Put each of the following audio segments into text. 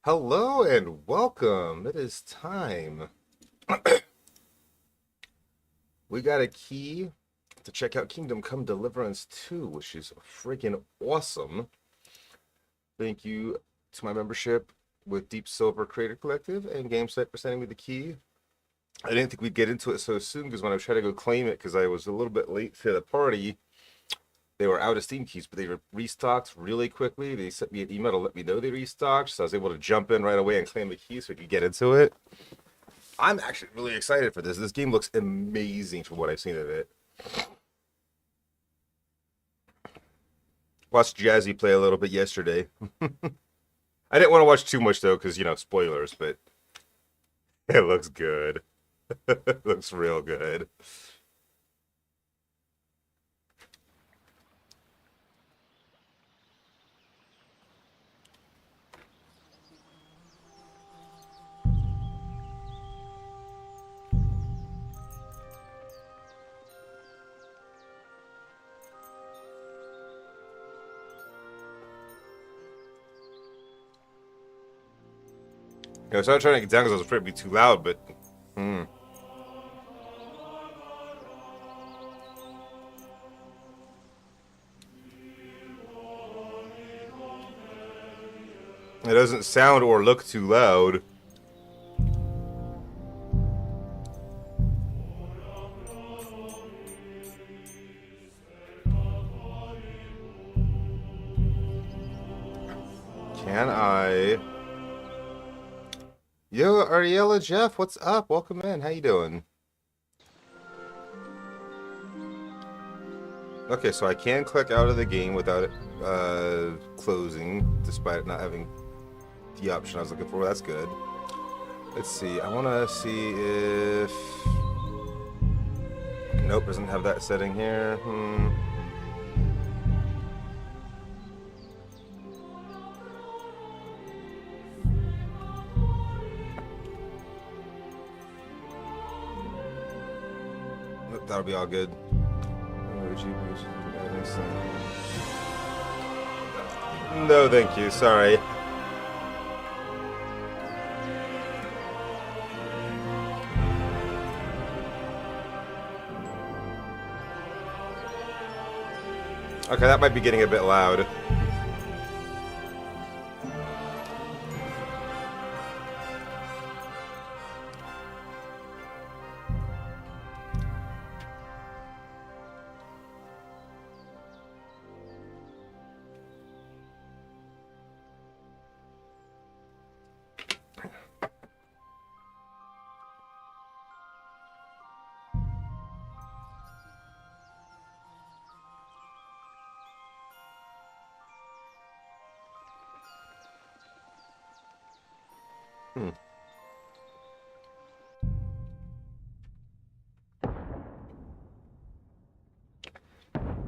Hello and welcome. It is time. We got a key to check out Kingdom Come Deliverance 2, which is freaking awesome. Thank you to my membership with Deepsilver Creator Collective and Gamesight for sending me the key. I didn't think we'd get into it so soon because when I tried to go claim it, because I was a little bit late to the party, they were out of Steam keys, but they were restocked really quickly. They sent me an email to let me know they restocked, so I was able to jump in right away and claim the key so we could get into it. I'm actually really excited for this. This game looks amazing from what I've seen of it. Watched Jazzy play a little bit yesterday. I didn't want to watch too much though, because, spoilers, but it looks good. It looks real good. So I started trying to get down because I was afraid it'd be too loud, but it doesn't sound or look too loud. Can I? Yo, Ariella Jeff, what's up? Welcome in. How you doing? Okay, so I can click out of the game without it closing, despite it not having the option I was looking for. That's good. Let's see. I want to see if... Nope, doesn't have that setting here. Nope, that'll be all good. No, thank you. Sorry. Okay, that might be getting a bit loud.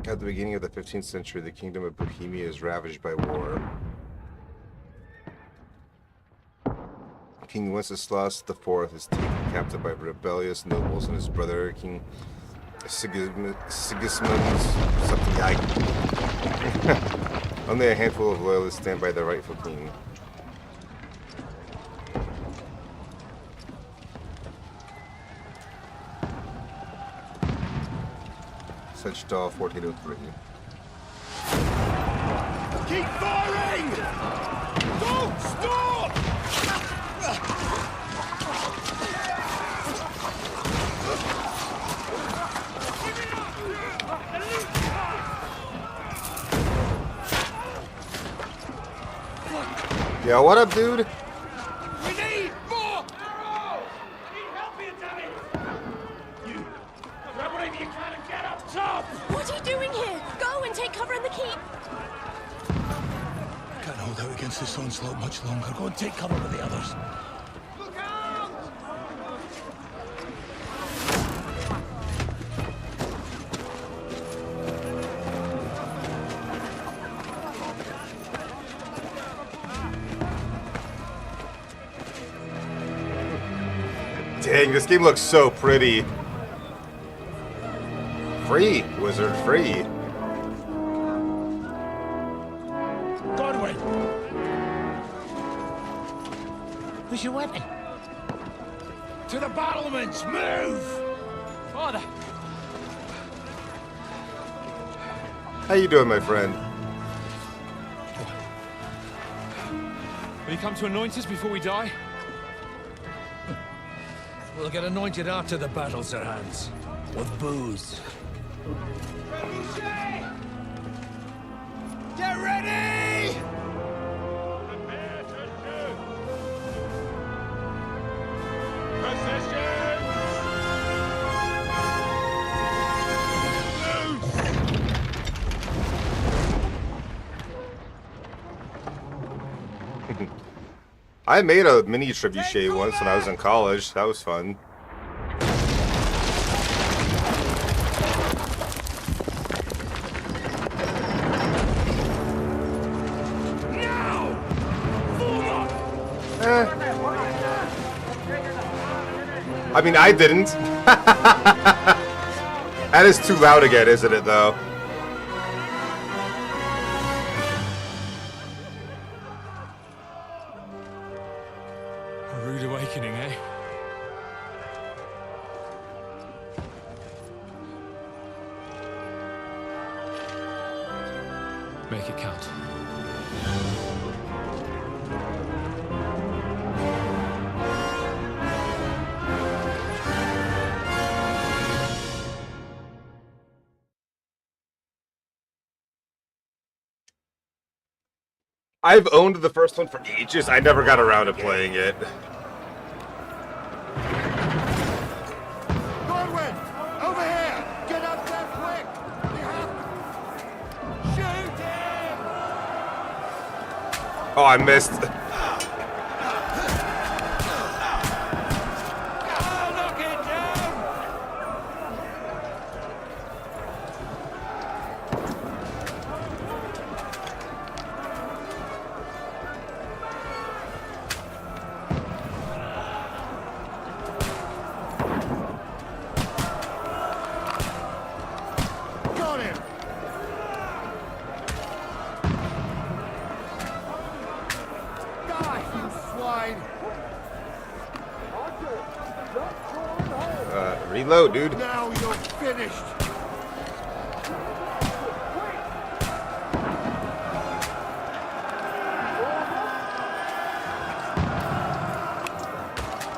At the beginning of the 15th century, the kingdom of Bohemia is ravaged by war. King Wenceslas IV is taken captive by rebellious nobles, and his brother, King Sigismund, something like. Only a handful of loyalists stand by the rightful king. Such Dahl 1403. Keep firing! Don't stop! Yeah, what up, dude? We need more arrows! I need help here, damn it! You, grab whatever you can and get up top! What are you doing here? Go and take cover in the keep. Can't hold out against this onslaught much longer. Go and take cover with the others. Look out! Dang, this game looks so pretty. Free, wizard, free. Godwin! Where's your weapon? To the battlements! Move! Father! How you doing, my friend? Will you come to anoint us before we die? We'll get anointed after the battle, Sir Hans. With booze. Get ready! I made a mini trebuchet once when I was in college. That was fun. I mean, I didn't. That is too loud again, isn't it, though? A rude awakening, eh? Make it count. I've owned the first one for ages. I never got around to playing it. Godwin! Over here! Get up there quick! We have to... Shoot him! Oh, I missed. Knock it down! Got him! Die, you swine! Reload, dude. Now you're finished!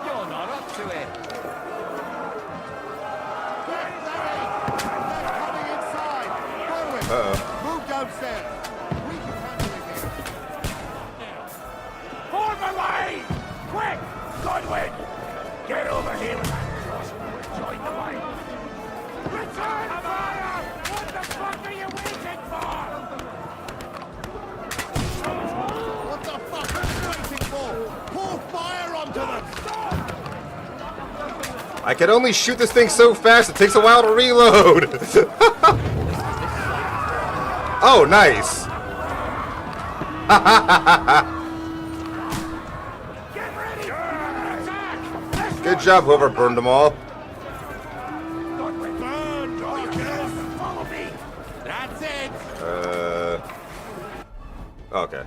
You're not up to it! Get ready! They're coming inside! Godwin, move downstairs! We can handle it here! Form the line! Quick! Godwin! Get over here with that crossbow and join the line! Return fire! What the fuck are you waiting for? What the fuck are you waiting for? Pour fire onto them! I can only shoot this thing so fast, it takes a while to reload. Oh, nice. Get ready! Attack! Good job, whoever burned them all. Godwin, burn! Follow me! That's it! Okay.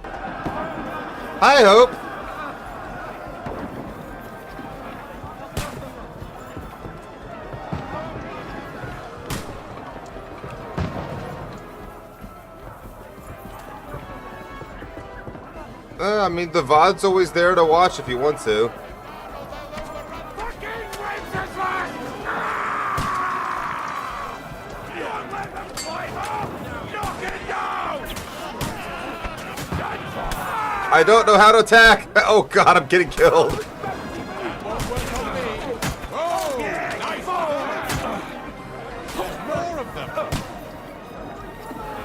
Hi, Hope. I mean, the VOD's always there to watch if you want to. Fucking Wenceslas! Don't let them climb up! Knock it down! I don't know how to attack. Oh God, I'm getting killed. Oh, yeah, nice! More of them!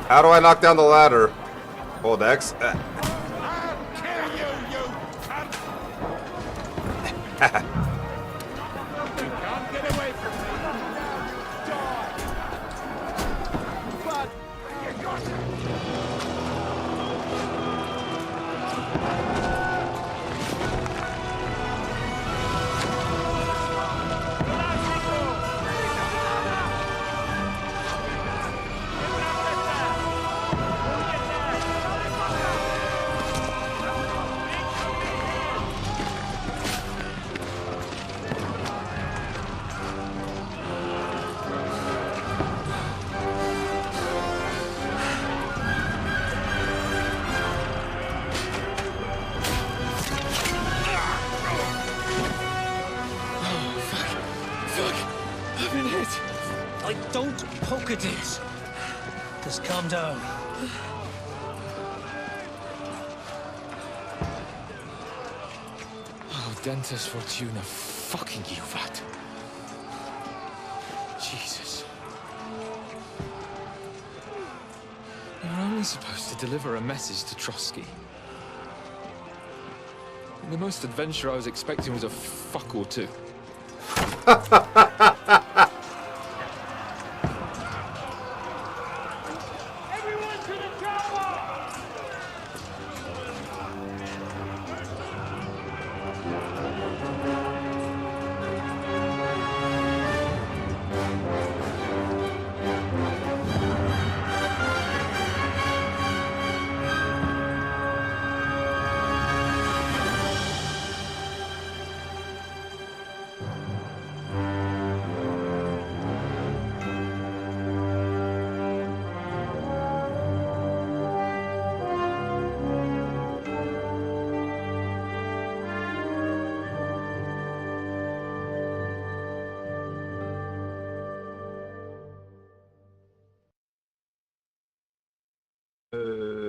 How do I knock down the ladder? Hold X. I'll kill you, you cunt! You can't get away from me! Die! But you got it! calm down. Oh, Dentes Fortuna, fucking you, Vat. Jesus. You're only supposed to deliver a message to Trotsky. And the most adventure I was expecting was a fuck or two.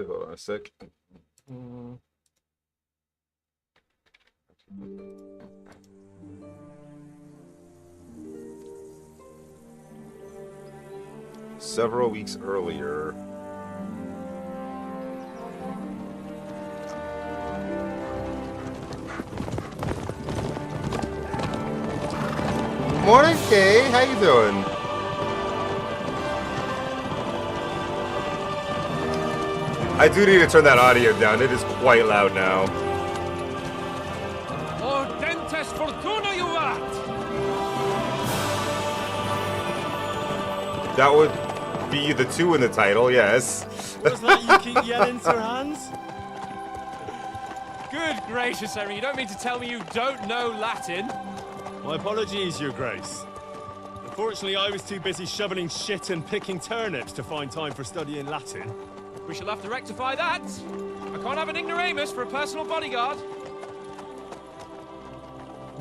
Hold on a sec. Several weeks earlier. Morning, Kay. How you doing? I do need to turn that audio down. It is quite loud now. Oh, Dentes Fortuna, you vat! That would be the 2 in the title, yes. What's that you keep yelling, Sir Hans? Good gracious, Henry, you don't mean to tell me you don't know Latin? My apologies, Your Grace. Unfortunately, I was too busy shoveling shit and picking turnips to find time for studying Latin. We shall have to rectify that. I can't have an ignoramus for a personal bodyguard.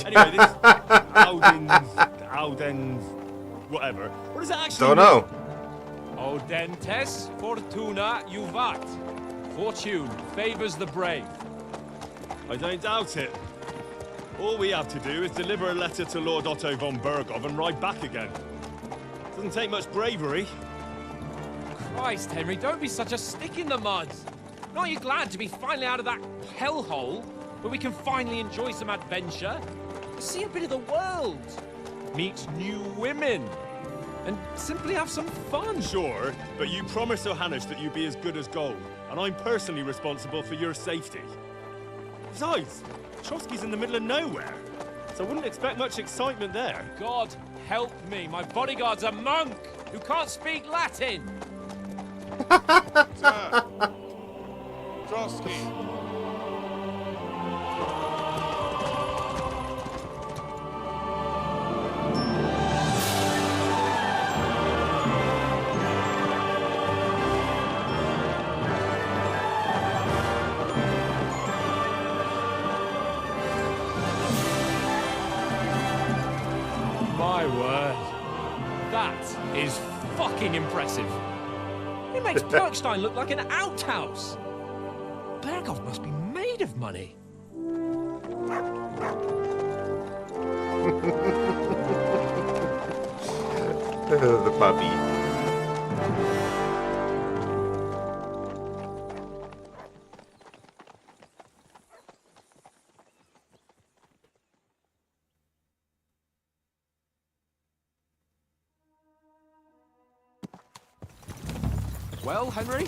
Anyway, this Auden, whatever. What does that actually Don't mean? know. O dentes fortuna juvat. Fortune favors the brave. I don't doubt it. All we have to do is deliver a letter to Lord Otto von Bergov and ride back again. Doesn't take much bravery. Christ, Henry, don't be such a stick in the mud. Aren't you glad to be finally out of that hellhole where we can finally enjoy some adventure? See a bit of the world, meet new women, and simply have some fun. Sure, but you promised Johannes that you'd be as good as gold, and I'm personally responsible for your safety. Besides, Trotsky's in the middle of nowhere, so I wouldn't expect much excitement there. God help me, my bodyguard's a monk who can't speak Latin. Trotsky. My word. That is fucking impressive. It makes Bergstein look like an outhouse. Bergov must be made of money. The puppy. Well, Henry,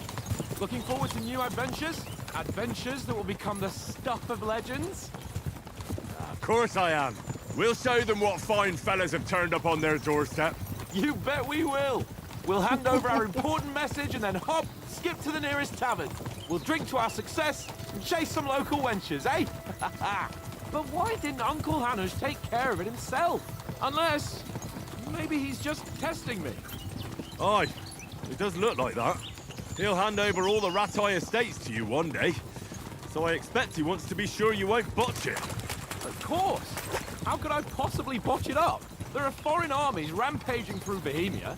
looking forward to new adventures? Adventures that will become the stuff of legends? Of course I am. We'll show them what fine fellas have turned up on their doorstep. You bet we will. We'll hand over our important message and then hop, skip to the nearest tavern. We'll drink to our success and chase some local wenches, eh? But why didn't Uncle Hanush take care of it himself? Unless, maybe he's just testing me. Aye, it does look like that. He'll hand over all the Ratai estates to you one day. So I expect he wants to be sure you won't botch it. Of course. How could I possibly botch it up? There are foreign armies rampaging through Bohemia.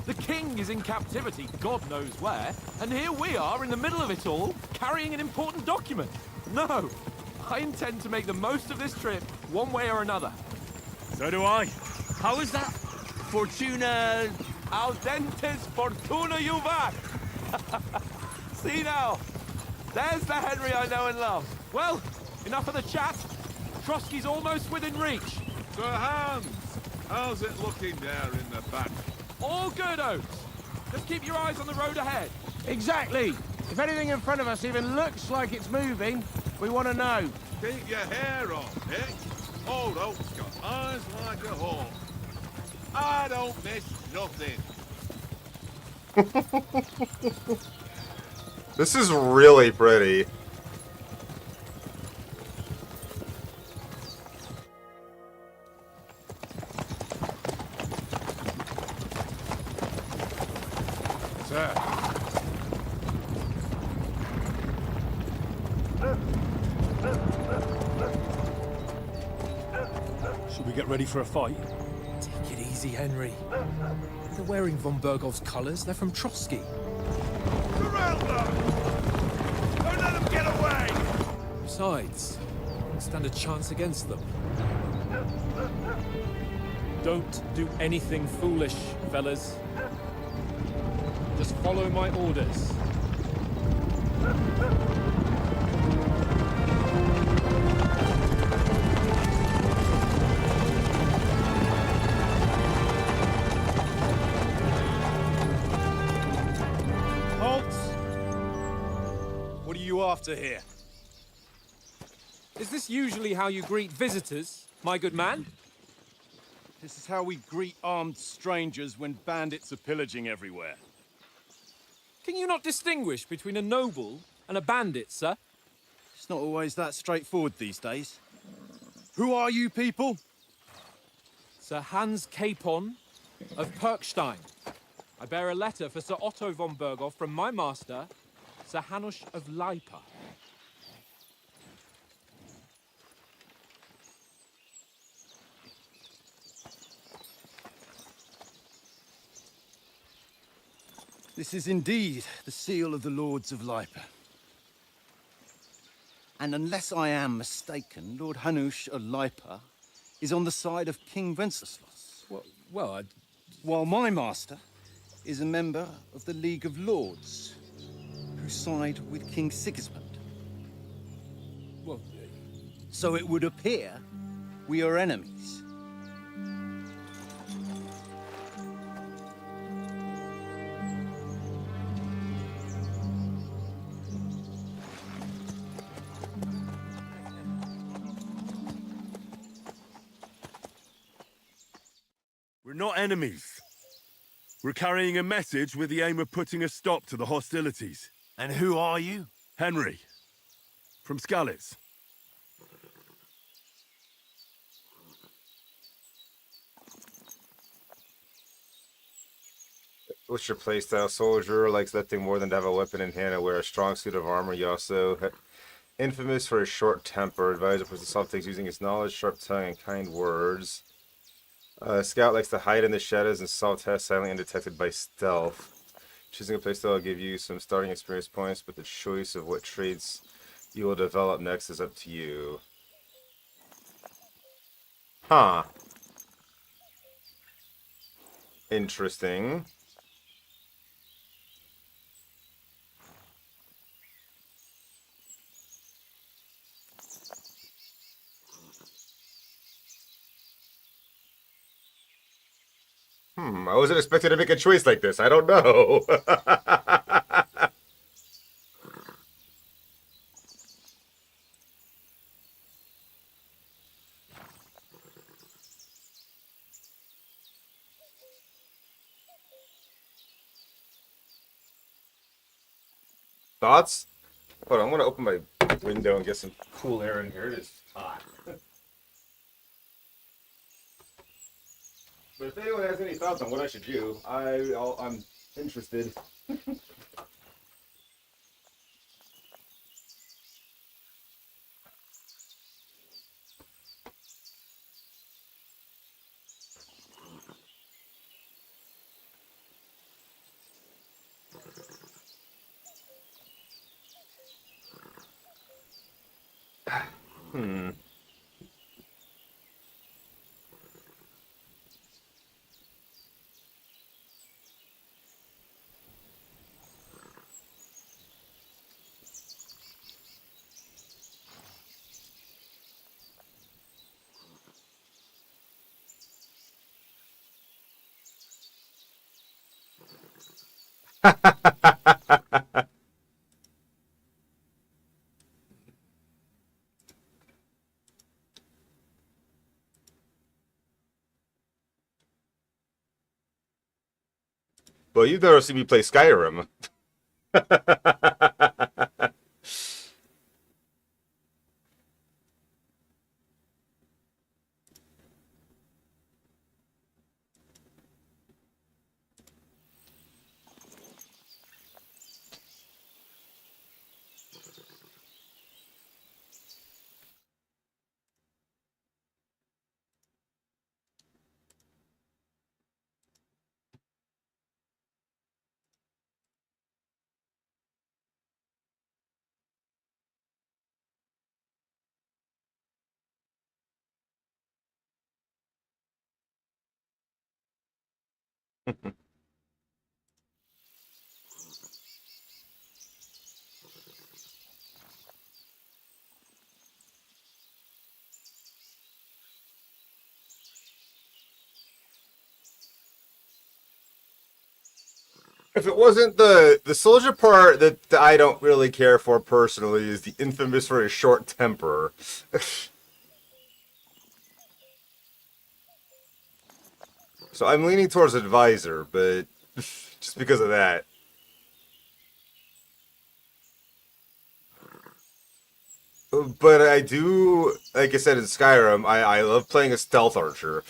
The king is in captivity, God knows where, and here we are in the middle of it all, carrying an important document. No, I intend to make the most of this trip, one way or another. So do I. How is that? Fortuna... Audentes fortuna juvat! See now, there's the Henry I know and love. Well, enough of the chat. Trotsky's almost within reach. Sir Hans, how's it looking there in the back? All good, Oates. Just keep your eyes on the road ahead. Exactly. If anything in front of us even looks like it's moving, we want to know. Keep your hair on, Nick. Old Oak's got eyes like a hawk. I don't miss nothing. This is really pretty. Sir. Should we get ready for a fight? Take it easy, Henry. They're wearing von Bergov's colours. They're from Trotsky. Corral them! Don't let them get away! Besides, we stand a chance against them. Don't do anything foolish, fellas. Just follow my orders. Halt! What are you after here? Is this usually how you greet visitors, my good man? This is how we greet armed strangers when bandits are pillaging everywhere. Can you not distinguish between a noble and a bandit, sir? It's not always that straightforward these days. Who are you people? Sir Hans Capon of Perkstein. I bear a letter for Sir Otto von Berghoff from my master, Sir Hanush of Lipa. This is indeed the seal of the Lords of Lipa. And unless I am mistaken, Lord Hanush of Lipa is on the side of King Wenceslas. Well, While my master is a member of the League of Lords, who side with King Sigismund. well, So it would appear we are enemies. We're not enemies. We're carrying a message with the aim of putting a stop to the hostilities. And who are you? Henry, from Skalitz. What's your playstyle? Soldier likes nothing more than to have a weapon in hand and wear a strong suit of armor. You also infamous for his short temper. Advisor puts to solve things using his knowledge, sharp tongue, and kind words. Scout likes to hide in the shadows and solve tasks silently undetected by stealth. Choosing a playstyle will give you some starting experience points, but the choice of what traits you will develop next is up to you. Huh. Interesting. I wasn't expecting to make a choice like this. I don't know. Thoughts? Hold on, I'm gonna open my window and get some cool air in here. It is hot. But if anyone has any thoughts on what I should do, I'm interested. Hmm. Well, you've never seen me play Skyrim. If it wasn't the soldier part that I don't really care for personally is the infamous for his short temper. So I'm leaning towards advisor, but just because of that. But I do, like I said in Skyrim, I love playing a stealth archer.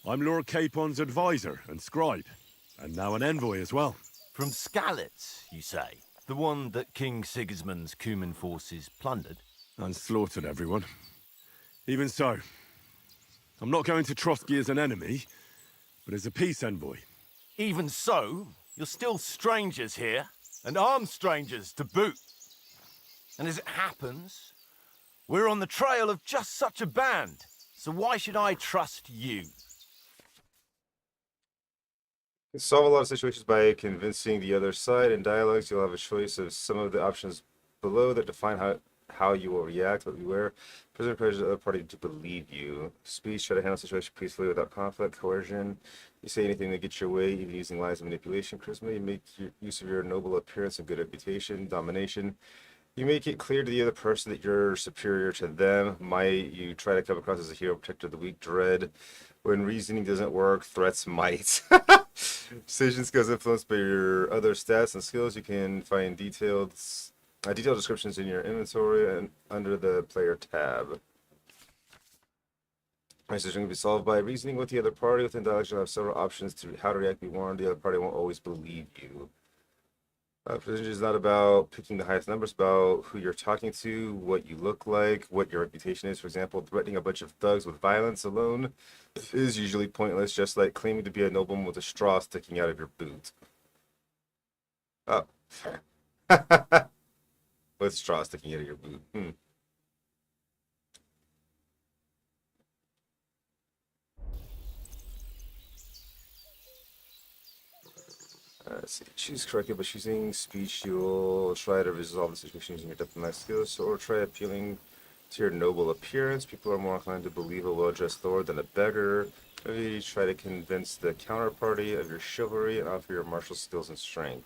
I'm Lord Capon's advisor and scribe, and now an envoy as well. From Skalitz, you say? The one that King Sigismund's Cuman forces plundered? And slaughtered everyone. Even so, I'm not going to Trotsky as an enemy, but as a peace envoy. Even so, you're still strangers here, and armed strangers to boot. And as it happens, we're on the trail of just such a band, so why should I trust you? You solve a lot of situations by convincing the other side. In dialogues, you'll have a choice of some of the options below that define how you will react, but beware. Present pressure the other party to believe you. Speech, try to handle the situation peacefully without conflict, coercion. You say anything that gets your way, even using lies and manipulation. Charisma, you make use of your noble appearance and good reputation. Domination, you make it clear to the other person that you're superior to them. Might, you try to come across as a hero, protector of the weak. Dread, when reasoning doesn't work, threats might. Decision skills influenced by your other stats and skills. You can find detailed descriptions in your inventory and under the player tab. My decision can be solved by reasoning with the other party. Within dialogue, you'll have several options to how to react. Be warned, the other party won't always believe you. Precision is not about picking the highest numbers, about who you're talking to, what you look like, what your reputation is. For example, threatening a bunch of thugs with violence alone is usually pointless, just like claiming to be a nobleman with a straw sticking out of your boot. Oh. With straw sticking out of your boot. Let's see. Choose correctly by choosing speech. You'll try to resolve the situation using your diplomatic skills, or try appealing to your noble appearance. People are more inclined to believe a well-dressed lord than a beggar. Maybe try to convince the counterparty of your chivalry and offer your martial skills and strength.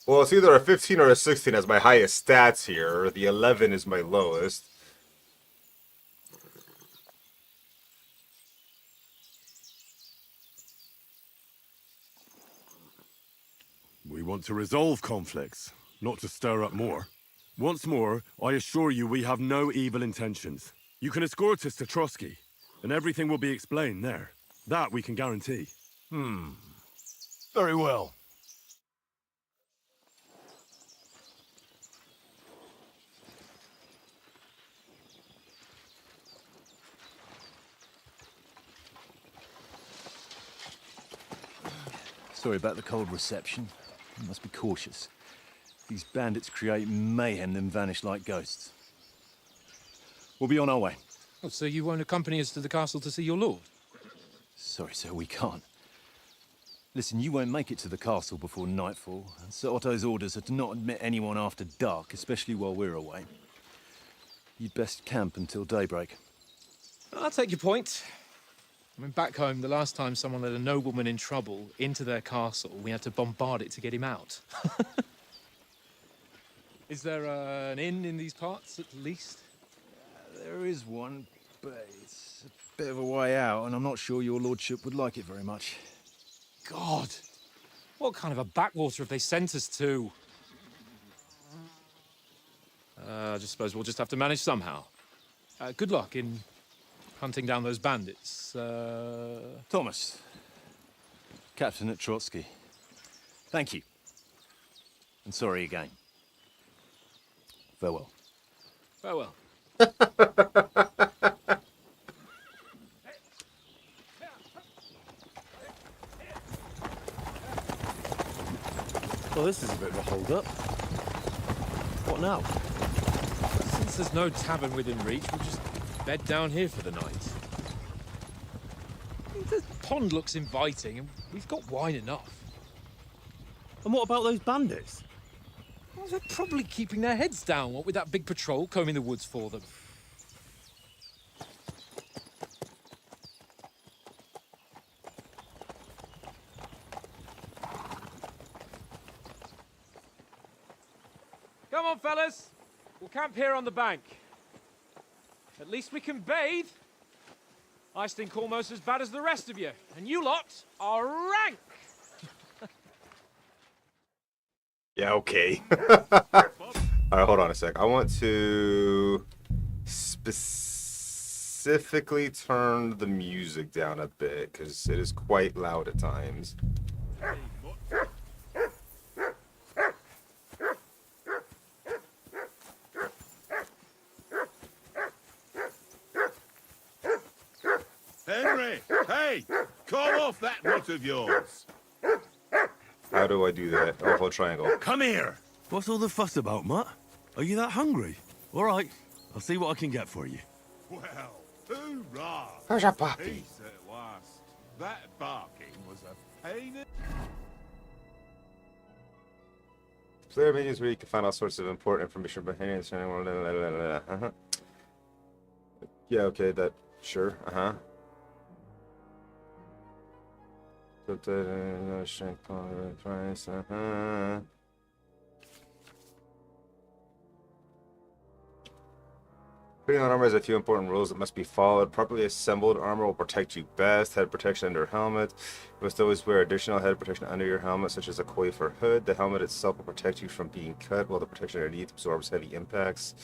Well, it's either a 15 or a 16 as my highest stats here. The 11 is my lowest. We want to resolve conflicts, not to stir up more. Once more, I assure you we have no evil intentions. You can escort us to Trotsky, and everything will be explained there. That we can guarantee. Very well. Sorry about the cold reception. You must be cautious. These bandits create mayhem, then vanish like ghosts. We'll be on our way. Oh, so you won't accompany us to the castle to see your lord? Sorry, sir, we can't. Listen, you won't make it to the castle before nightfall, and Sir Otto's orders are to not admit anyone after dark, especially while we're away. You'd best camp until daybreak. I'll take your point. I mean, back home, the last time someone let a nobleman in trouble into their castle, we had to bombard it to get him out. Is there an inn in these parts, at least? There is one, but it's a bit of a way out, and I'm not sure your lordship would like it very much. God! What kind of a backwater have they sent us to? I just suppose we'll just have to manage somehow. Good luck in hunting down those bandits. Thomas, captain at Trotsky. Thank you. And sorry again. Farewell. Farewell. Well, this is a bit of a hold-up. What now? Since there's no tavern within reach, we'll just bed down here for the night. The pond looks inviting, and we've got wine enough. And what about those bandits? Well, they're probably keeping their heads down, what with that big patrol combing the woods for them. Come on, fellas. We'll camp here on the bank. At least we can bathe. I stink almost as bad as the rest of you, and you lot are rank. Yeah, okay. Alright, hold on a sec. I want to specifically turn the music down a bit, because it is quite loud at times. Henry! Hey! Call off that mutt of yours! How do I do that? Oh, hold triangle. Come here! What's all the fuss about, Mutt? Are you that hungry? All right, I'll see what I can get for you. Well, hoorah! How's your puppy? Peace at last. That barking was a pain in... Player menus where you can find all sorts of important information about Henry and uh-huh. Yeah, okay, that... Sure, uh-huh. Strength, price, uh-huh. Putting on armor has a few important rules that must be followed. Properly assembled armor will protect you best. Head protection under helmet. You must always wear additional head protection under your helmet, such as a coif or hood. The helmet itself will protect you from being cut, while the protection underneath absorbs heavy impacts.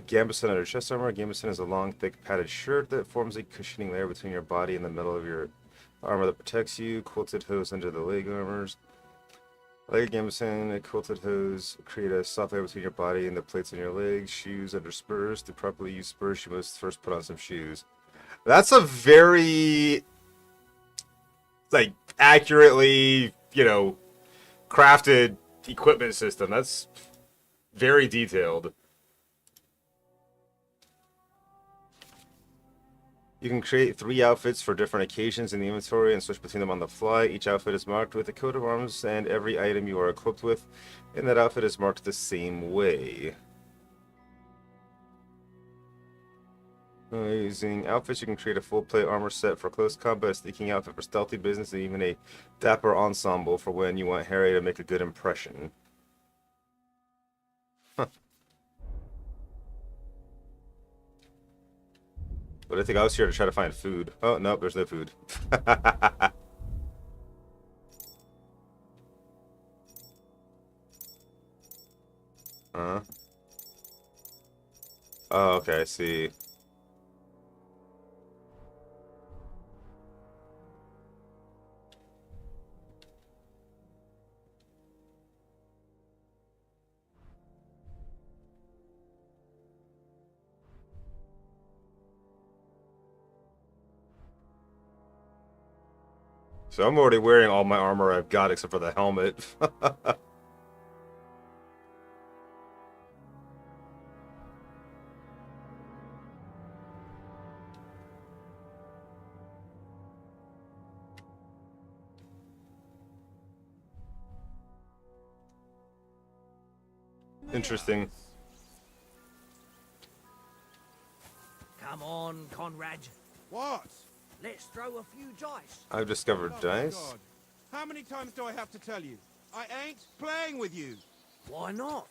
Gambeson under chest armor. Gambeson is a long, thick, padded shirt that forms a cushioning layer between your body and the middle of your armor that protects you. Quilted hose under the leg armors. Leg gambeson, quilted hose create a soft layer between your body and the plates on your legs. Shoes under spurs. To properly use spurs, you must first put on some shoes. That's a very, like, accurately, you know, crafted equipment system. That's very detailed. You can create 3 outfits for different occasions in the inventory and switch between them on the fly. Each outfit is marked with a coat of arms, and every item you are equipped with in that outfit is marked the same way. Using outfits, you can create a full plate armor set for close combat, a sneaking outfit for stealthy business, and even a dapper ensemble for when you want Harry to make a good impression. Huh. But I think I was here to try to find food. Oh, no, there's no food. Huh? Oh, okay, I see. So I'm already wearing all my armor I've got except for the helmet. Interesting. Come on, Conrad. What? Let's throw a few dice. I've discovered Oh, dice. God. How many times do I have to tell you? I ain't playing with you. Why not?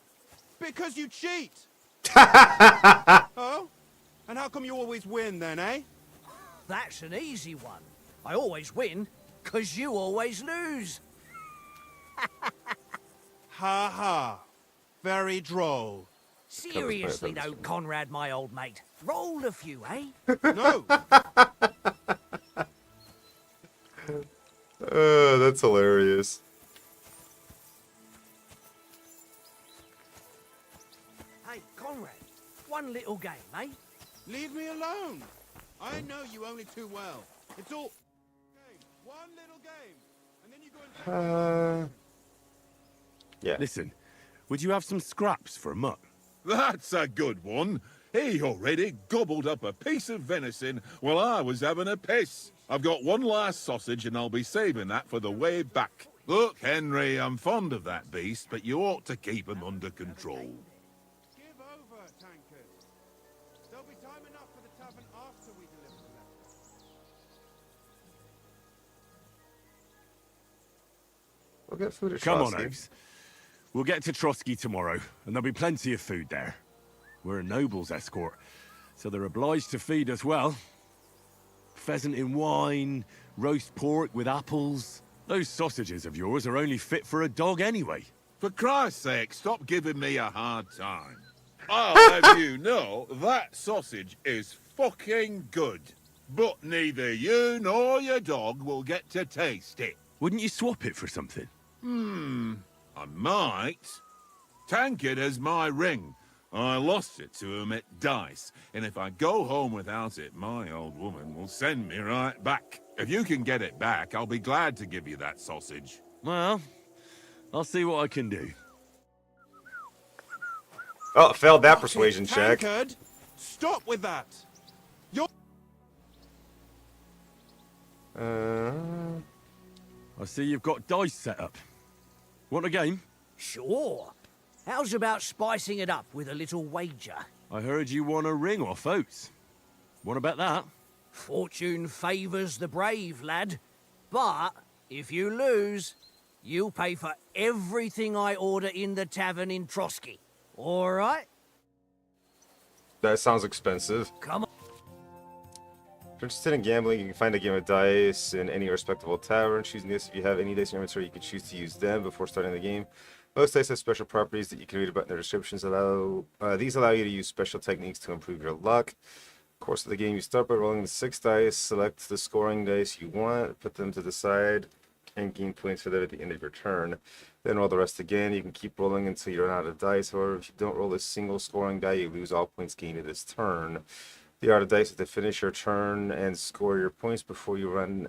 Because you cheat. Oh? And how come you always win then, eh? That's an easy one. I always win, 'cause you always lose. Ha ha. Very droll. Seriously though, Conrad, my old mate. Roll a few, eh? No. That's hilarious. Hey, Conrad, one little game, eh? Leave me alone. I know you only too well. It's all game. One little game. And then you go and Yeah. Listen, would you have some scraps for a mutt? That's a good one. He already gobbled up a piece of venison while I was having a piss. I've got one last sausage and I'll be saving that for the way back. Look, Henry, I'm fond of that beast, but you ought to keep him under control. give over, tankard. There'll be time enough for the tavern after we deliver the letter. We'll get food at Come on, Trotsky. Oaks. We'll get to Trotsky tomorrow, and there'll be plenty of food there. We're a noble's escort, so they're obliged to feed us well. Pheasant in wine, roast pork with apples. Those sausages of yours are only fit for a dog anyway. For Christ's sake, stop giving me a hard time. I'll have you know that sausage is fucking good. But neither you nor your dog will get to taste it. Wouldn't you swap it for something? I might. Tankard has my ring. I lost it to him at dice, and if I go home without it, my old woman will send me right back. If you can get it back, I'll be glad to give you that sausage. Well, I'll see what I can do. Oh, failed that persuasion check. Tankard, stop with that. You're I see you've got dice set up. Want a game? Sure. How's about spicing it up with a little wager? I heard you won a ring off Oates. What about that? Fortune favours the brave, lad. But if you lose, you'll pay for everything I order in the tavern in Trotsky. All right? That sounds expensive. Come on. If you're interested in gambling, you can find a game of dice in any respectable tavern. Choosing this, if you have any dice in your inventory, you can choose to use them before starting the game. Most dice have special properties that you can read about in their descriptions. These allow you to use special techniques to improve your luck. Course of the game, you start by rolling the 6 dice, select the scoring dice you want, put them to the side, and gain points for that at the end of your turn. Then roll the rest again. You can keep rolling until you run out of dice. However, if you don't roll a single scoring die, you lose all points gained in this turn. The art of dice is to finish your turn and score your points before you run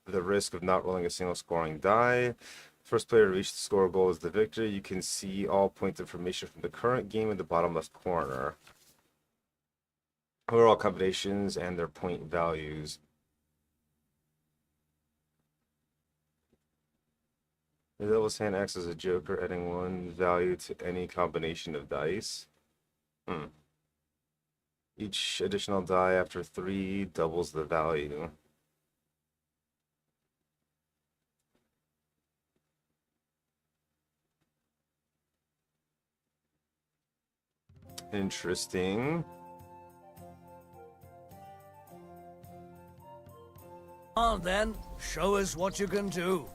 the risk of not rolling a single scoring die. First player to reach the score goal is the victor. You can see all point information from the current game in the bottom left corner. Here are all combinations and their point values. The Devil's Hand acts as a joker, adding 1 value to any combination of dice. Each additional die after 3 doubles the value. Interesting. On then, show us what you can do.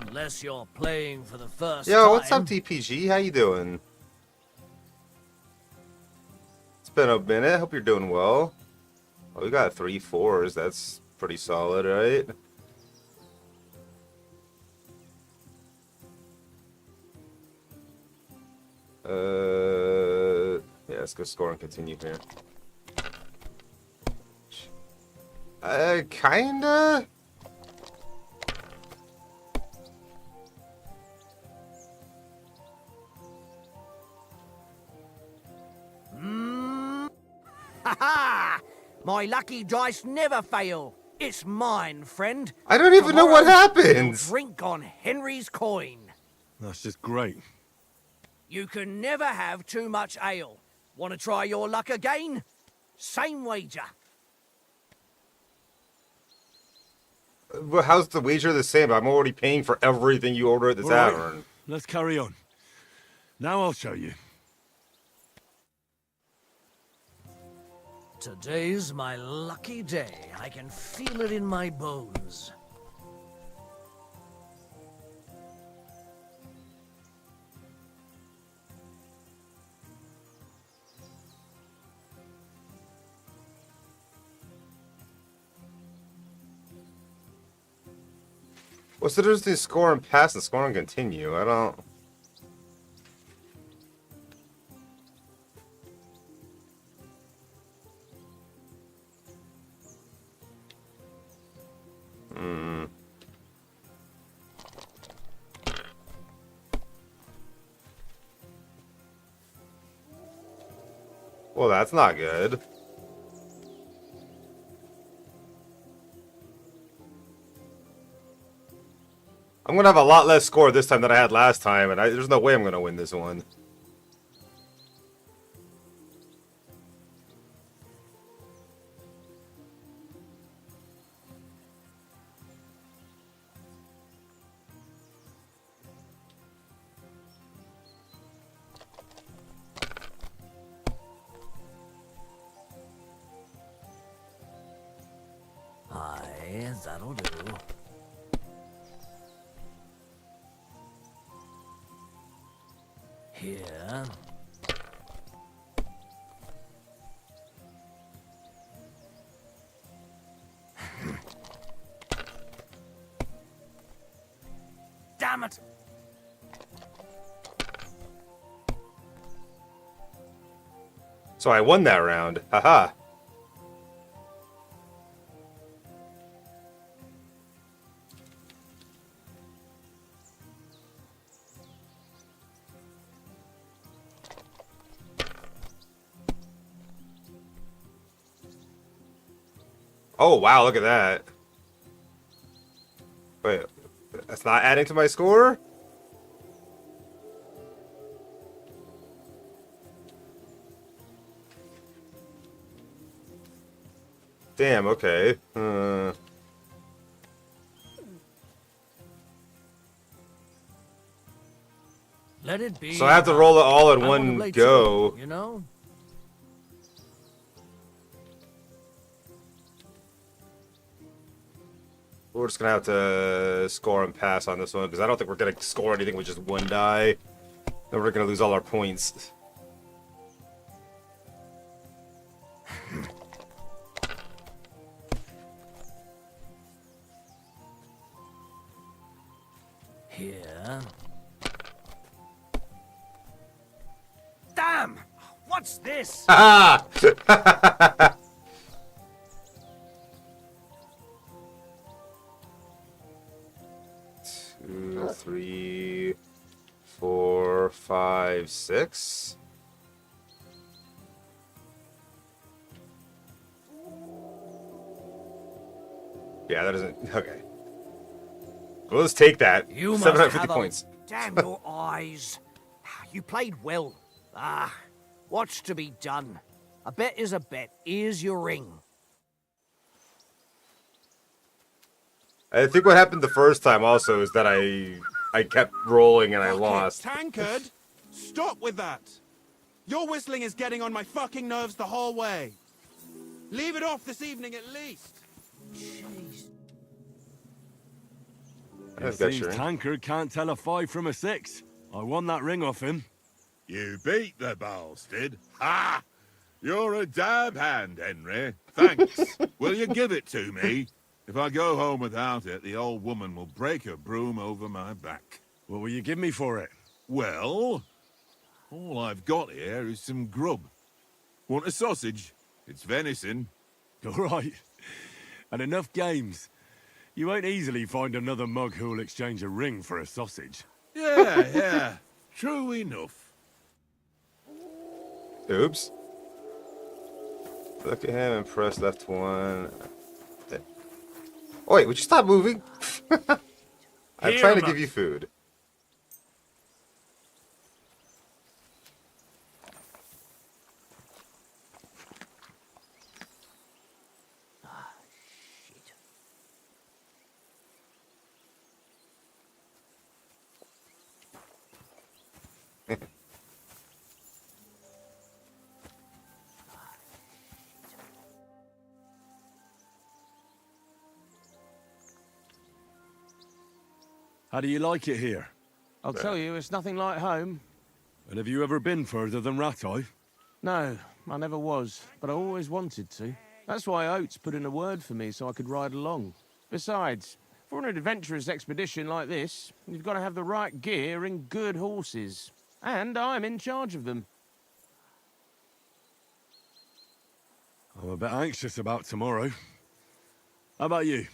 Unless you're playing for the first time. Yo, what's up, DPG? How you doing? It's been a minute. Hope you're doing well. Oh, we got 3 4s. That's pretty solid, right? Yeah, let's go score and continue here. Kinda. Ha ha! My lucky dice never fail. It's mine, friend. I don't even know what Tomorrow, happens. we'll drink on Henry's coin. That's just great. You can never have too much ale. Want to try your luck again? Same wager. Well, how's the wager the same? I'm already paying for everything you order at the All right, tavern. let's carry on. Now I'll show you. Today's my lucky day. I can feel it in my bones. What's the difference between score and pass and score and continue? I don't... Well, that's not good. I'm gonna have a lot less score this time than I had last time, and there's no way I'm gonna win this one. Aye, that'll do. Here. Damn it! So I won that round. Haha. Oh, wow, look at that. Wait, that's not adding to my score? Damn, okay. Let it be. So I have to roll it all in I wanna one play go. too, you know? We're just gonna have to score and pass on this one, because I don't think we're gonna score anything with just one die. Then we're gonna lose all our points. Here. Damn! What's this? Ha! 2, 3, 4, 5, 6. Yeah, that doesn't. Okay. Well, let's take that. You must 750 have points. Damn your eyes. You played well. Ah, what's to be done? A bet is a bet. Here's your ring. I think what happened the first time also is that I kept rolling and I lost. Tankard, stop with that. Your whistling is getting on my fucking nerves the whole way. Leave it off this evening at least. Jeez. It seems Tankard can't tell a 5 from a 6. I won that ring off him. You beat the bastard. Ha! You're a dab hand, Henry. Thanks. Will you give it to me? If I go home without it, the old woman will break her broom over my back. What will you give me for it? Well, all I've got here is some grub. Want a sausage? It's venison. All right. And enough games. You won't easily find another mug who'll exchange a ring for a sausage. Yeah. True enough. Oops. Look at him and press left one. Oh, wait, would you stop moving? I'm Here, trying to man. give you food. How do you like it here? I'll tell you, it's nothing like home. And have you ever been further than Rattay? No, I never was, but I always wanted to. That's why Oates put in a word for me so I could ride along. Besides, for an adventurous expedition like this, you've got to have the right gear and good horses. And I'm in charge of them. I'm a bit anxious about tomorrow. How about you?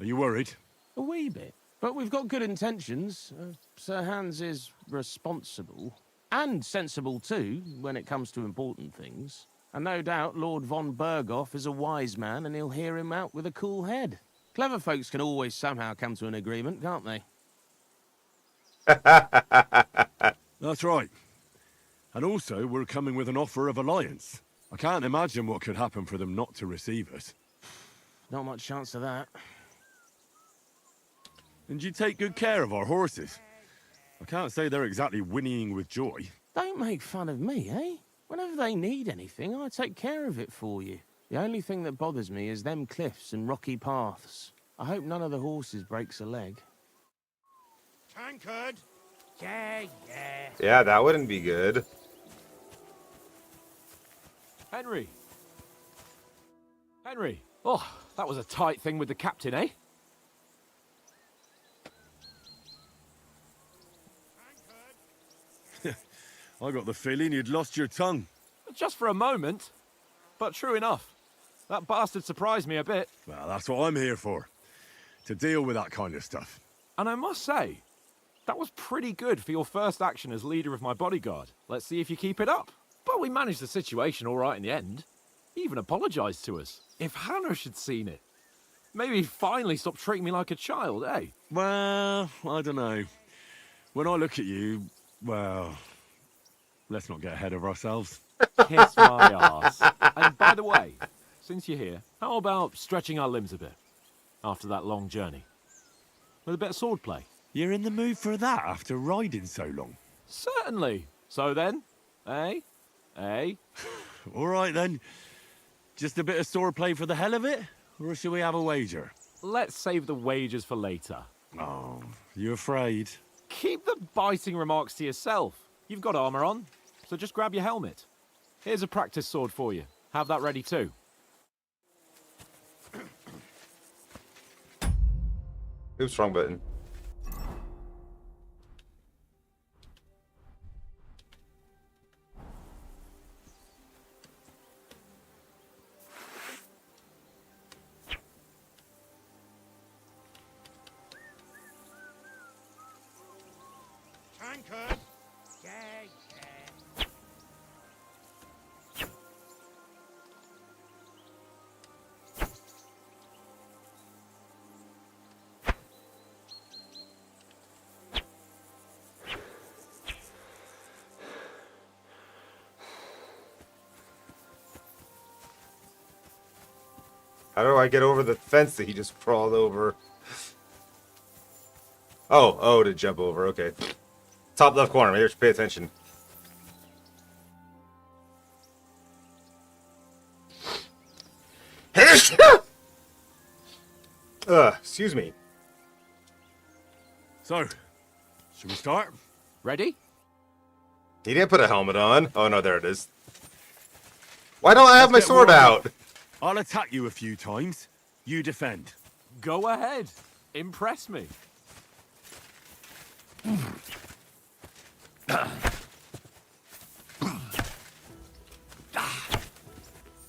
Are you worried? A wee bit. But we've got good intentions. Sir Hans is responsible. And sensible too, when it comes to important things. And no doubt Lord von Berghoff is a wise man and he'll hear him out with a cool head. Clever folks can always somehow come to an agreement, can't they? That's right. And also, we're coming with an offer of alliance. I can't imagine what could happen for them not to receive us. Not much chance of that. And you take good care of our horses. I can't say they're exactly whinnying with joy. Don't make fun of me, eh? Whenever they need anything, I take care of it for you. The only thing that bothers me is them cliffs and rocky paths. I hope none of the horses breaks a leg. Tankard! Yeah. Yeah, that wouldn't be good. Henry. Henry. Oh, that was a tight thing with the captain, eh? I got the feeling you'd lost your tongue. Just for a moment. But true enough. That bastard surprised me a bit. Well, that's what I'm here for. To deal with that kind of stuff. And I must say, that was pretty good for your first action as leader of my bodyguard. Let's see if you keep it up. But we managed the situation all right in the end. He even apologized to us. If Hanush had seen it, maybe he'd finally stop treating me like a child, eh? Well, I don't know. When I look at you, well, let's not get ahead of ourselves. Kiss my arse. And by the way, since you're here, how about stretching our limbs a bit after that long journey? With a bit of swordplay. You're in the mood for that after riding so long? Certainly. So then, eh? Eh? All right then. Just a bit of swordplay for the hell of it? Or shall we have a wager? Let's save the wagers for later. Oh, you afraid? Keep the biting remarks to yourself. You've got armor on, so just grab your helmet. Here's a practice sword for you. Have that ready too. Oops, wrong button. Tankard! Yeah. How do I get over the fence that he just crawled over? Oh, to jump over. Okay. Top left corner. Maybe I should pay attention. Excuse me. So, should we start? Ready? He didn't put a helmet on. Oh, no, there it is. Why don't I have my Let's get sword warmed out? up. I'll attack you a few times. You defend. Go ahead. Impress me.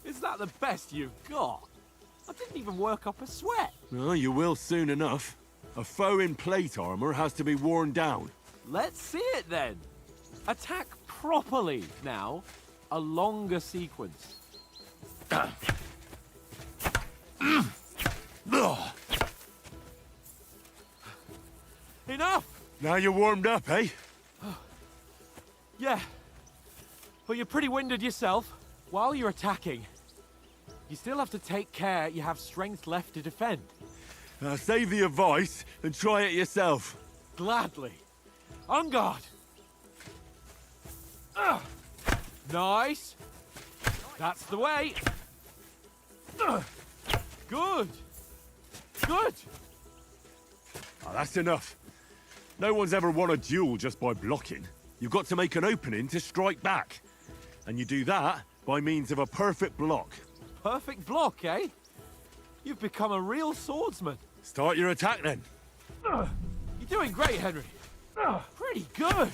Is that the best you've got? I didn't even work up a sweat. Oh, you will soon enough. A foe in plate armor has to be worn down. Let's see it then. Attack properly now. A longer sequence. Enough! Now you're warmed up, eh? Yeah. But you're pretty winded yourself. While you're attacking, you still have to take care you have strength left to defend. Save the advice and try it yourself. Gladly. On guard. Nice. That's the way. Good. Good. Oh, that's enough. No one's ever won a duel just by blocking. You've got to make an opening to strike back. And you do that by means of a perfect block. Perfect block, eh? You've become a real swordsman. Start your attack then. You're doing great, Henry. Pretty good.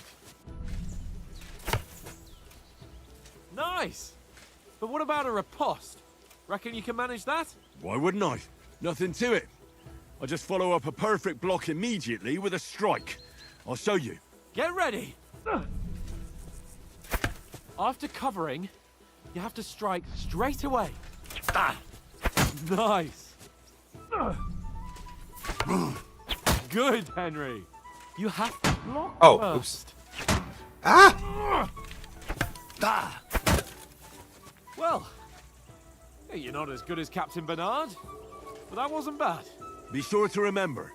Nice. But what about a riposte? Reckon you can manage that? Why wouldn't I? Nothing to it. I just follow up a perfect block immediately with a strike. I'll show you. Get ready. After covering, you have to strike straight away. Nice. Good, Henry. You have to block first. Oops. Ah! Well, you're not as good as Captain Bernard, but that wasn't bad. Be sure to remember,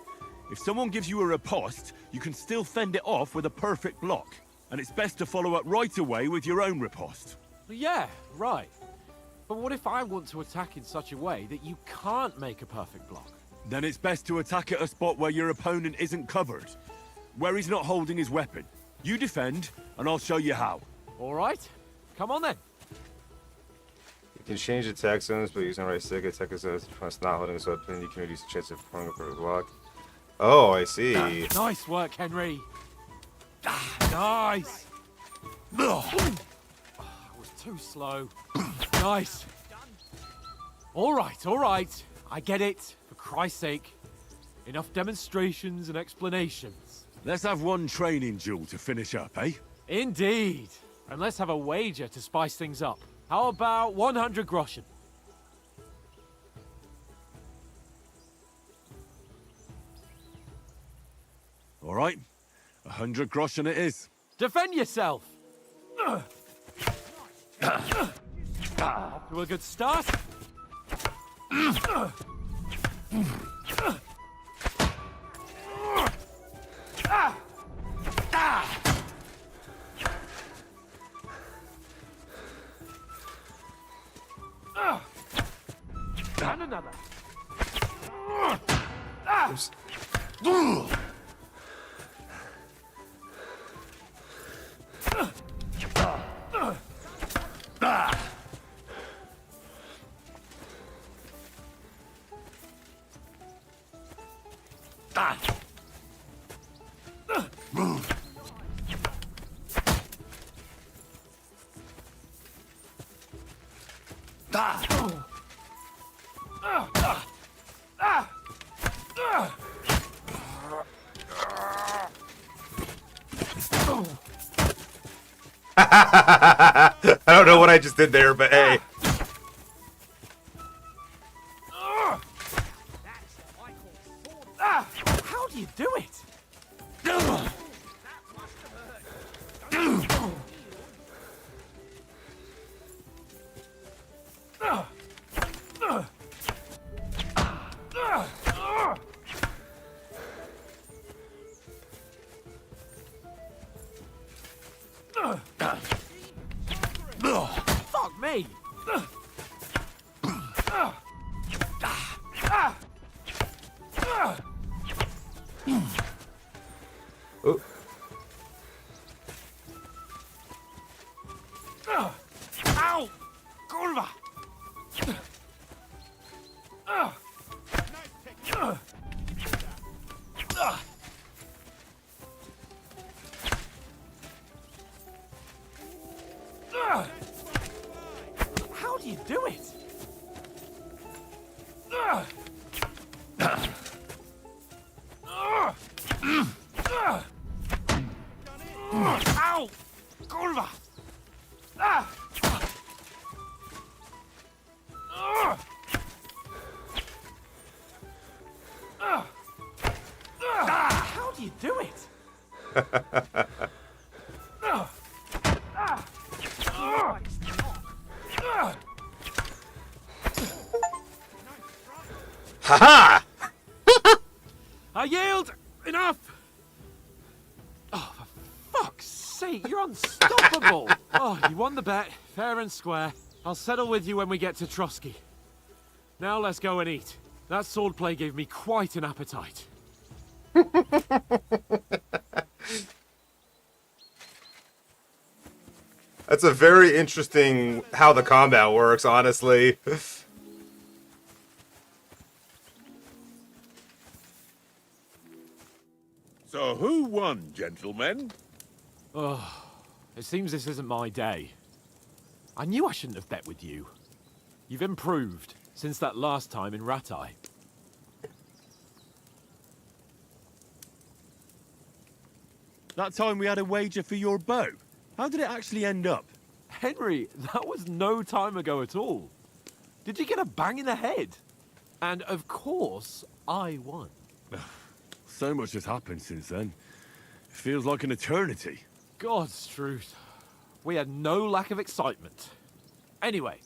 if someone gives you a riposte, you can still fend it off with a perfect block. And it's best to follow up right away with your own riposte. Yeah, right. But what if I want to attack in such a way that you can't make a perfect block? Then it's best to attack at a spot where your opponent isn't covered. Where he's not holding his weapon. You defend, and I'll show you how. All right. Come on then. You can change attack zones by using right stick. Attack zones if it's not holding his weapon. You can reduce the chance of throwing up a block. Oh, I see. Nice work, Henry. Nice. I was too slow. Nice. All right. I get it. For Christ's sake. Enough demonstrations and explanations. Let's have one training duel to finish up, eh? Indeed. And let's have a wager to spice things up. How about 100 groschen? All right. 100 groschen it is. Defend yourself! To a good start. And another. Oops. I don't know what I just did there, but hey. How do you do it? Fuck me! Oh. Ow! Kurwa! How do you do it? Ow! Kurwa! Ha I yield! Enough! Oh, for fuck's sake, you're unstoppable! Oh, you won the bet, fair and square. I'll settle with you when we get to Trotsky. Now let's go and eat. That swordplay gave me quite an appetite. That's a very interesting how the combat works, honestly. So who won, gentlemen? Oh, it seems this isn't my day. I knew I shouldn't have bet with you. You've improved since that last time in Ratai. That time we had a wager for your bow. How did it actually end up? Henry, that was no time ago at all. Did you get a bang in the head? And of course, I won. So much has happened since then. It feels like an eternity. God's truth. We had no lack of excitement. Anyway,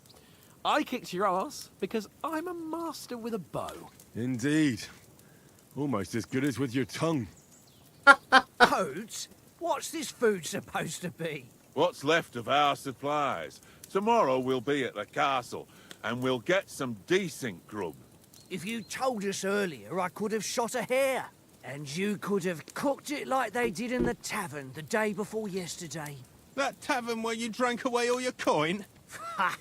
I kicked your ass because I'm a master with a bow. Indeed. Almost as good as with your tongue. Oats? What's this food supposed to be? What's left of our supplies. Tomorrow we'll be at the castle, and we'll get some decent grub. If you told us earlier, I could have shot a hare. And you could have cooked it like they did in the tavern the day before yesterday. That tavern where you drank away all your coin? Ha!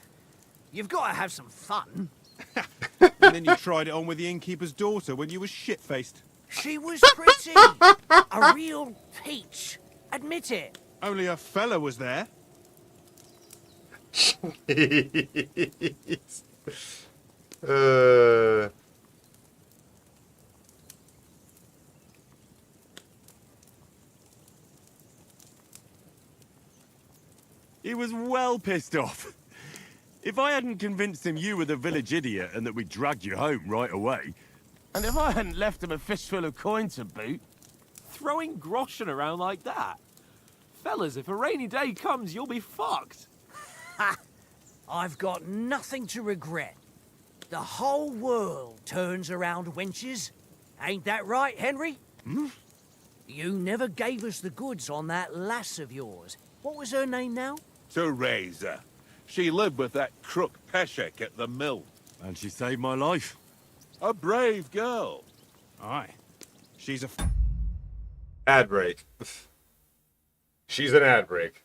You've got to have some fun. And then you tried it on with the innkeeper's daughter when you were shit-faced. She was pretty. A real peach. Admit it. Only a fella was there. uh... He was well pissed off. If I hadn't convinced him you were the village idiot and that we dragged you home right away... And if I hadn't left him a fistful of coin to boot... Throwing groschen around like that? Fellas, if a rainy day comes, you'll be fucked. Ha! I've got nothing to regret. The whole world turns around wenches. Ain't that right, Henry? Hmm? You never gave us the goods on that lass of yours. What was her name now? Teresa. She lived with that crook Peshek at the mill. And she saved my life. A brave girl. Aye. She's a... Ad break. She's an ad break.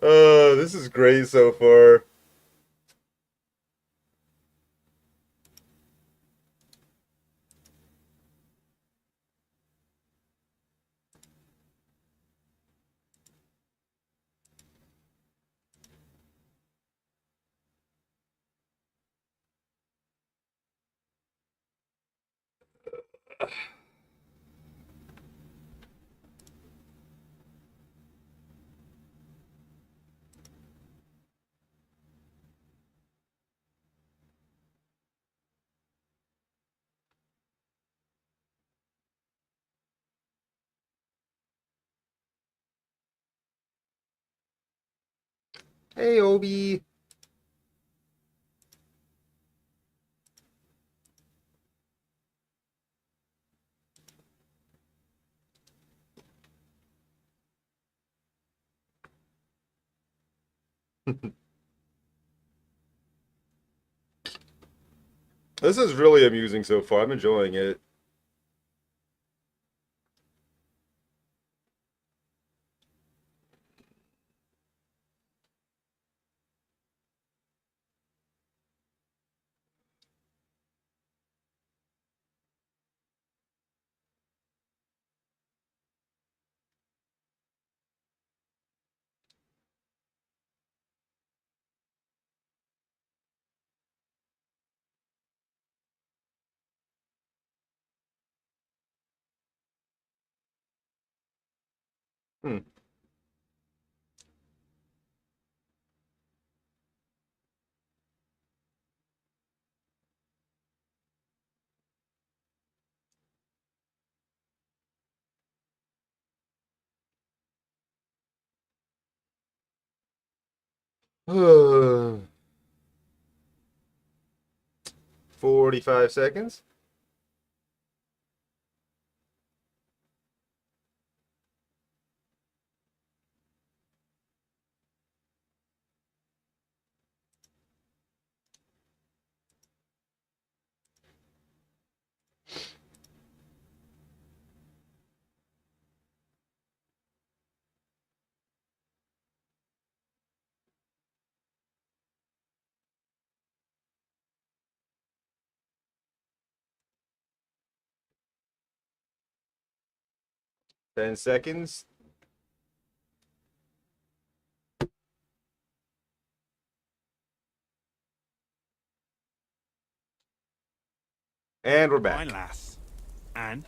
Oh, this is great so far. Hey, Obi. This is really amusing so far. I'm enjoying it. Hmm. $45. 10 seconds. And we're back. My lass. And?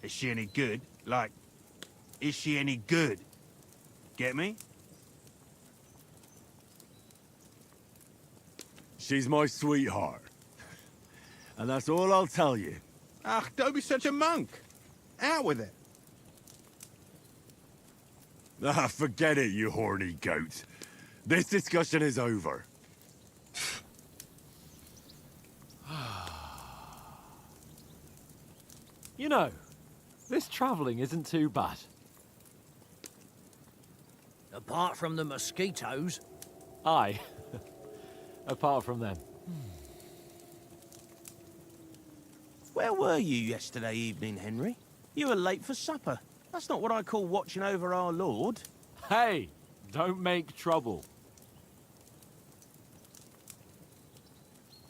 Is she any good? Like, is she any good? Get me? She's my sweetheart. And that's all I'll tell you. Ah, don't be such a monk. Out with it. Ah, forget it, you horny goat. This discussion is over. You know, this travelling isn't too bad. Apart from the mosquitoes. Aye. Apart from them. Where were you yesterday evening, Henry? You were late for supper. That's not what I call watching over our Lord. Hey, don't make trouble.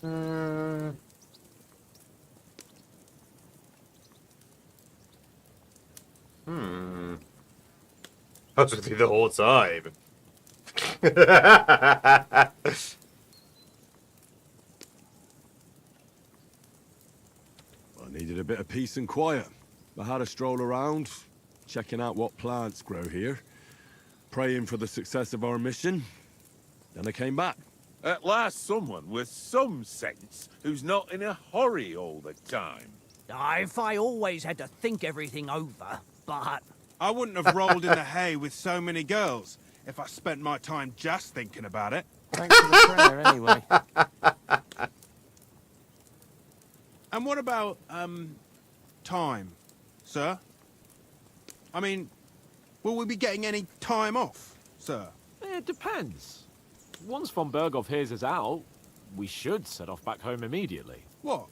I was with you the whole time. I needed a bit of peace and quiet. I had a stroll around, checking out what plants grow here, praying for the success of our mission. Then I came back. At last, someone with some sense who's not in a hurry all the time. If I always had to think everything over, but... I wouldn't have rolled in the hay with so many girls if I spent my time just thinking about it. Thanks for the prayer, anyway. And what about, time, sir? I mean, will we be getting any time off, sir? It depends. Once von Berghoff hears us out, we should set off back home immediately. What?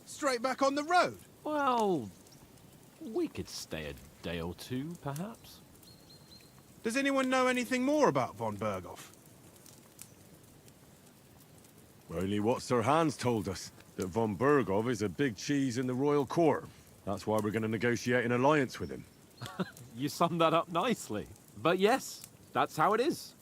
Straight back on the road? Well, we could stay a day or two, perhaps. Does anyone know anything more about von Berghoff? Only what Sir Hans told us, that von Berghoff is a big cheese in the royal court. That's why we're going to negotiate an alliance with him. You summed that up nicely. But yes, that's how it is.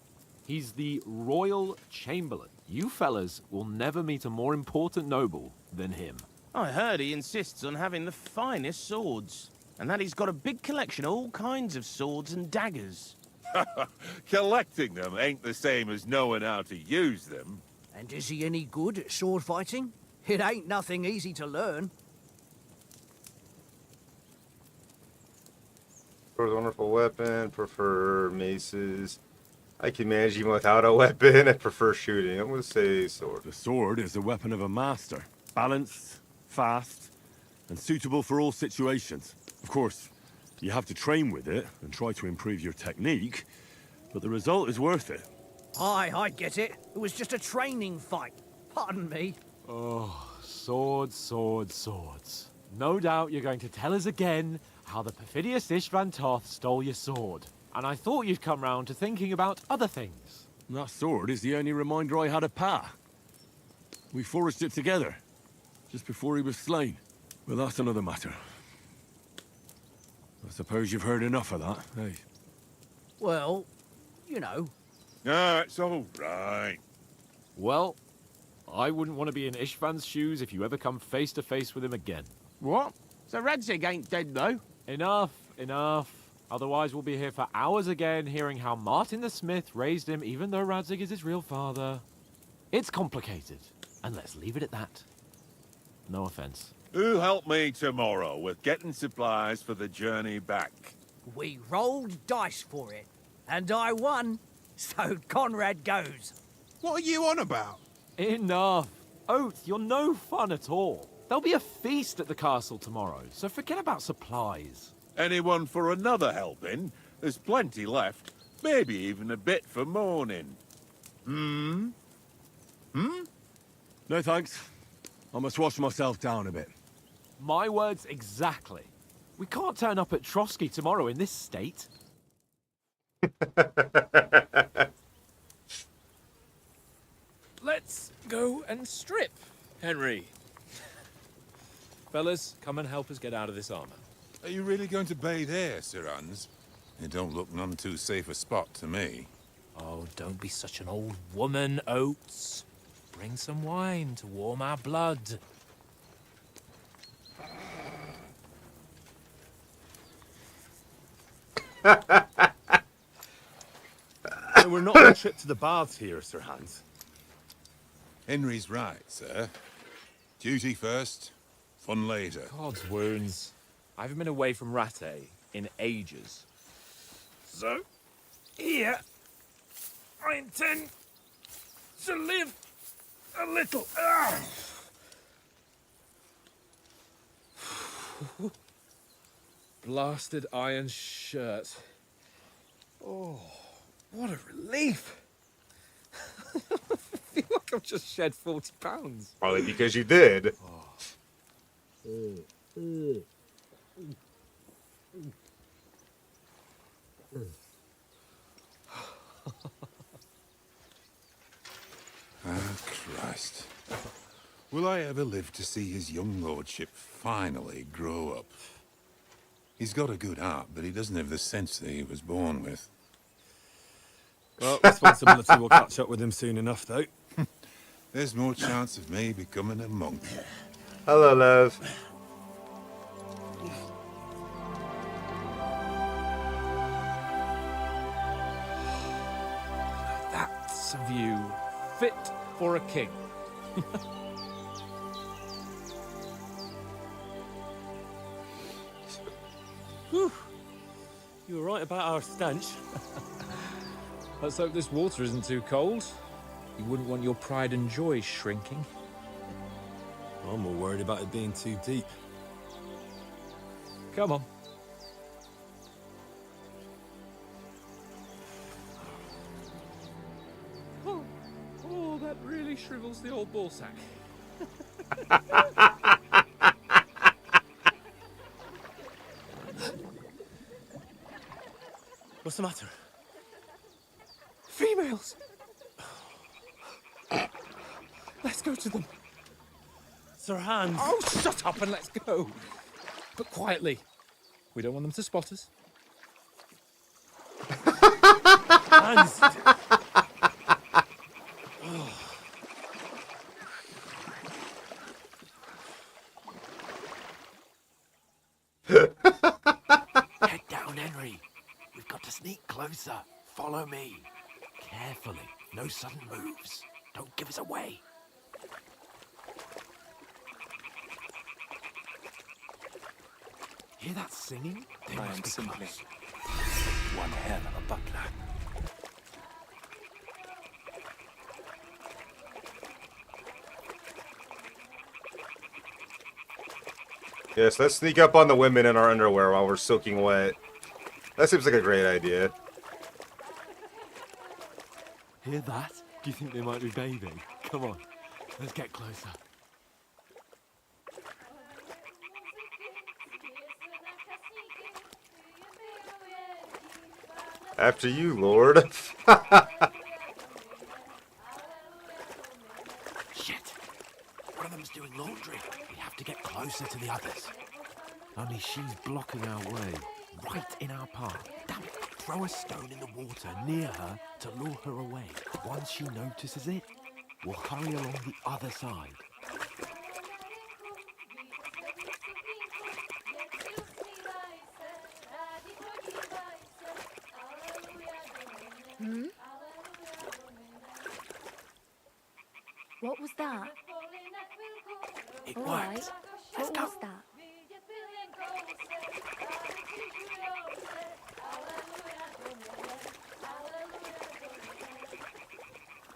He's the royal chamberlain. You fellas will never meet a more important noble than him. I heard he insists on having the finest swords, and that he's got a big collection of all kinds of swords and daggers. Collecting them ain't the same as knowing how to use them. And is he any good at sword fighting? It ain't nothing easy to learn. For the wonderful weapon, prefer maces. I can manage even without a weapon. I prefer shooting. I'm going to say sword. The sword is the weapon of a master. Balanced, fast, and suitable for all situations. Of course, you have to train with it and try to improve your technique, but the result is worth it. Aye, I get it. It was just a training fight. Pardon me. Oh, swords, swords, swords. No doubt you're going to tell us again how the perfidious Istvan Toth stole your sword. And I thought you'd come round to thinking about other things. That sword is the only reminder I had of Pa. We forged it together, just before he was slain. But that's another matter. I suppose you've heard enough of that, eh? Well, you know. No, it's all right. Well, I wouldn't want to be in Istvan's shoes if you ever come face to face with him again. What? So Radzig ain't dead, though? Enough, enough. Otherwise we'll be here for hours again hearing how Martin the Smith raised him even though Radzig is his real father. It's complicated, and let's leave it at that. No offense. Who help me tomorrow with getting supplies for the journey back? We rolled dice for it, and I won. So Conrad goes. What are you on about? Enough. Oath, you're no fun at all. There'll be a feast at the castle tomorrow, so forget about supplies. Anyone for another helping? There's plenty left. Maybe even a bit for morning. Hmm? No thanks. I must wash myself down a bit. My words exactly. We can't turn up at Trotsky tomorrow in this state. Let's go and strip, Henry. Fellas, come and help us get out of this armor. Are you really going to bathe here, Sir Hans? It don't look none too safe a spot to me. Oh, don't be such an old woman, Oates. Bring some wine to warm our blood. We're not on a trip to the baths here, Sir Hans. Henry's right, sir. Duty first, fun later. God's wounds. I haven't been away from Rattay in ages. So, here, I intend to live a little. Blasted iron shirt. Oh, what a relief. I feel like I've just shed 40 pounds. Probably because you did. Ah, Christ. Will I ever live to see his young lordship finally grow up? He's got a good heart, but he doesn't have the sense that he was born with. Well, responsibility will catch up with him soon enough, though. There's more chance of me becoming a monk. Hello, love. That's a view fit for a king. Whew. You were right about our stench. Let's hope this water isn't too cold. You wouldn't want your pride and joy shrinking. I'm more worried about it being too deep. Come on. Oh, that really shrivels the old ball sack. What's the matter? Females! Let's go to them. Sir Hans! Oh, shut up and let's go. But quietly. We don't want them to spot us. Hans! Head down, Henry. We've got to sneak closer. Follow me. Carefully. No sudden moves. Don't give us away. Hear that singing? They must be close. One hell of a butler. Yes, let's sneak up on the women in our underwear while we're soaking wet. That seems like a great idea. Hear that? Do you think they might be bathing? Come on, let's get closer. After you, Lord. Shit! One of them's doing laundry. We have to get closer to the others. Only she's blocking our way, right in our path. Damn it! Throw a stone in the water near her to lure her away. Once she notices it, we'll hurry along the other side. Hmm? What was that? It All worked. right. Let's What go. was that?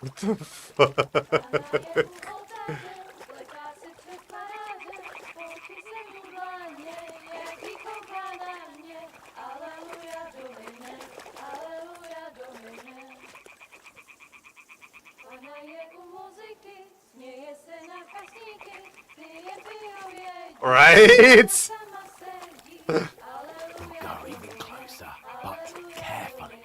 What the fuck? Right? We'll go even closer, but carefully.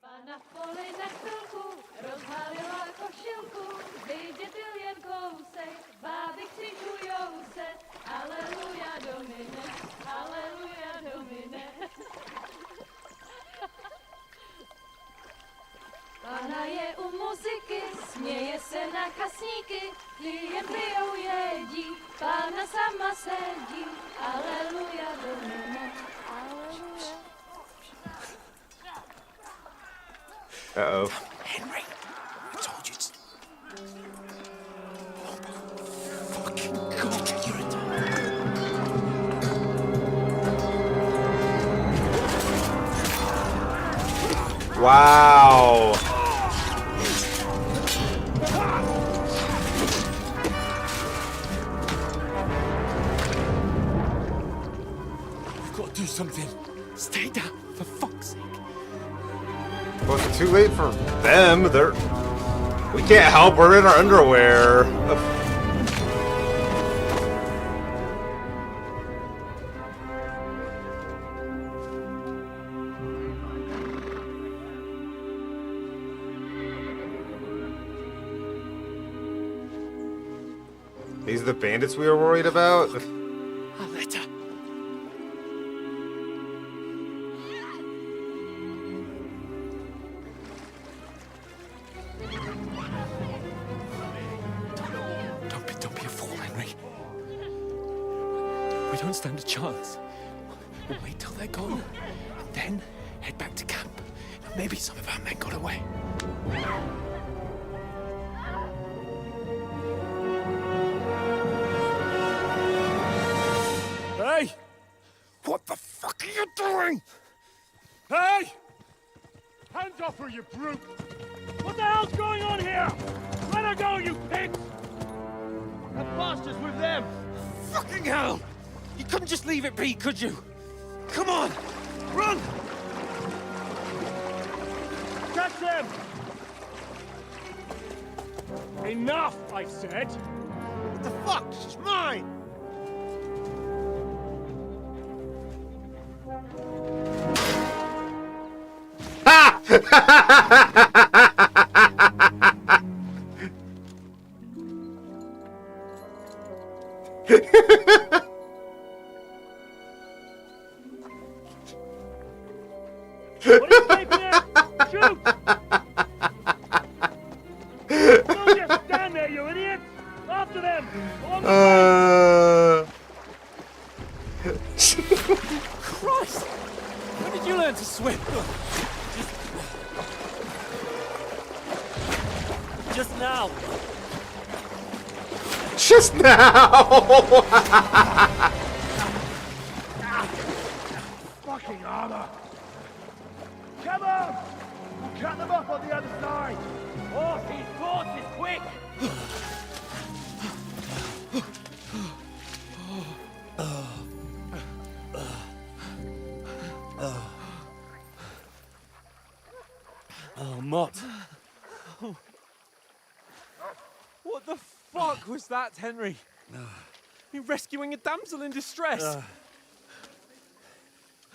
Pana v poli na chvilku rozhalila košilku, vyjde byl jen kousek, báby křikujou se, aleluja domine, aleluja domine. Pana je u muziky, směje se na kasníky, klient pijou jedí, Pána sama sedí, aleluja domine, aleluja. Uh-oh. Henry, I told you to... Fucking God, you're a Wow. We've got to do something. Stay down, for fuck's sake. Well, it's too late for them. We can't help. We're in our underwear. These are the bandits we were worried about? A letter. Don't be a fool, Henry. We don't stand a chance. We'll wait till they're gone, and then head back to camp. Maybe some of our men got away. Hey! What the fuck are you doing? Hey! Hands off her, you brute! What the hell's going on here? Let her go, you pigs! That bastard's with them! Fucking hell! You couldn't just leave it be, could you? Come on! Run! Catch them! Enough, I said! What the fuck? She's mine! What are you keeping at? Shoot! Don't just stand there, you idiots! After them! Along the Christ! When did you learn to swim? Just now. Just now! fucking armor! Come on! We'll cut them off on the other side! Off his horses, quick! Oh, Mott. What the fuck was that, Henry? You're rescuing a damsel in distress.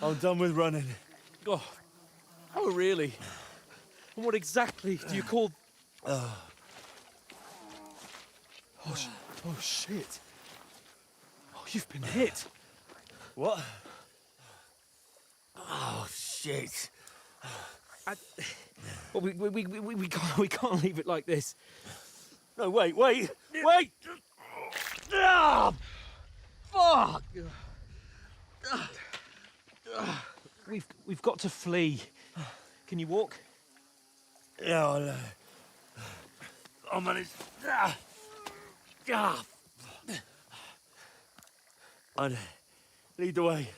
I'm done with running. Oh, really? And what exactly do you call... Oh, shit. Oh, you've been hit. What? Oh, shit. Well, we can't leave it like this. No, wait! Ah, fuck! We've got to flee. Can you walk? Yeah, I'll manage. I Lead the way.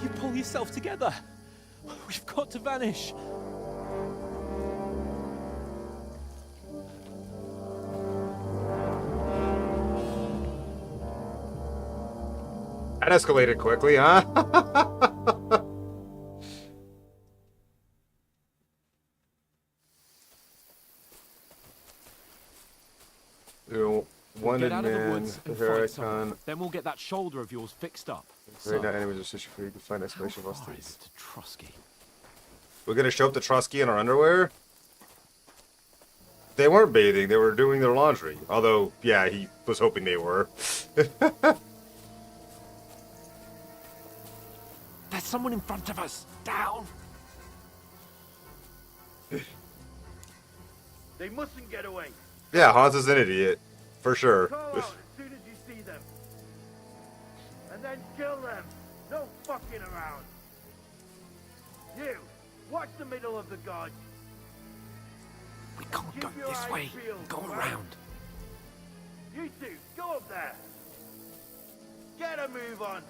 You pull yourself together. We've got to vanish. That escalated quickly, huh? One Get out of the man, woods and fight someone. Huracan. Then we'll get that shoulder of yours fixed up. Right now, enemies are searching for you. You can find explanation of us. Far is it to Trotsky? We're gonna show up to Trotsky in our underwear? They weren't bathing, they were doing their laundry. Although, yeah, he was hoping they were. There's someone in front of us. Down. They mustn't get away. Yeah, Hans is an idiot. For sure. Call out as soon as you see them. And then kill them. No fucking around. You, watch the middle of the gorge. We can't Keep go your this eyes way. peeled, Go right? around. You two, go up there. Get a move on.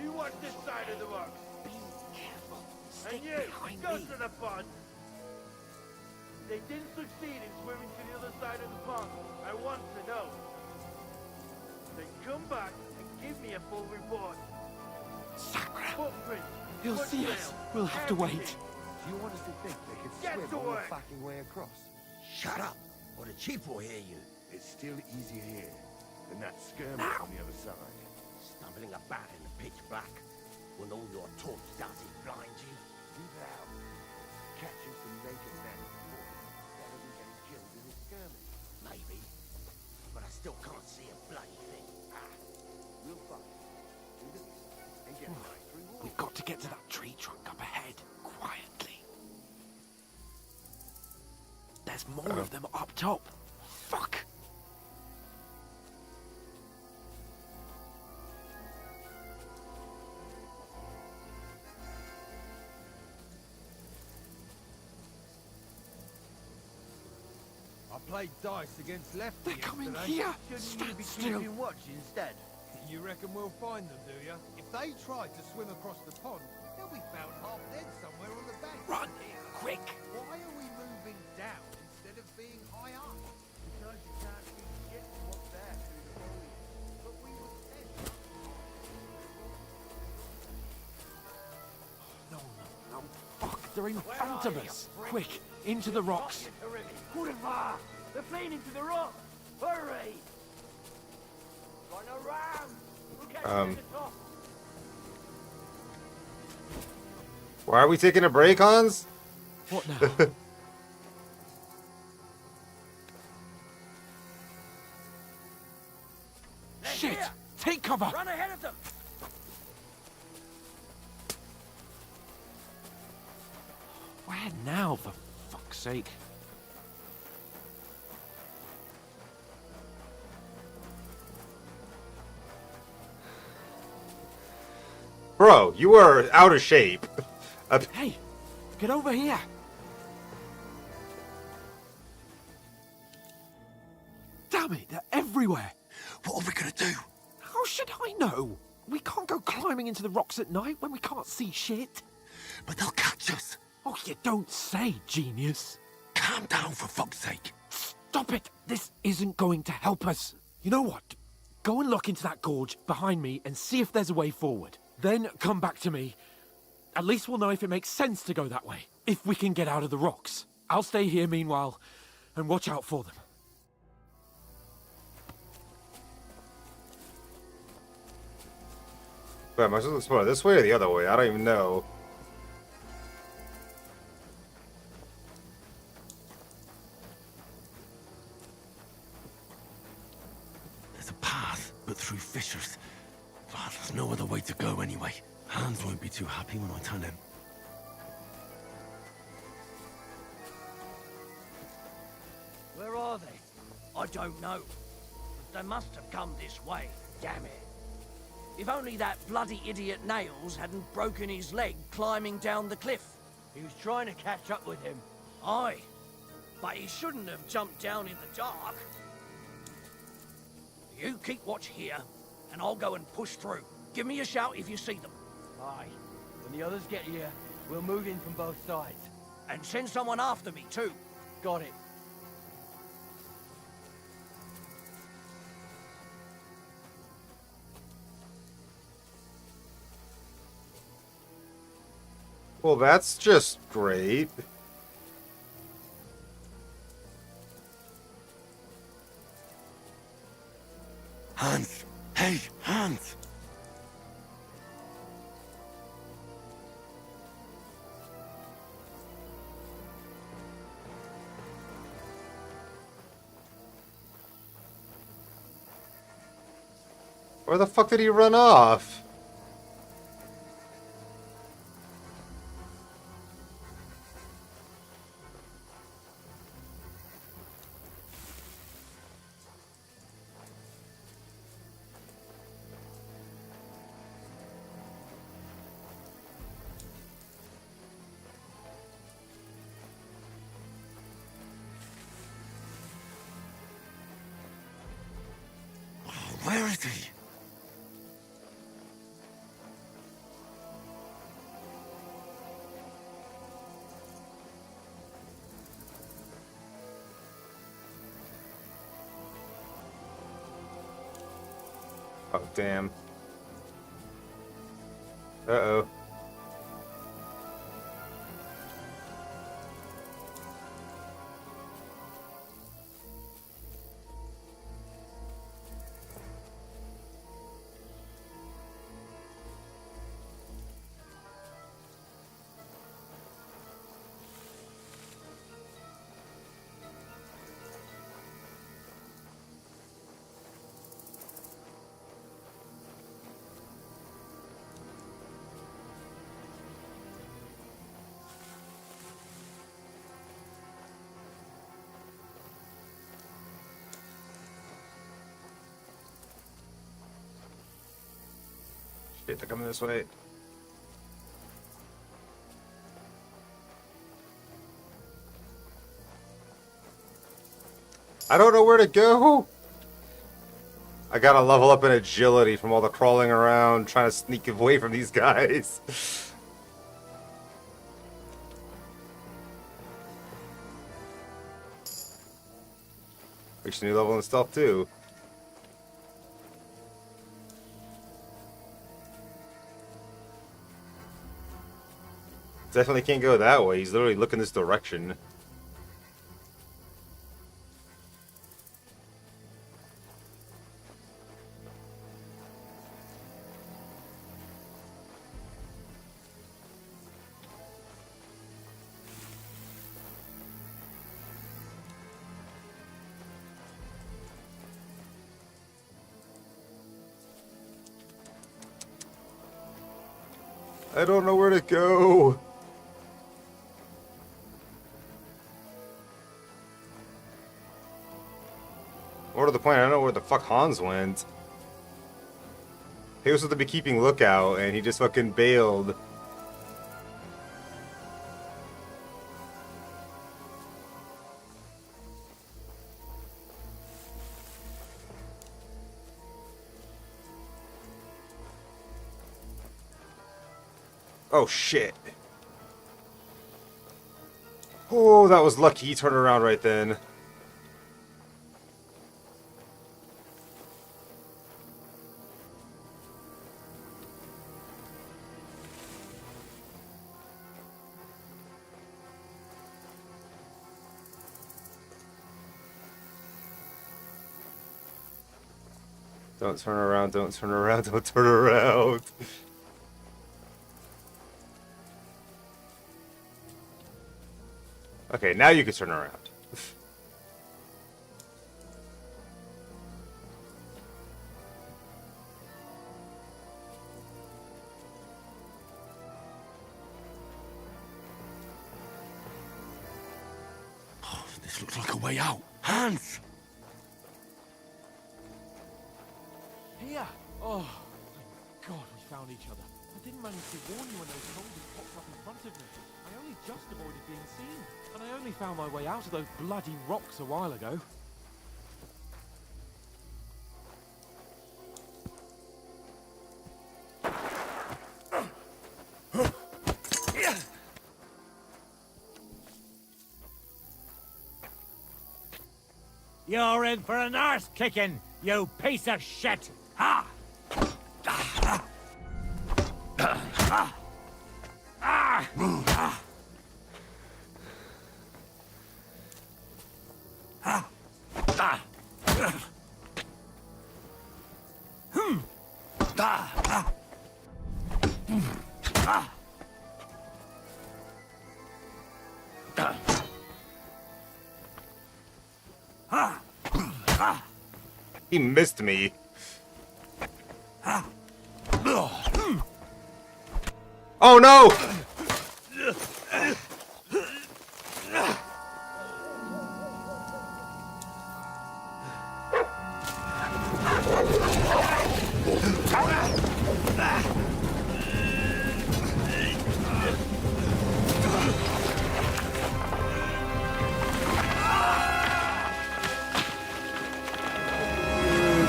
You watch this side of the rocks. Be careful. And Stick you, behind go me. to the pond. They didn't succeed in swimming to the other side of the pond. I want to know. Then come back and give me a full report. Sacra. Footprints. He'll see us. We'll have to wait. Do you want us to think they could Get swim to all the work. fucking way across? Shut up, or the chief will hear you. It's still easier here than that skirmish Now. on the other side. Stumbling about in the pitch black, when all your talk does is blind you. Leave it out. Catching some naked men better than getting killed in a skirmish. Maybe, but I still can't see a bloody thing. We'll fight. Do this and get right through walls. We've got to get to that tree trunk up ahead. Quietly. There's more of them up top. Fuck. I played dice against lefty They're coming yesterday. here. Shouldn't you be Stand still. keeping watch instead? You reckon we'll find them, do you? If they tried to swim across the pond, they'll be found half dead somewhere on the bank. Run. Quick. Why are we moving down instead of being high up? Because you can't see shit from up there through the foliage. But we were said. No, no, no. Fuck. They're in front of us. Quick. Into the rocks. Kurwa! They're fleeing into the rock! Hurry! Run around! We'll catch you at the top! Why are we taking a break, Hans? What now? Shit! Take cover! Run ahead of them! Where now, for fuck's sake? Bro, you are out of shape. Hey, get over here! Damn it, they're everywhere! What are we gonna do? How should I know? We can't go climbing into the rocks at night when we can't see shit. But they'll catch us. Oh, you don't say, genius. Calm down, for fuck's sake. Stop it! This isn't going to help us. You know what? Go and look into that gorge behind me and see if there's a way forward. Then come back to me. At least we'll know if it makes sense to go that way. If we can get out of the rocks. I'll stay here meanwhile and watch out for them. Wait, am I supposed to explore this way or the other way? I don't even know. There's a path, but through fissures. Ah, there's no other way to go anyway. Hans won't be too happy when I tell him. Where are they? I don't know. They must have come this way, damn it. If only that bloody idiot Nails hadn't broken his leg climbing down the cliff. He was trying to catch up with him. Aye, but he shouldn't have jumped down in the dark. You keep watch here, and I'll go and push through. Give me a shout if you see them. Aye. When the others get here, we'll move in from both sides. And send someone after me, too. Got it. Well, that's just great. Hans! Hey, Hans! Where the fuck did he run off? Where is he? Oh, damn. Uh-oh. Shit, they're coming this way. I don't know where to go. I gotta level up in agility from all the crawling around, trying to sneak away from these guys. Reached a new level in stealth too. Definitely can't go that way. He's literally looking this direction. I don't know where to go. More to the point, I don't know where the fuck Hans went. He was supposed to be keeping lookout, and he just fucking bailed. Oh shit. Oh, that was lucky. He turned around right then. Don't turn around, don't turn around, don't turn around. Okay, now you can turn around. This looks like a way out. Hans! Oh, thank God we found each other. I didn't manage to warn you when those soldiers popped up in front of me. I only just avoided being seen. And I only found my way out of those bloody rocks a while ago. You're in for an arse kicking, you piece of shit! Ha! He missed me. Oh no!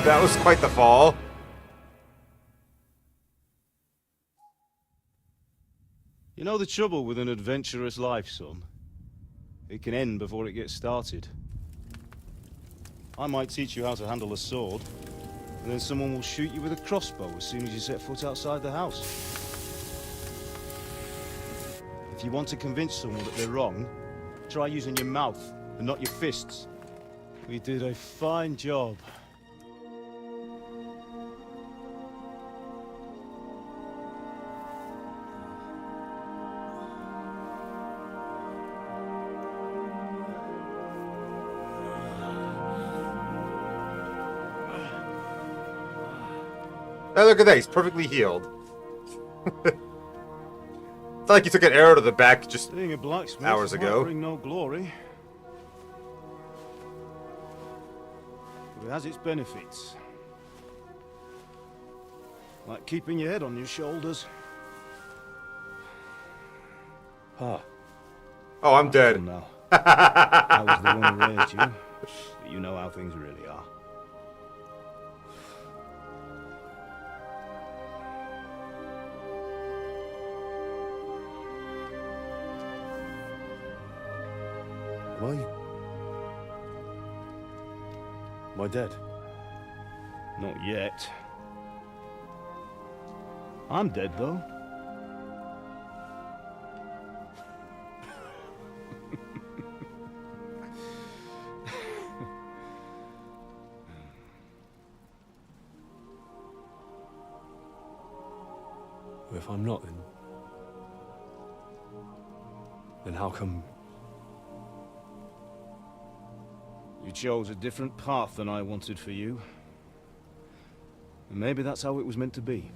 That was quite the fall. You know the trouble with an adventurous life, son? It can end before it gets started. I might teach you how to handle a sword, and then someone will shoot you with a crossbow as soon as you set foot outside the house. If you want to convince someone that they're wrong, try using your mouth and not your fists. We did a fine job. Oh, look at that, he's perfectly healed. It's not like he took an arrow to the back just Being a blacksmith hours might ago. bring no glory, but it has its benefits. Like keeping your head on your shoulders. Pa. Oh, I'm dead. Now. I was the one who raised you, but you know how things really are. Am I dead? Not yet. I'm dead, though. Well, if I'm not, then how come... You chose a different path than I wanted for you. And maybe that's how it was meant to be.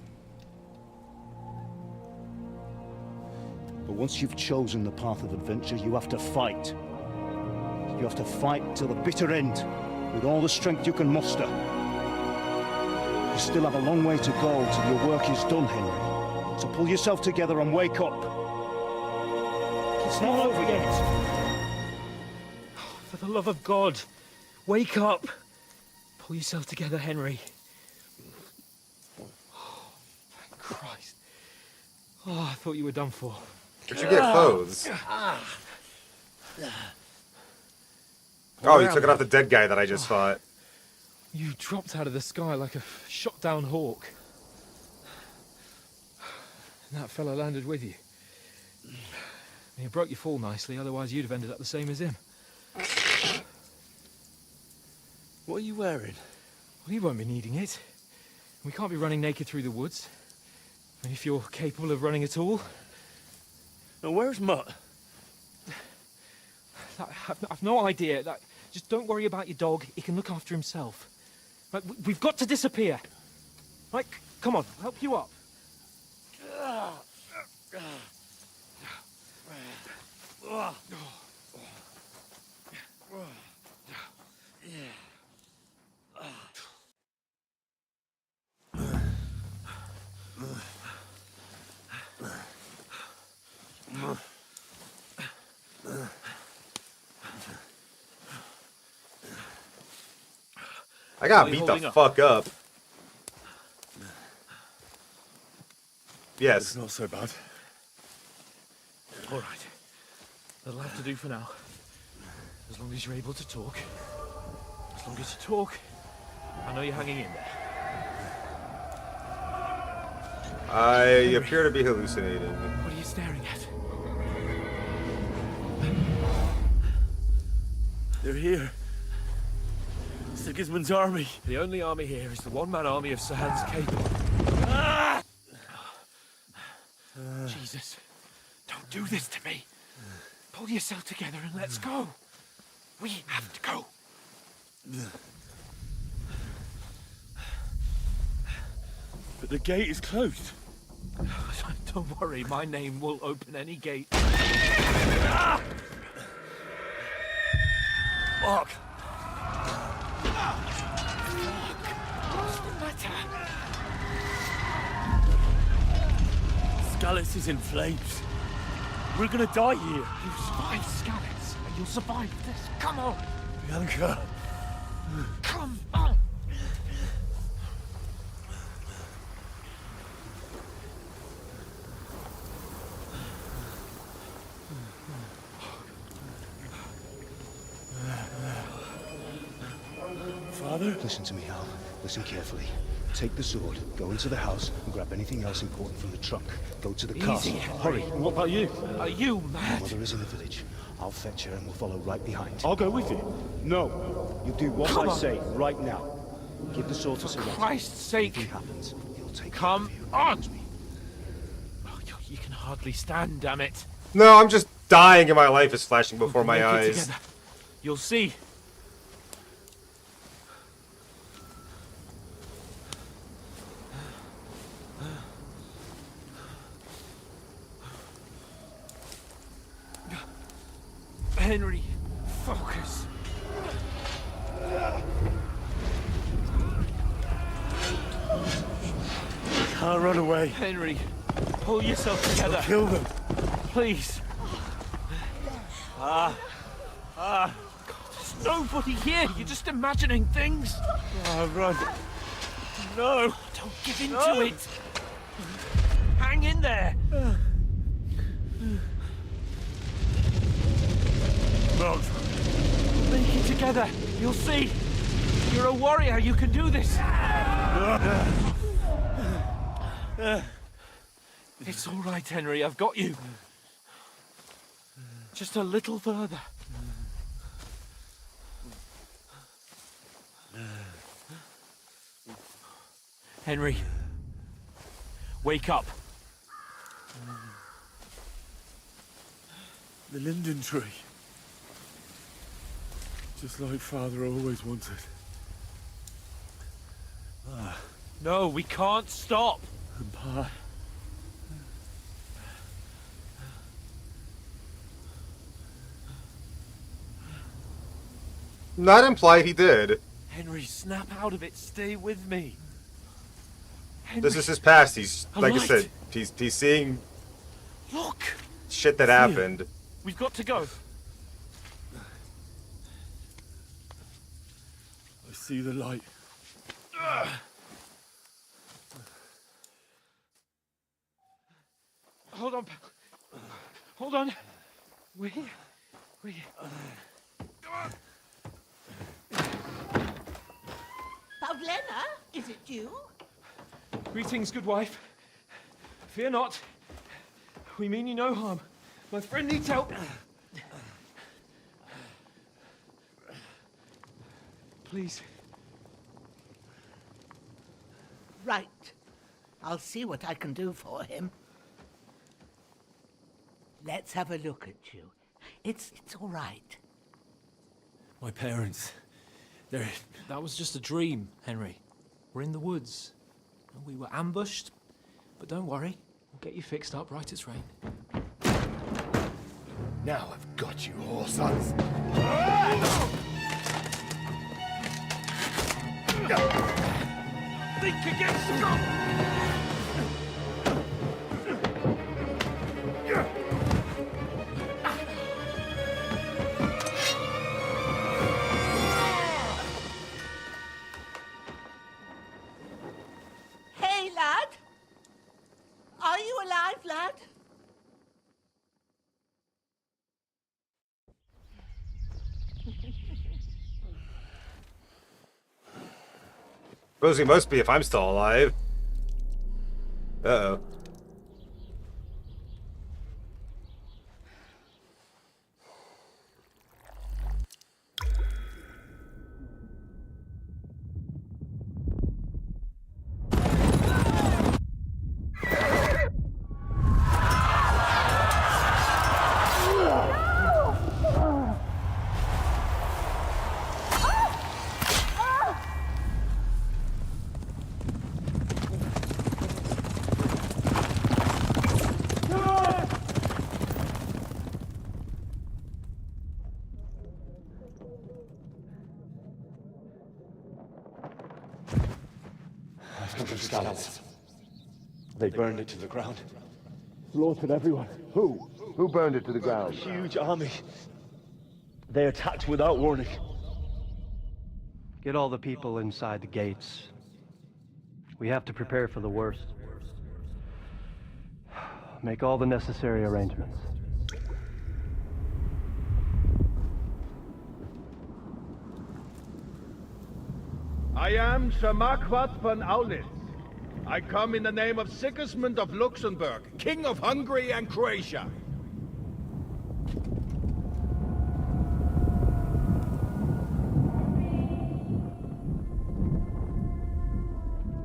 But once you've chosen the path of adventure, you have to fight. You have to fight till the bitter end, with all the strength you can muster. You still have a long way to go till your work is done, Henry. So pull yourself together and wake up. It's not over yet. For the love of God, wake up! Pull yourself together, Henry. Oh, thank Christ. Oh, I thought you were done for. Where'd you get clothes? Oh, you took it off the dead guy that I just fought. You dropped out of the sky like a shot-down hawk. And that fella landed with you. You broke your fall nicely, otherwise you'd have ended up the same as him. What are you wearing? Well, you won't be needing it. We can't be running naked through the woods. And if you're capable of running at all... Now, where's Mutt? I've no idea. Just don't worry about your dog. He can look after himself. Right, we've got to disappear. Right, come on, I'll help you up. I got Are you beat the holding up? fuck up. Yes. It's not so bad. All right. That'll have to do for now. As long as you're able to talk. As long as you talk, I know you're hanging in there. I appear to be hallucinating. What are you staring at? They're here. Sigismund's army. The only army here is the one-man army of Sir Hans Cable. Jesus, don't do this to me. Pull yourself together and let's go. We have to go. But the gate is closed. Don't worry, my name will open any gate. Fuck. What's the matter? Scallis is in flames. We're gonna die here. You survived Scallis, and you'll survive this. Come on. Bianca. Come on. Father? Listen to me, Hal. Listen carefully. Take the sword, go into the house, and grab anything else important from the trunk. Go to the castle. Hurry. What about you? Are you Your mad? mother is in the village. I'll fetch her and we'll follow right behind. I'll go with you. No. You do what Come I on. say right now. Give the sword to Sir Roger. Christ's sake. Anything happens, he'll take Come care of you. on. Promise me. Oh, you can hardly stand, damn it. No, I'm just dying and my life is flashing before my Make it eyes. together. You'll see. Henry, focus. Can't run away. Henry, pull yourself together. Kill them. Please. There's nobody here. You're just imagining things. Run. No. Don't give in to it. Hang in there. Run. Make it together. You'll see. You're a warrior. You can do this. It's all right, Henry. I've got you. Just a little further. Henry, wake up. The linden tree. Just like Father always wanted. No, we can't stop. And Pa. Not implied he did. Henry, snap out of it. Stay with me. Henry, This is his past. He's, A like I light. said, he's seeing look. shit that happened. We've got to go. I see the light. Hold on. Hold on. We. Pavlena, is it you? Greetings, good wife. Fear not. We mean you no harm. My friend needs help. Please. Right. I'll see what I can do for him. Let's have a look at you. It's all right. My parents. They're... That was just a dream, Henry. We're in the woods. And we were ambushed. But don't worry. We'll get you fixed up right as rain. Now I've got you, whore sons. Think again, Scott! lad? Suppose he must be if I'm still alive. Uh-oh. Scouts. They burned it to the ground. Slaughtered everyone. Who? Who burned it to the ground? A huge army. They attacked without warning. Get all the people inside the gates. We have to prepare for the worst. Make all the necessary arrangements. I am Sir Marquardt von Aulitz. I come in the name of Sigismund of Luxembourg, King of Hungary and Croatia.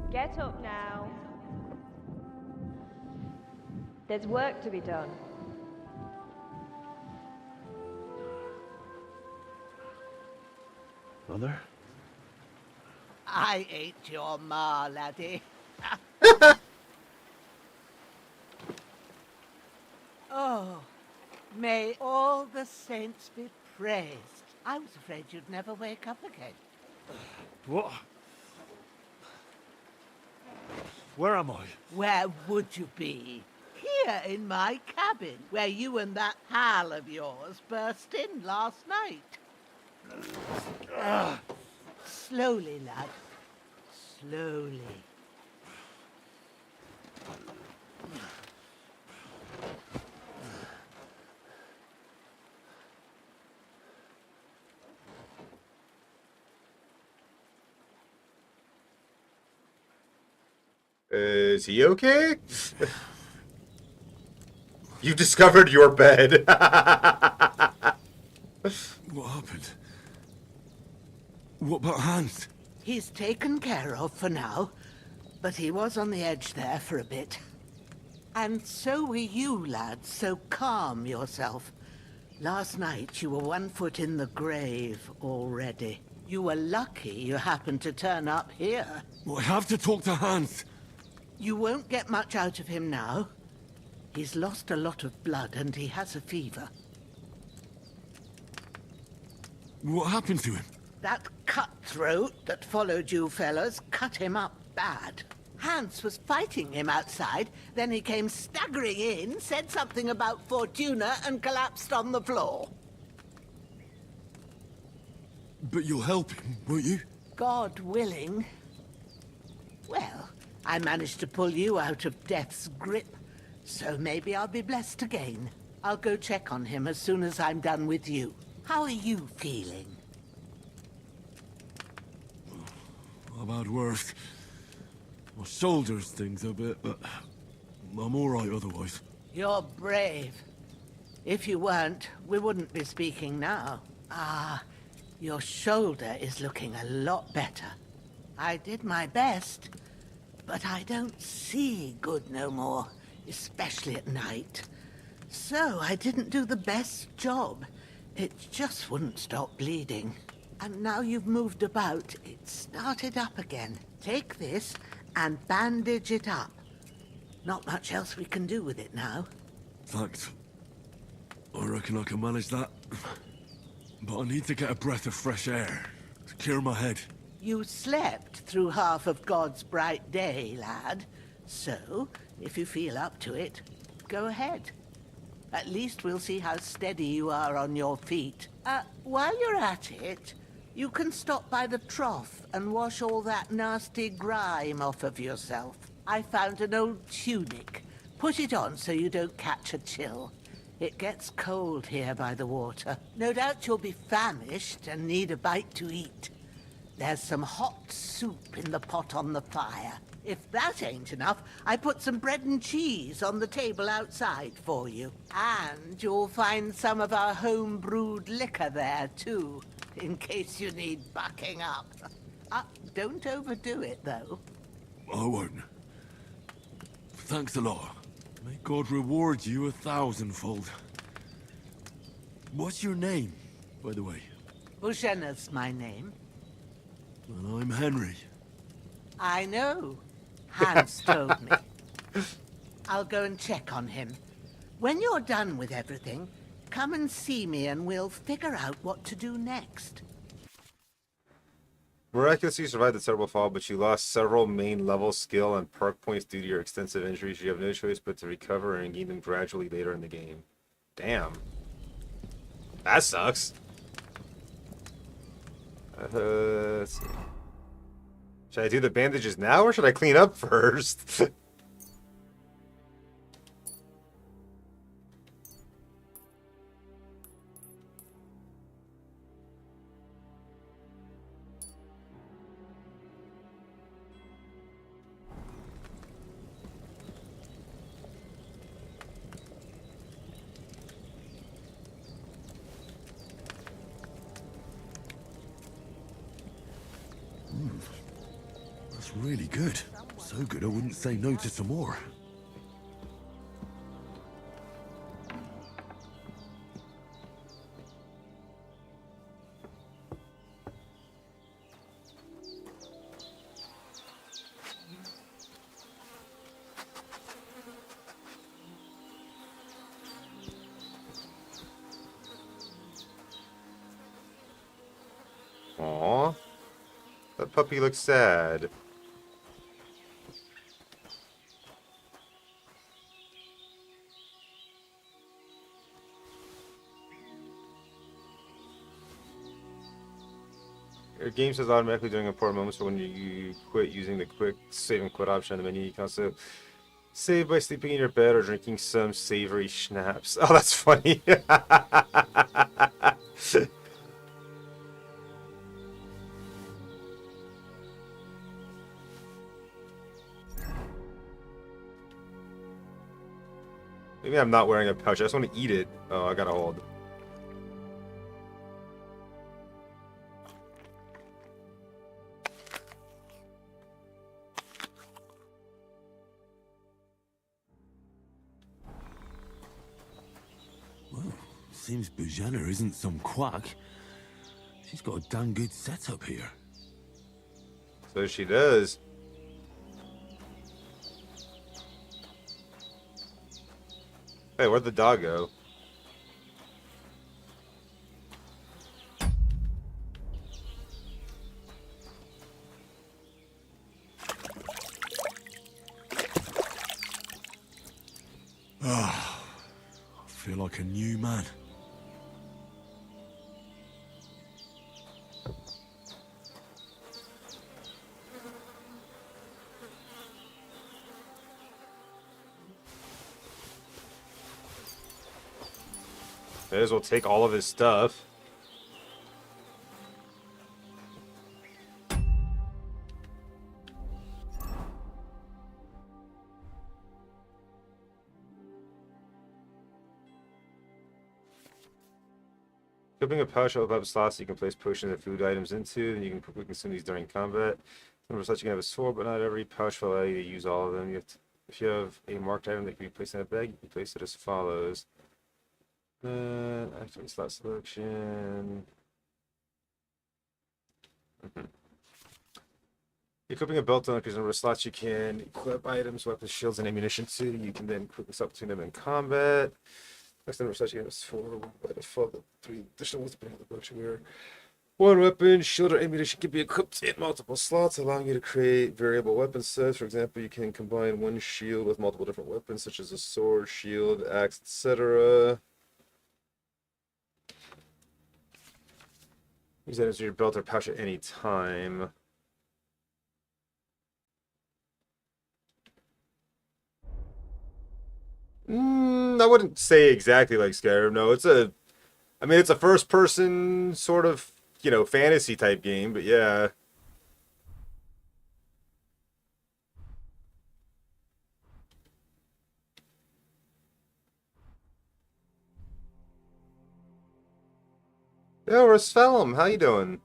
Get up now. There's work to be done. Mother? I ain't your ma, laddie. Oh, may all the saints be praised. I was afraid you'd never wake up again. What? Where am I? Where would you be? Here in my cabin, where you and that pal of yours burst in last night. Slowly, lad. Slowly. Is he okay? You discovered your bed. What happened? What about Hans? He's taken care of for now, but he was on the edge there for a bit. And so were you, lad, so calm yourself. Last night you were 1 foot in the grave already. You were lucky you happened to turn up here. Well, I have to talk to Hans. You won't get much out of him now. He's lost a lot of blood and he has a fever. What happened to him? That cutthroat that followed you fellas cut him up bad. Hans was fighting him outside, then he came staggering in, said something about Fortuna and collapsed on the floor. But you'll help him, won't you? God willing. Well, I managed to pull you out of death's grip, so maybe I'll be blessed again. I'll go check on him as soon as I'm done with you. How are you feeling? I've had worse. My shoulders stings a bit, but I'm all right otherwise. You're brave. If you weren't, we wouldn't be speaking now. Your shoulder is looking a lot better. I did my best, but I don't see good no more, especially at night. So I didn't do the best job. It just wouldn't stop bleeding. And now you've moved about, it started up again. Take this and bandage it up. Not much else we can do with it now. Thanks. I reckon I can manage that. But I need to get a breath of fresh air to clear my head. You slept through half of God's bright day, lad. So, if you feel up to it, go ahead. At least we'll see how steady you are on your feet. While you're at it, you can stop by the trough and wash all that nasty grime off of yourself. I found an old tunic Put it on so you don't catch a chill. It gets cold here by the water. No doubt you'll be famished and need a bite to eat. There's some hot soup in the pot on the fire. If that ain't enough, I put some bread and cheese on the table outside for you. And you'll find some of our home-brewed liquor there, too, in case you need bucking up. Don't overdo it, though. I won't. Thanks a lot. May God reward you 1,000-fold. What's your name, by the way? Bushenna's my name. Well, I'm Henry. I know. Hans told me. I'll go and check on him. When you're done with everything, come and see me and we'll figure out what to do next. Miraculously, you survived the terrible fall, but you lost several main level skill and perk points due to your extensive injuries. You have no choice but to recover and gain them gradually later in the game. Damn. That sucks. Let's see. Should I do the bandages now, or should I clean up first? That's really good. So good I wouldn't say no to some more. Aww. That puppy looks sad. Your game says automatically during important moments, so when you quit using the quick save and quit option on the menu, you can also save by sleeping in your bed or drinking some savory schnapps. Oh, that's funny. Maybe I'm not wearing a pouch. I just want to eat it. Oh, I gotta hold. Well, seems Bujana isn't some quack. She's got a damn good setup here. So she does. Hey, where'd the dog go? Ah, I feel like a new man. May as well take all of his stuff. Equipping a pouch will open up slots you can place potions and food items into, and you can quickly consume these during combat. Number slots you can have a sword, but not every pouch will allow you to use all of them. If you have a marked item that can be placed in a bag, you can place it as follows. Activate slot selection. Equipping a belt increases the number of slots you can equip items, weapons, shields, and ammunition to. You can then quickly swap between them in combat. Next number of slots you can have is 4 by default. 3 additional ones depending on the box you wear. One weapon, shield, or ammunition can be equipped in multiple slots, allowing you to create variable weapon sets. For example, you can combine one shield with multiple different weapons, such as a sword, shield, axe, etc. Use items in your belt or pouch at any time. I wouldn't say exactly like Skyrim. No, I mean, it's a first-person sort of, fantasy type game, but yeah. Yo, Rasfelm, how you doing?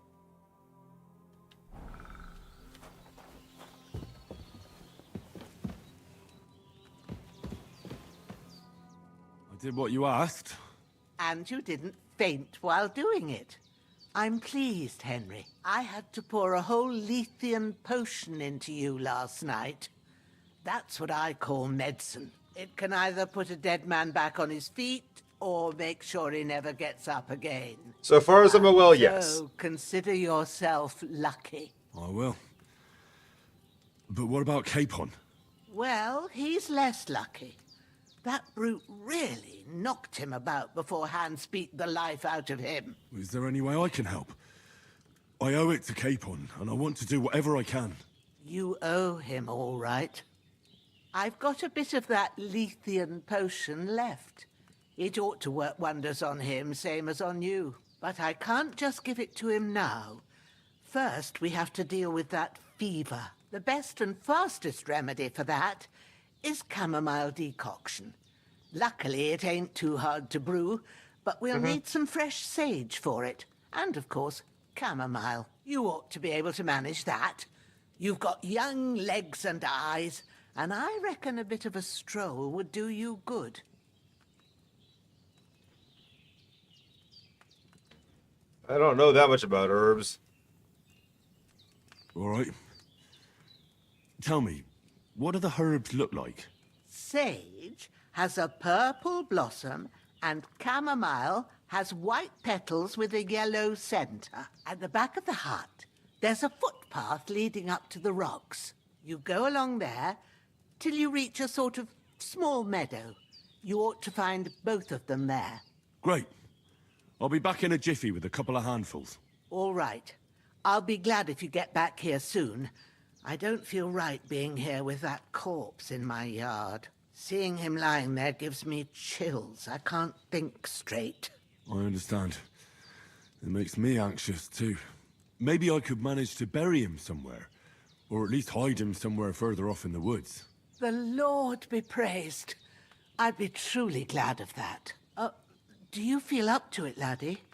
I did what you asked. And you didn't faint while doing it. I'm pleased, Henry. I had to pour a whole Lethean potion into you last night. That's what I call medicine. It can either put a dead man back on his feet or make sure he never gets up again. So far as I'm aware, yes. So consider yourself lucky. I will. But what about Capon? Well, he's less lucky. That brute really knocked him about before Hans beat the life out of him. Is there any way I can help? I owe it to Capon, and I want to do whatever I can. You owe him, all right. I've got a bit of that Lethean potion left. It ought to work wonders on him, same as on you. But I can't just give it to him now. First, we have to deal with that fever. The best and fastest remedy for that is chamomile decoction. Luckily, it ain't too hard to brew, but we'll need some fresh sage for it. And, of course, chamomile. You ought to be able to manage that. You've got young legs and eyes, and I reckon a bit of a stroll would do you good. I don't know that much about herbs. All right. Tell me, what do the herbs look like? Sage has a purple blossom, and chamomile has white petals with a yellow center. At the back of the hut, there's a footpath leading up to the rocks. You go along there till you reach a sort of small meadow. You ought to find both of them there. Great. I'll be back in a jiffy with a couple of handfuls. All right. I'll be glad if you get back here soon. I don't feel right being here with that corpse in my yard. Seeing him lying there gives me chills. I can't think straight. I understand. It makes me anxious, too. Maybe I could manage to bury him somewhere. Or at least hide him somewhere further off in the woods. The Lord be praised. I'd be truly glad of that. Do you feel up to it, laddie?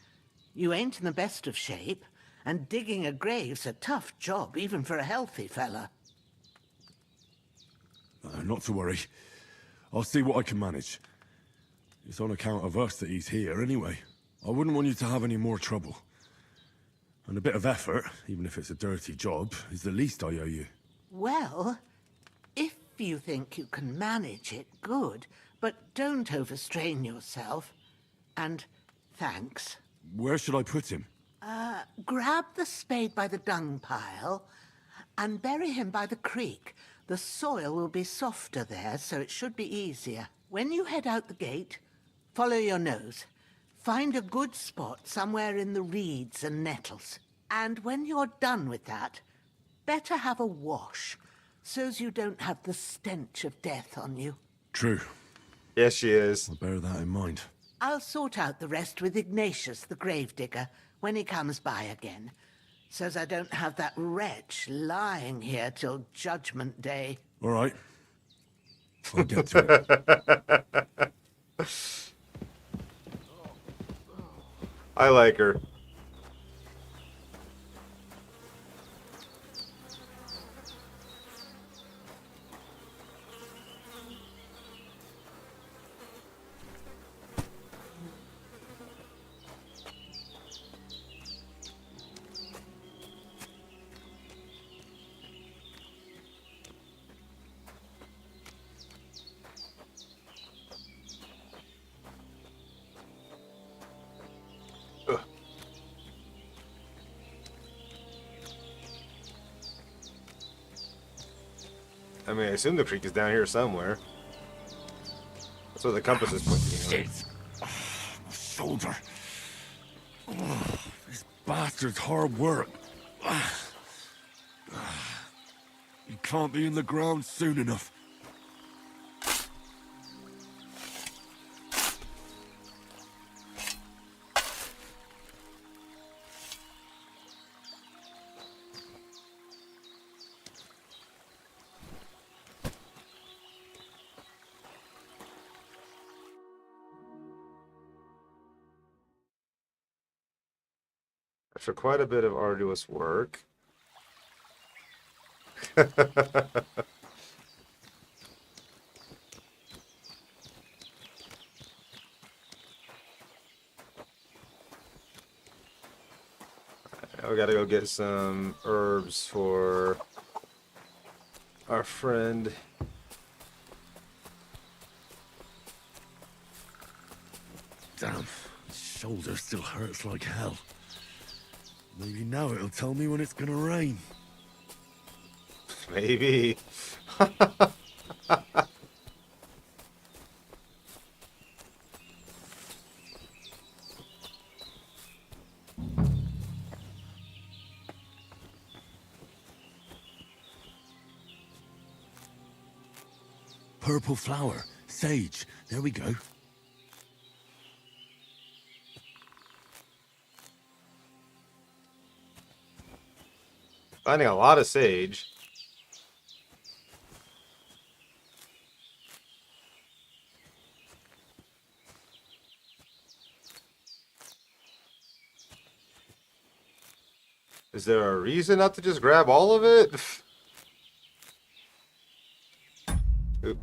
You ain't in the best of shape, and digging a grave's a tough job, even for a healthy fella. Not to worry. I'll see what I can manage. It's on account of us that he's here, anyway. I wouldn't want you to have any more trouble. And a bit of effort, even if it's a dirty job, is the least I owe you. Well, if you think you can manage it, good. But don't overstrain yourself. And thanks. Where should I put him? Grab the spade by the dung pile and bury him by the creek. The soil will be softer there, so it should be easier. When you head out the gate, follow your nose. Find a good spot somewhere in the reeds and nettles. And when you're done with that, better have a wash, so's you don't have the stench of death on you. True. Yes, she is. I'll bear that in mind. I'll sort out the rest with Ignatius, the gravedigger, when he comes by again, so's I don't have that wretch lying here till Judgment Day. All right. I'll get to it. I like her. I mean, I assume the creek is down here somewhere. That's where the compass is pointing. My shoulder. This bastard's hard work. You can't be in the ground soon enough. After quite a bit of arduous work. We gotta go get some herbs for our friend. Damn, shoulder still hurts like hell. Maybe now it'll tell me when it's gonna rain. Maybe. Purple flower, sage, there we go. Finding a lot of sage. Is there a reason not to just grab all of it? Oop.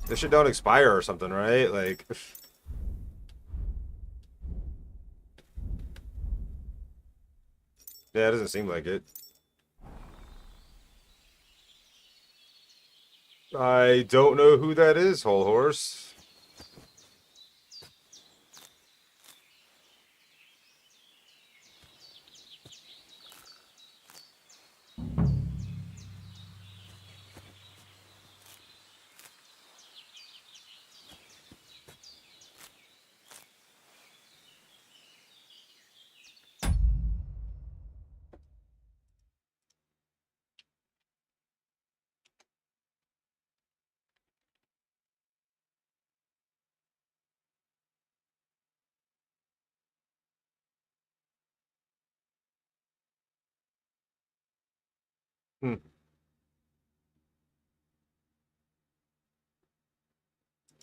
This shit don't expire or something, right? Like... Yeah, it doesn't seem like it. I don't know who that is, Whole Horse. Hmm.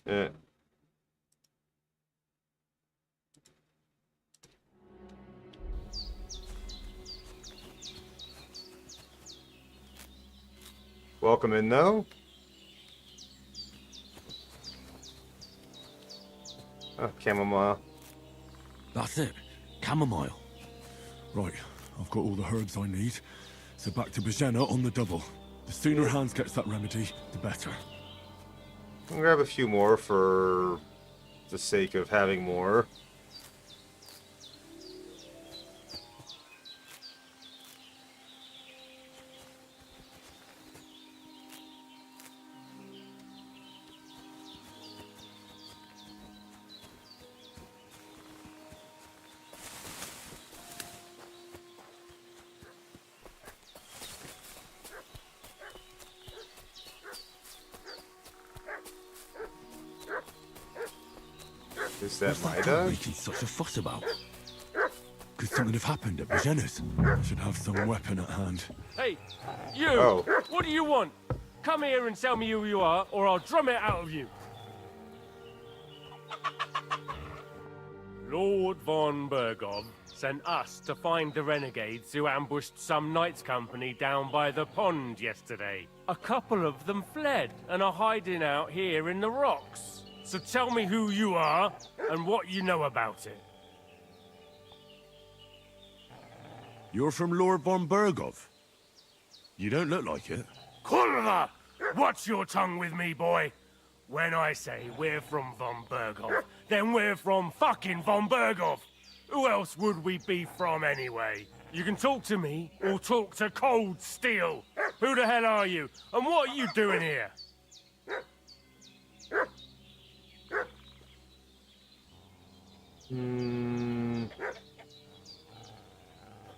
Yeah. Welcome in, though. Oh, chamomile. That's it, chamomile. Right, I've got all the herbs I need, so back to Bajena on the double. The sooner Hans gets that remedy, the better. I'll grab a few more for the sake of having more. Is that What's my that dog? making such a fuss about? Could something have happened at Bajena's? I should have some weapon at hand. Hey, you! Oh. What do you want? Come here and tell me who you are, or I'll drum it out of you. Lord von Bergov sent us to find the renegades who ambushed some knights' company down by the pond yesterday. A couple of them fled and are hiding out here in the rocks. So tell me who you are and what you know about it. You're from Lord von Bergov? You don't look like it. Kurva! Watch your tongue with me, boy. When I say we're from von Bergov, then we're from fucking von Bergov. Who else would we be from anyway? You can talk to me or talk to Cold Steel. Who the hell are you? And what are you doing here?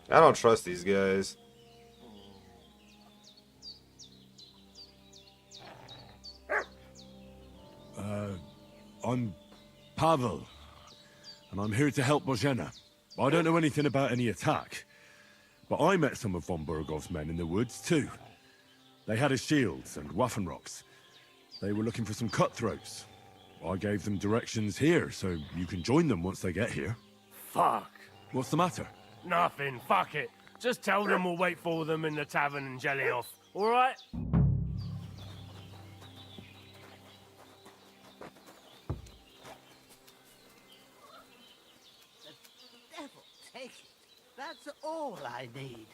I don't trust these guys. I'm Pavel, and I'm here to help Bojena. I don't know anything about any attack, but I met some of von Bergov's men in the woods too. They had his shields and Waffenrocks. They were looking for some cutthroats. I gave them directions here, so you can join them once they get here. Fuck. What's the matter? Nothing, fuck it. Just tell them we'll wait for them in the tavern and jelly off, alright? Devil take it. That's all I need.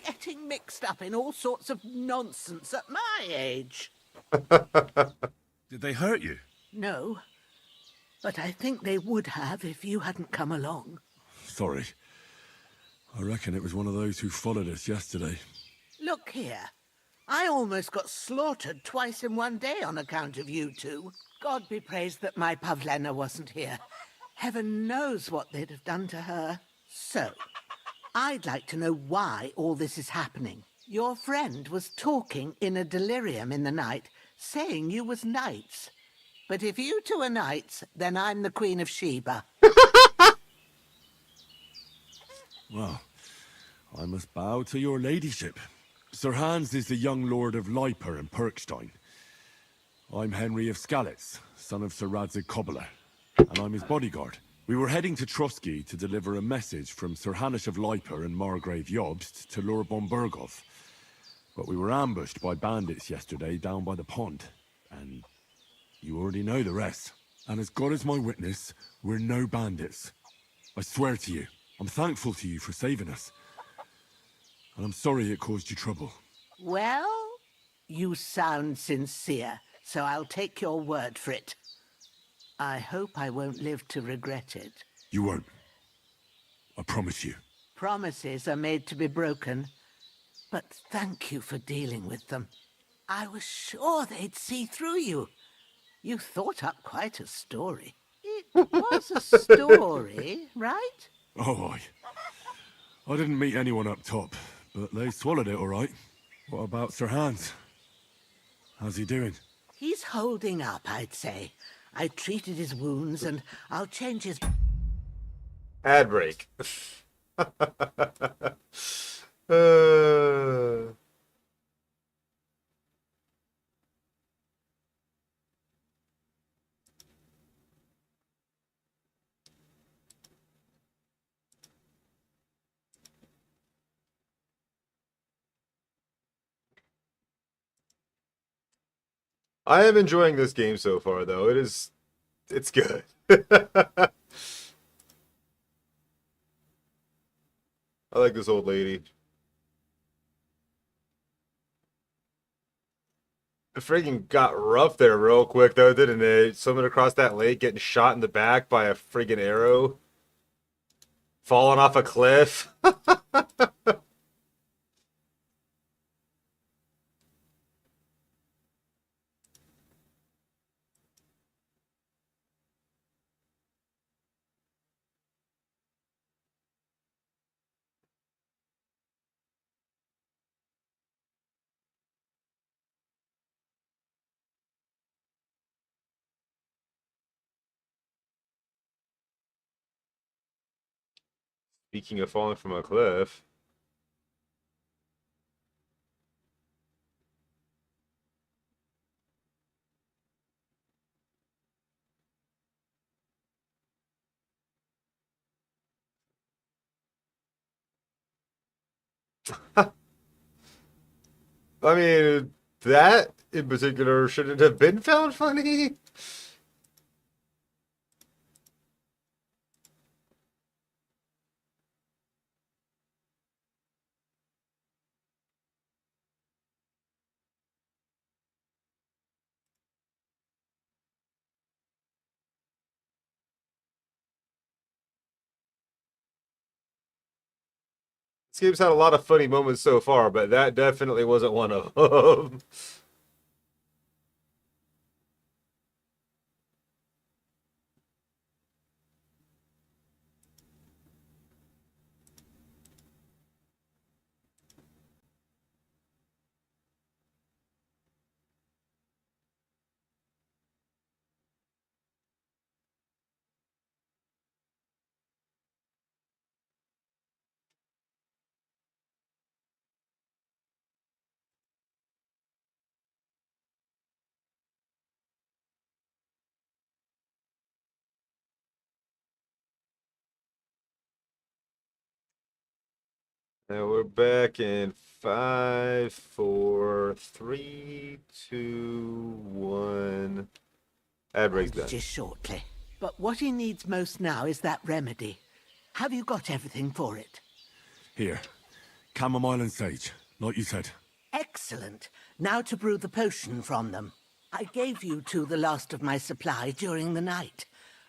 Getting mixed up in all sorts of nonsense at my age. Did they hurt you? No, but I think they would have if you hadn't come along. Sorry. I reckon it was one of those who followed us yesterday. Look here. I almost got slaughtered twice in one day on account of you two. God be praised that my Pavlena wasn't here. Heaven knows what they'd have done to her. So, I'd like to know why all this is happening. Your friend was talking in a delirium in the night, saying you was knights. But if you two are knights, then I'm the Queen of Sheba. Well, I must bow to your ladyship. Sir Hans is the young lord of Leiper and Perkstein. I'm Henry of Skalitz, son of Sir Radzig Cobbler, and I'm his bodyguard. We were heading to Trotsky to deliver a message from Sir Hanish of Leiper and Margrave Jobst to Lord Bombergov. But we were ambushed by bandits yesterday down by the pond, and you already know the rest. And as God is my witness, we're no bandits. I swear to you, I'm thankful to you for saving us. And I'm sorry it caused you trouble. Well, you sound sincere, so I'll take your word for it. I hope I won't live to regret it. You won't. I promise you. Promises are made to be broken, but thank you for dealing with them. I was sure they'd see through you. You thought up quite a story. It was a story, right? Oh, I didn't meet anyone up top, but they swallowed it all right. What about Sir Hans? How's he doing? He's holding up, I'd say. I treated his wounds, and I'll change his... Ad break. I am enjoying this game so far, though. It's good. I like this old lady. It friggin' got rough there real quick, though, didn't it? Swimming across that lake, getting shot in the back by a friggin' arrow. Falling off a cliff. Speaking of falling from a cliff. I mean, that in particular shouldn't have been found funny. This game's had a lot of funny moments so far, but that definitely wasn't one of them. And we're back in 5, 4, 3, 2, 1. Ad break's done. Bandages shortly. But what he needs most now is that remedy. Have you got everything for it? Here. Chamomile and sage, like you said. Excellent. Now to brew the potion from them. I gave you two the last of my supply during the night.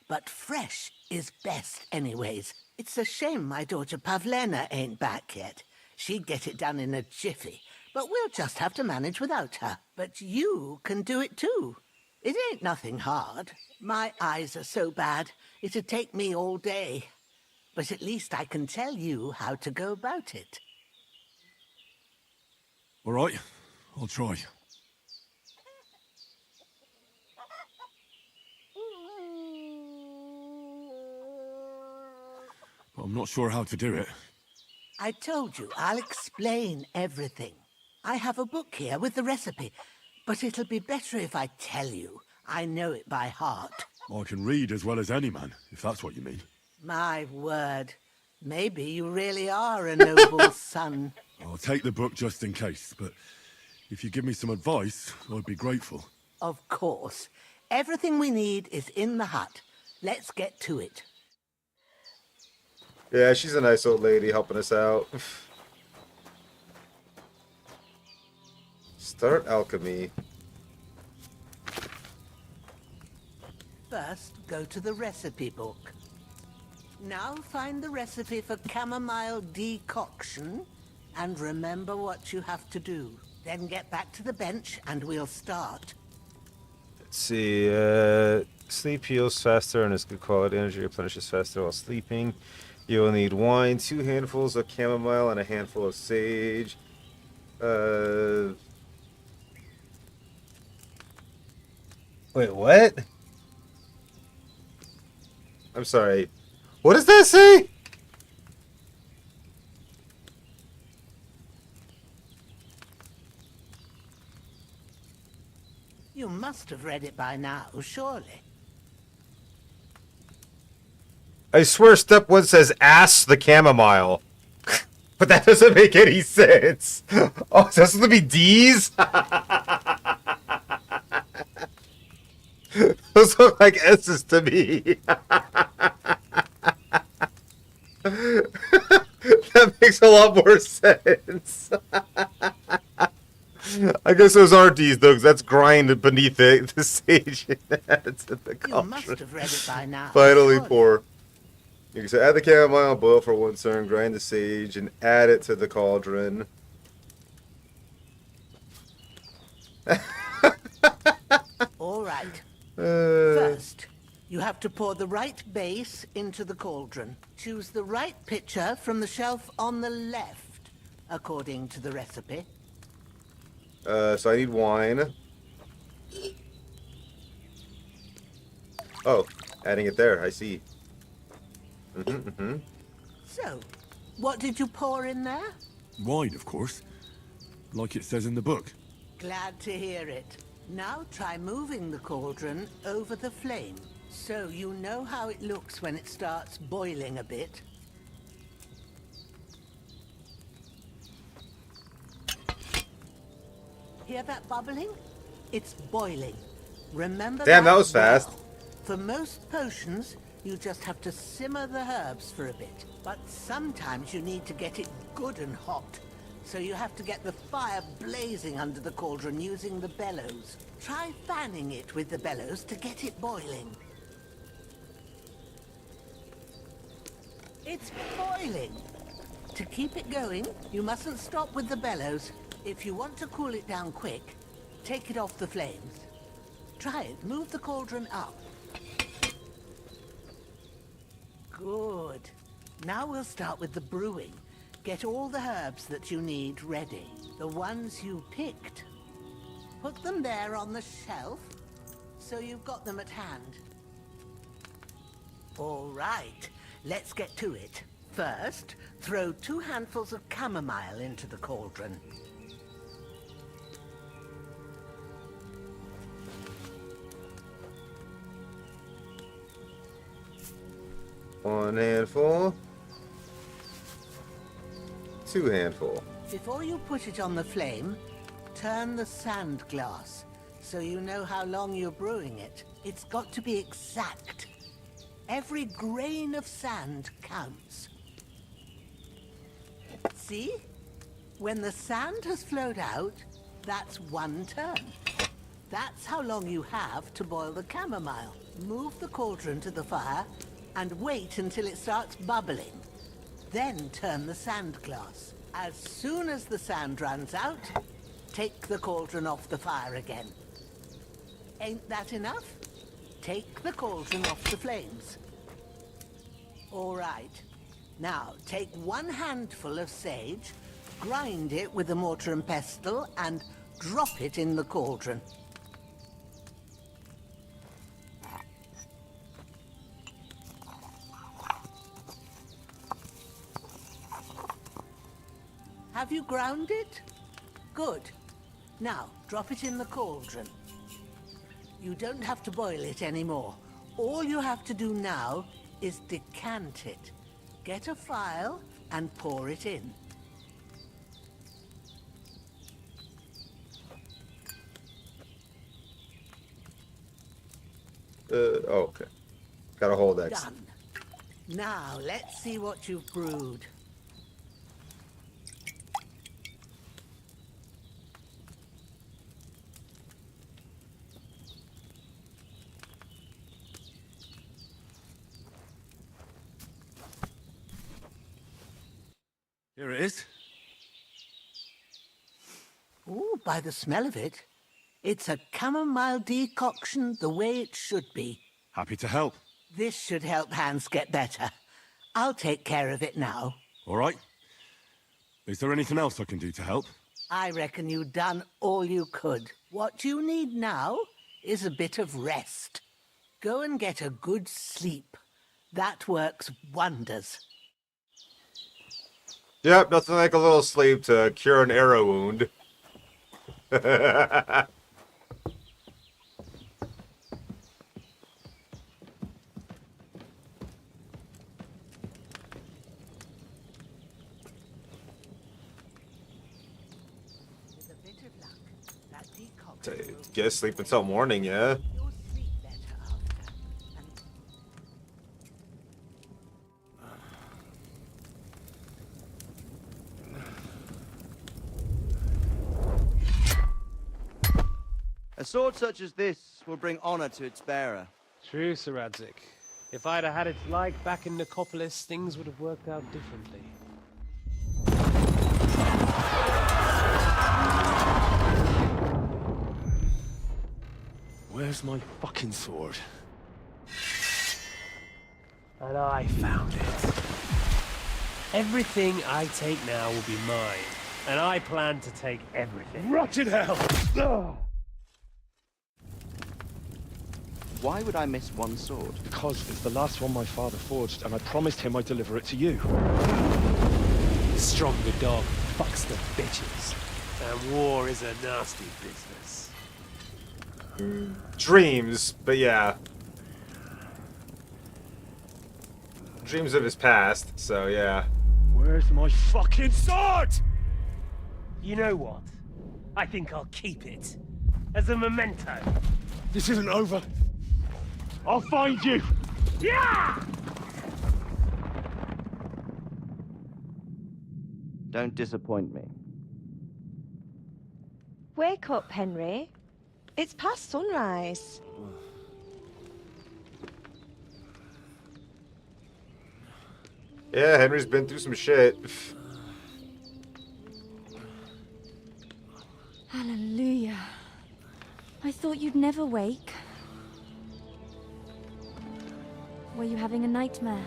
But fresh is best anyways. It's a shame my daughter Pavlena ain't back yet. She'd get it done in a jiffy. But we'll just have to manage without her. But you can do it too. It ain't nothing hard. My eyes are so bad, it'd take me all day. But at least I can tell you how to go about it. All right, I'll try. But I'm not sure how to do it. I told you, I'll explain everything. I have a book here with the recipe, but it'll be better if I tell you. I know it by heart. I can read as well as any man, if that's what you mean. My word. Maybe you really are a noble son. I'll take the book just in case, but if you give me some advice, I'd be grateful. Of course. Everything we need is in the hut. Let's get to it. Yeah, she's a nice old lady helping us out. Start alchemy. First, go to the recipe book. Now find the recipe for chamomile decoction, and remember what you have to do. Then get back to the bench, and we'll start. Let's see. Sleep heals faster and is good quality energy. Replenishes faster while sleeping. You will need wine, 2 handfuls of chamomile, and a handful of sage. Wait, what? I'm sorry. What does that say? You must have read it by now, surely. I swear step 1 says ass the chamomile. But that doesn't make any sense. Oh, is that supposed to be D's? Those look like S's to me. That makes a lot more sense. I guess those are D's though, because that's grind beneath it. The sage adds to the You must have read it by now. Finally surely. pour. You can say add the chamomile, boil for 1 turn, grind the sage, and add it to the cauldron. All right. First, you have to pour the right base into the cauldron. Choose the right pitcher from the shelf on the left, according to the recipe. So I need wine. Oh, adding it there, I see. So, what did you pour in there? Wine, of course. Like it says in the book. Glad to hear it. Now try moving the cauldron over the flame, so you know how it looks when it starts boiling a bit. Hear that bubbling? It's boiling. Remember Damn, that was well. fast. For most potions, you just have to simmer the herbs for a bit. But sometimes you need to get it good and hot. So you have to get the fire blazing under the cauldron using the bellows. Try fanning it with the bellows to get it boiling. It's boiling. To keep it going, you mustn't stop with the bellows. If you want to cool it down quick, take it off the flames. Try it. Move the cauldron up. Good. Now we'll start with the brewing. Get all the herbs that you need ready. The ones you picked. Put them there on the shelf, so you've got them at hand. All right, let's get to it. First, throw 2 handfuls of chamomile into the cauldron. One handful. 2 handful. Before you put it on the flame, turn the sand glass so you know how long you're brewing it. It's got to be exact. Every grain of sand counts. See? When the sand has flowed out, that's 1 turn. That's how long you have to boil the chamomile. Move the cauldron to the fire and wait until it starts bubbling. Then turn the sand glass. As soon as the sand runs out, take the cauldron off the fire again. Ain't that enough? Take the cauldron off the flames. All right. Now, take 1 handful of sage, grind it with a mortar and pestle, and drop it in the cauldron. Have you ground it? Good. Now, drop it in the cauldron. You don't have to boil it anymore. All you have to do now is decant it. Get a phial and pour it in. Okay. Gotta hold X. Done. Now, let's see what you've brewed. Here it is. Ooh, by the smell of it, it's a chamomile decoction the way it should be. Happy to help. This should help Hans get better. I'll take care of it now. All right. Is there anything else I can do to help? I reckon you've done all you could. What you need now is a bit of rest. Go and get a good sleep. That works wonders. Yep, nothing like a little sleep to cure an arrow wound. Get a sleep until morning, yeah? A sword such as this will bring honor to its bearer. True, Sir Radzik. If I'd have had its like back in Nicopolis, things would have worked out differently. Where's my fucking sword? And I found it. Everything I take now will be mine, and I plan to take everything. Rotted hell! Ugh. Why would I miss one sword? Because it's the last one my father forged, and I promised him I'd deliver it to you. Stronger dog fucks the bitches, and war is a nasty business. Dreams, but yeah. Dreams of his past, so yeah. Where's my fucking sword? You know what? I think I'll keep it. As a memento. This isn't over. I'll find you! Yeah! Don't disappoint me. Wake up, Henry. It's past sunrise. Yeah, Henry's been through some shit. Hallelujah. I thought you'd never wake. Were you having a nightmare?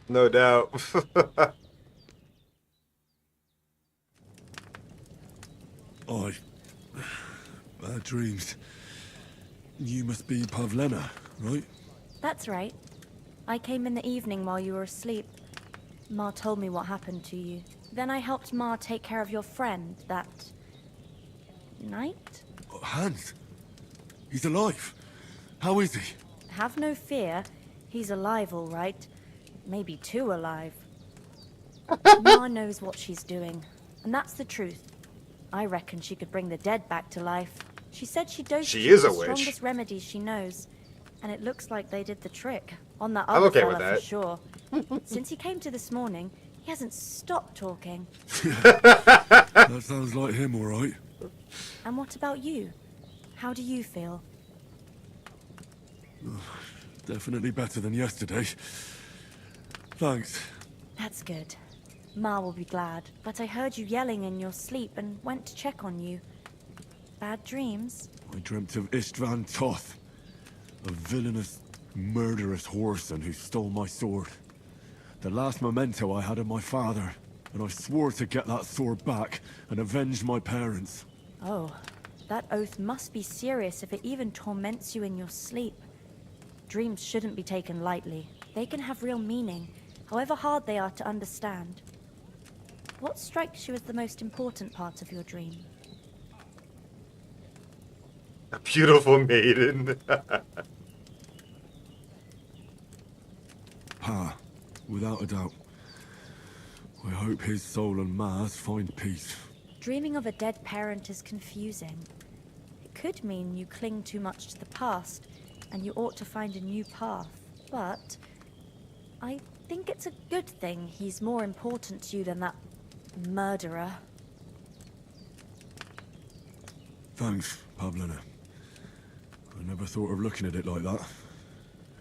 No doubt. Bad dreams. You must be Pavlena, right? That's right. I came in the evening while you were asleep. Ma told me what happened to you. Then I helped Ma take care of your friend that night? Hans. He's alive. How is he? Have no fear. He's alive, all right. Maybe too alive. Ma knows what she's doing, and that's the truth. I reckon she could bring the dead back to life. She said she dosed She you is with a the witch. strongest remedies she knows, and it looks like they did the trick on that I'm other okay with fella for that. sure. Since he came to this morning, he hasn't stopped talking. That sounds like him, all right. And what about you? How do you feel? Definitely better than yesterday. Thanks. That's good. Ma will be glad, but I heard you yelling in your sleep and went to check on you. Bad dreams? I dreamt of Istvan Toth, a villainous, murderous whoreson who stole my sword. The last memento I had of my father, and I swore to get that sword back and avenge my parents. Oh, that oath must be serious if it even torments you in your sleep. Dreams shouldn't be taken lightly. They can have real meaning, however hard they are to understand. What strikes you as the most important part of your dream? A beautiful maiden. Pa, without a doubt. I hope his soul and Ma's find peace. Dreaming of a dead parent is confusing. It could mean you cling too much to the past, and you ought to find a new path. But I think it's a good thing he's more important to you than that murderer. Thanks, Pavlina. I never thought of looking at it like that.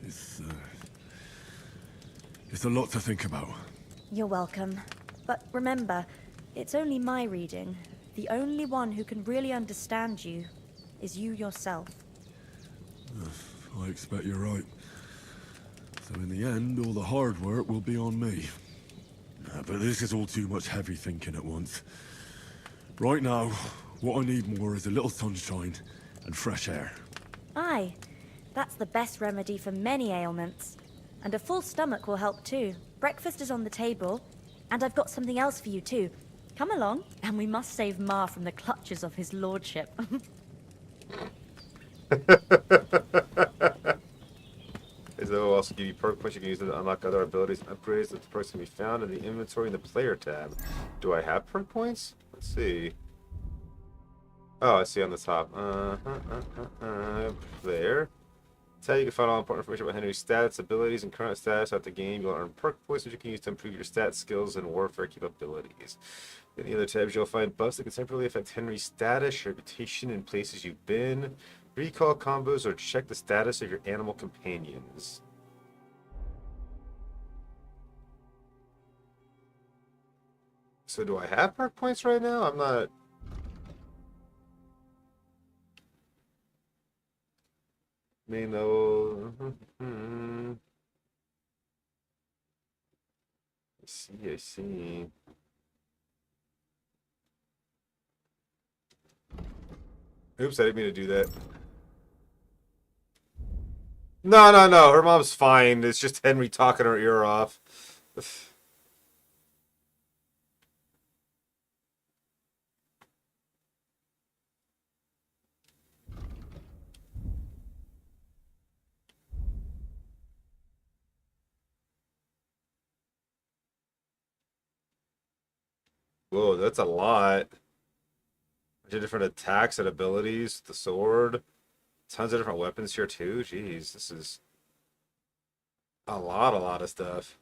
It's a lot to think about. You're welcome. But remember, it's only my reading. The only one who can really understand you is you yourself. I expect you're right. So in the end, all the hard work will be on me. But this is all too much heavy thinking at once. Right now, what I need more is a little sunshine and fresh air. Aye, that's the best remedy for many ailments. And a full stomach will help too. Breakfast is on the table, and I've got something else for you too. Come along, and we must save Ma from the clutches of his lordship. Is that will also give you perk points you can use them to unlock other abilities and upgrades. That the perks can be found in the inventory in the player tab. Do I have perk points? Let's see. Oh, I see on the top. There. That's how you can find all important information about Henry's stats, abilities, and current status at the game. You'll earn perk points which you can use to improve your stats, skills, and warfare capabilities. In the other tabs, you'll find buffs that can temporarily affect Henry's status, your reputation, and places you've been, recall combos, or check the status of your animal companions. So do I have perk points right now? I'm not... Main level... I see. Oops, I didn't mean to do that. No. Her mom's fine. It's just Henry talking her ear off. Whoa, that's a lot. Bunch of different attacks and abilities. The sword. Tons of different weapons here too. Jeez, this is a lot of stuff.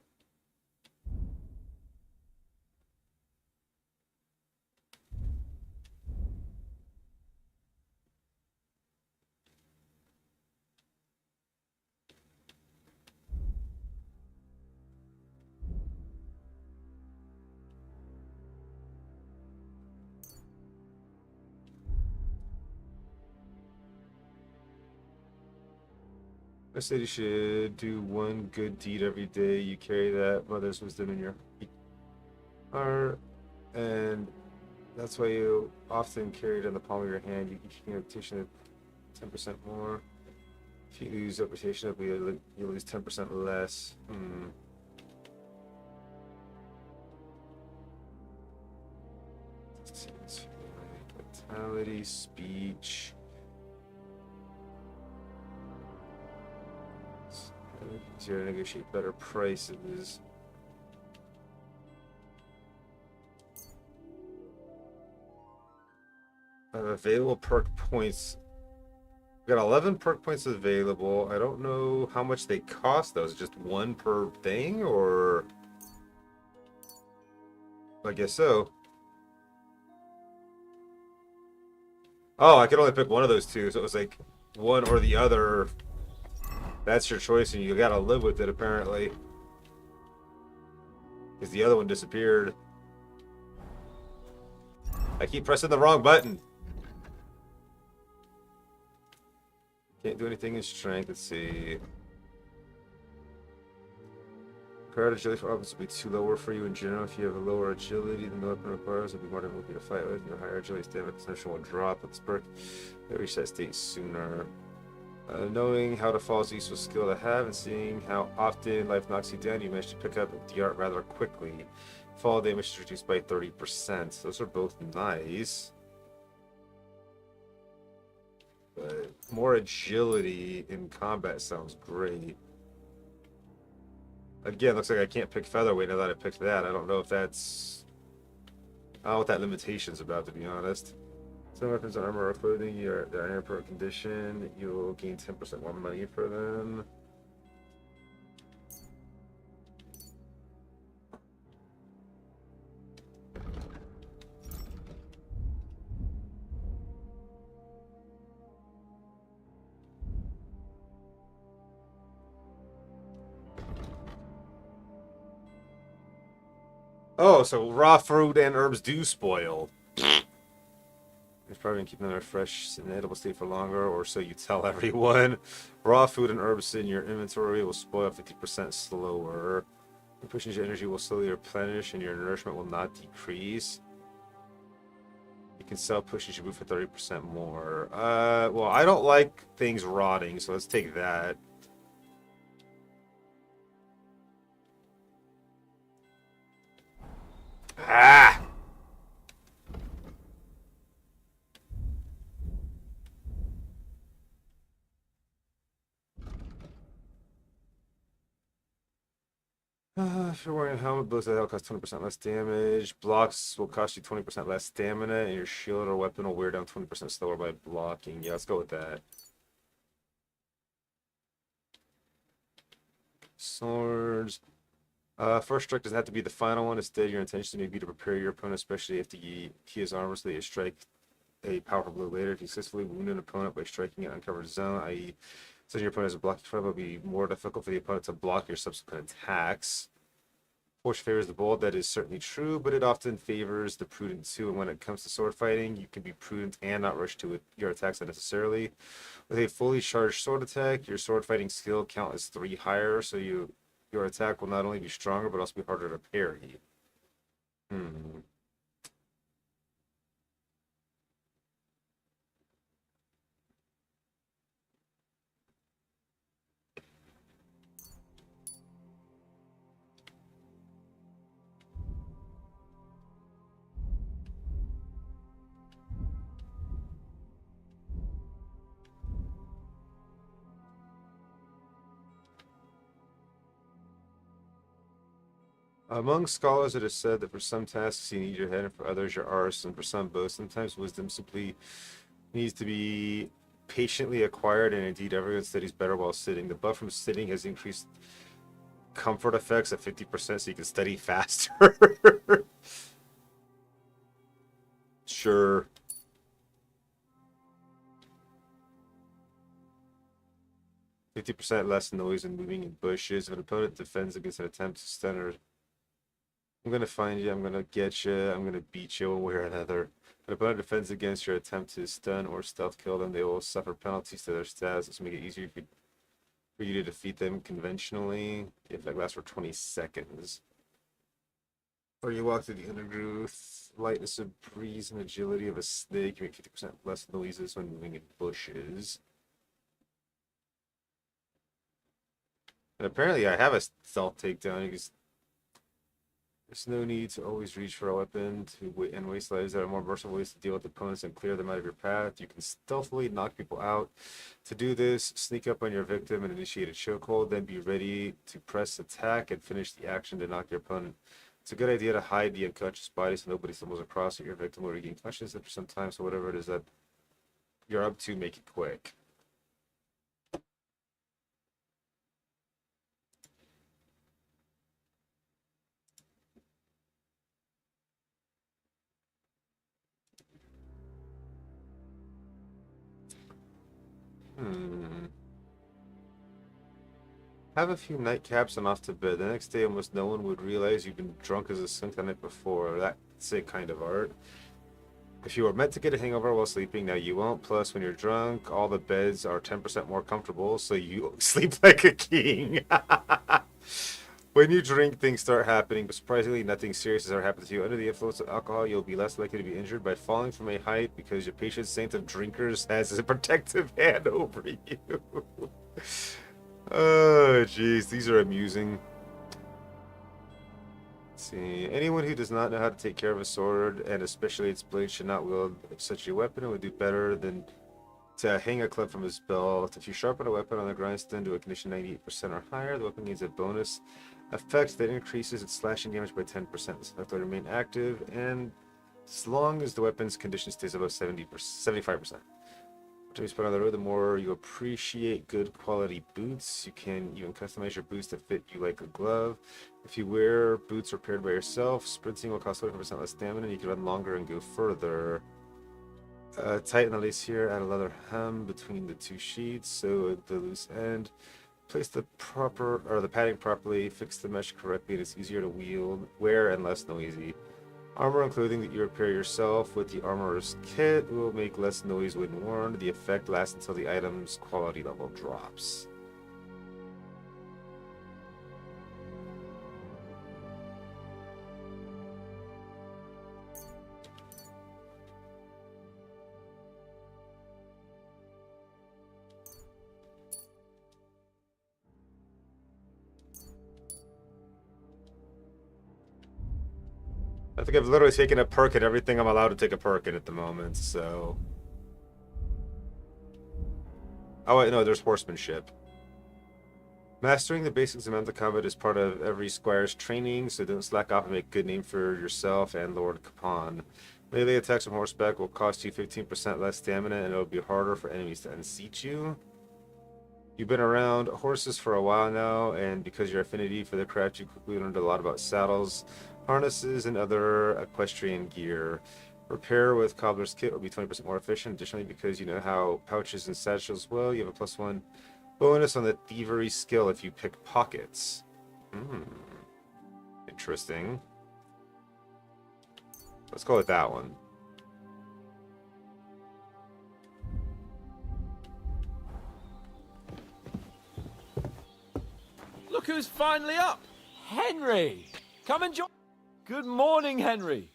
I said you should do one good deed every day. You carry that mother's wisdom in your heart, and that's why you often carry it in the palm of your hand. You keep your reputation at 10% more. If you lose reputation, you lose 10% less. Vitality, speech. to negotiate better prices. Available perk points. We got 11 perk points available. I don't know how much they cost though. Is it just one per thing, or? I guess so. Oh, I could only pick one of those two, so it was like one or the other. That's your choice, and you gotta live with it apparently. Because the other one disappeared. I keep pressing the wrong button. Can't do anything in strength. Let's see. Current agility for offense will be too lower for you in general. If you have a lower agility than the weapon requires, it'll be more difficult to fight with. Your higher agility stamina consumption will drop. Let's perk. Reach that state sooner. Knowing how to fall is a useful skill to have, and seeing how often life knocks you down, you manage to pick up the art rather quickly. Fall damage is reduced by 30%. Those are both nice. But more agility in combat sounds great. Again, looks like I can't pick featherweight now that I picked that. I don't know if that's... I don't know what that limitation's about, to be honest. Some weapons, armor, or clothing, they're in poor condition. You'll gain 10% more money for them. Oh, so raw fruit and herbs do spoil. It's probably been keeping them fresh in an edible state for longer, or so you tell everyone. Raw food and herbs in your inventory will spoil 50% slower. Your pushing energy will slowly replenish, and your nourishment will not decrease. You can sell pushing Shibu for 30% more. Well, I don't like things rotting, so let's take that. Ah! If you're wearing a helmet, blows that will cost 20% less damage. Blocks will cost you 20% less stamina, and your shield or weapon will wear down 20% slower by blocking. Yeah, let's go with that. Swords. First strike doesn't have to be the final one. Instead, your intention may be to prepare your opponent, especially if he is armored, so that you strike a powerful blow later. If you successfully wound an opponent by striking an uncovered zone, i.e., since your opponent has a blocking front, it will be more difficult for the opponent to block your subsequent attacks. Fortune favors the bold, that is certainly true, but it often favors the prudent too. And when it comes to sword fighting, you can be prudent and not rush to your attacks unnecessarily. With a fully charged sword attack, your sword fighting skill count is 3 higher, so your attack will not only be stronger, but also be harder to parry. Among scholars, it is said that for some tasks you need your head, and for others your arse, and for some both. Sometimes wisdom simply needs to be patiently acquired, and indeed everyone studies better while sitting. The buff from sitting has increased comfort effects at 50%, so you can study faster. Sure. %50 less noise and moving in bushes. If an opponent defends against an attempt to stun or... I'm gonna find you, I'm gonna get you, I'm gonna beat you one way or another. If an opponent defends against your attempt to stun or stealth kill them, they will suffer penalties to their stats. This will make it easier for you to defeat them conventionally. If that lasts for 20 seconds. Or you walk through the undergrowth. Lightness of breeze and agility of a snake. You make 50% less noises when moving in bushes. And apparently I have a stealth takedown. You can There's no need to always reach for a weapon and waste lives. There are more versatile ways to deal with opponents and clear them out of your path. You can stealthily knock people out. To do this, sneak up on your victim and initiate a chokehold, then be ready to press attack and finish the action to knock your opponent. It's a good idea to hide the unconscious body so nobody stumbles across it. Your victim will regain consciousness after some time, so whatever it is that you're up to, make it quick. Have a few nightcaps and off to bed. The next day, almost no one would realize you've been drunk as a skunk the night before. That's a kind of art. If you were meant to get a hangover while sleeping, now you won't. Plus, when you're drunk, all the beds are 10% more comfortable, so you sleep like a king. When you drink, things start happening, but surprisingly, nothing serious has ever happened to you. Under the influence of alcohol, you'll be less likely to be injured by falling from a height because your patron saint of drinkers has a protective hand over you. Oh, jeez, these are amusing. Let's see. Anyone who does not know how to take care of a sword, and especially its blade, should not wield such a weapon. It would do better than to hang a club from his belt. If you sharpen a weapon on the grindstone to a condition 98% or higher, the weapon gains a bonus effect that increases its slashing damage by 10%. This effect will remain active, and as long as the weapon's condition stays above 75%. The you spend on the road, the more you appreciate good quality boots. You can even customize your boots to fit you like a glove. If you wear boots repaired by yourself, sprinting will cost 20% less stamina, and you can run longer and go further. Tighten the lace here, add a leather hem between the two sheets, so at the loose end. Place the padding properly, fix the mesh correctly, and it's easier to wield, wear, and less noisy. Armor and clothing that you repair yourself with the armorer's kit will make less noise when worn. The effect lasts until the item's quality level drops. I think I've literally taken a perk at everything I'm allowed to take a perk in at the moment, so... Oh wait, no, there's horsemanship. Mastering the basics of mental combat is part of every squire's training, so don't slack off and make a good name for yourself and Lord Capon. Melee attacks on horseback will cost you 15% less stamina, and it'll be harder for enemies to unseat you. You've been around horses for a while now, and because your affinity for the craft, you quickly learned a lot about saddles, harnesses, and other equestrian gear. Repair with Cobbler's Kit will be 20% more efficient. Additionally, because you know how pouches and satchels well, you have a +1 bonus on the thievery skill if you pick pockets. Interesting. Let's go with that one. Look who's finally up! Henry! Come and join. Good morning, Henry.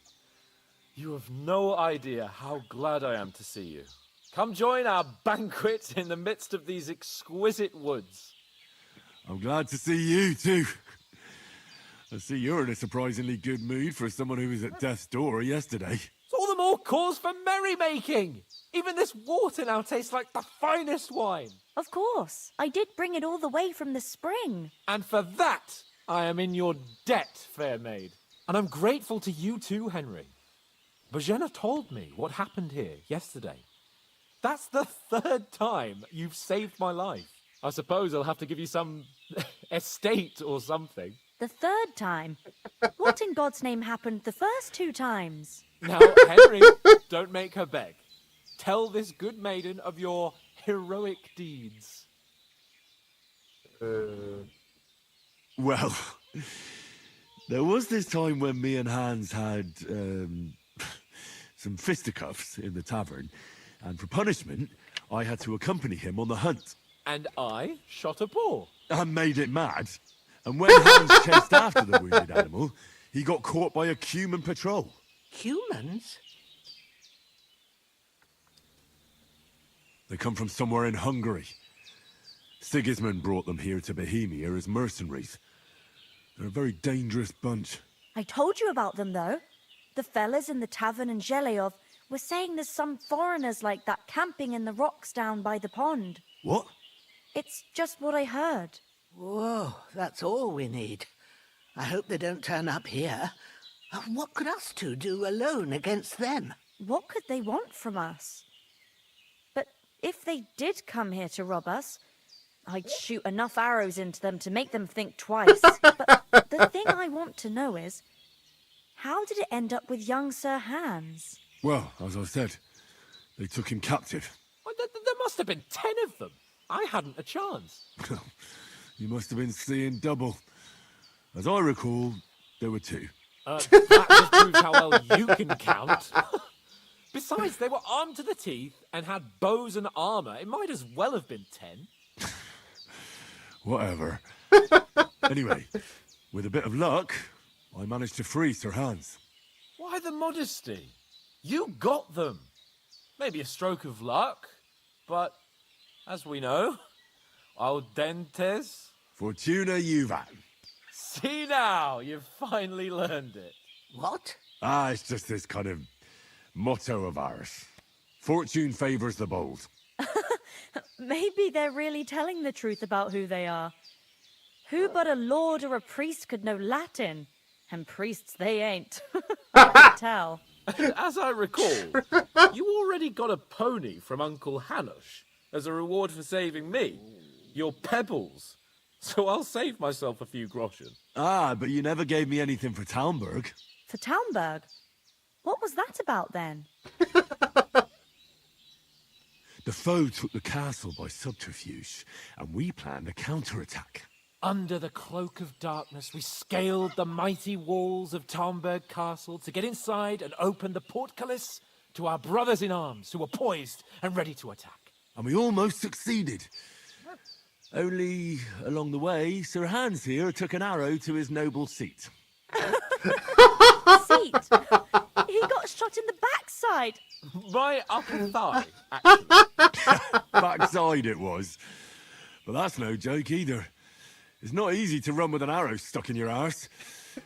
You have no idea how glad I am to see you. Come join our banquet in the midst of these exquisite woods. I'm glad to see you too. I see you're in a surprisingly good mood for someone who was at death's door yesterday. It's all the more cause for merrymaking. Even this water now tastes like the finest wine. Of course. I did bring it all the way from the spring. And for that, I am in your debt, fair maid. And I'm grateful to you too, Henry. Bajena told me what happened here yesterday. That's the 3rd time you've saved my life. I suppose I'll have to give you some estate or something. The 3rd time? What in God's name happened the first 2 times? Now, Henry, don't make her beg. Tell this good maiden of your heroic deeds. Well, there was this time when me and Hans had some fisticuffs in the tavern, and for punishment, I had to accompany him on the hunt. And I shot a boar. I made it mad. And when Hans chased after the wounded animal, he got caught by a human patrol. Humans? They come from somewhere in Hungary. Sigismund brought them here to Bohemia as mercenaries. They're a very dangerous bunch. I told you about them, though. The fellas in the tavern in Zheleov were saying there's some foreigners like that camping in the rocks down by the pond. What? It's just what I heard. Whoa, that's all we need. I hope they don't turn up here. What could us two do alone against them? What could they want from us? But if they did come here to rob us, I'd shoot enough arrows into them to make them think twice. But the thing I want to know is, how did it end up with young Sir Hans? Well, as I said, they took him captive. Well, there must have been 10 of them. I hadn't a chance. You must have been seeing double. As I recall, there were 2. That just proves how well you can count. Besides, they were armed to the teeth and had bows and armor. It might as well have been 10. Whatever. Anyway, with a bit of luck, I managed to free Sir Hans. Why the modesty? You got them. Maybe a stroke of luck, but as we know, al dentes. Fortuna juvat. See now, you've finally learned it. What? It's just this kind of motto of ours. Fortune favors the bold. Maybe they're really telling the truth about who they are. Who but a lord or a priest could know Latin? And priests they ain't. I can tell. As I recall, you already got a pony from Uncle Hanush as a reward for saving me. Your pebbles. So I'll save myself a few groschen. But you never gave me anything for Talmberg. For Talmberg? What was that about then? The foe took the castle by subterfuge, and we planned a counterattack. Under the cloak of darkness, we scaled the mighty walls of Talmberg Castle to get inside and open the portcullis to our brothers in arms who were poised and ready to attack. And we almost succeeded. Only, along the way, Sir Hans here took an arrow to his noble seat. Seat? He got shot in the backside. My upper thigh, actually. Backside it was. But that's no joke either. It's not easy to run with an arrow stuck in your arse.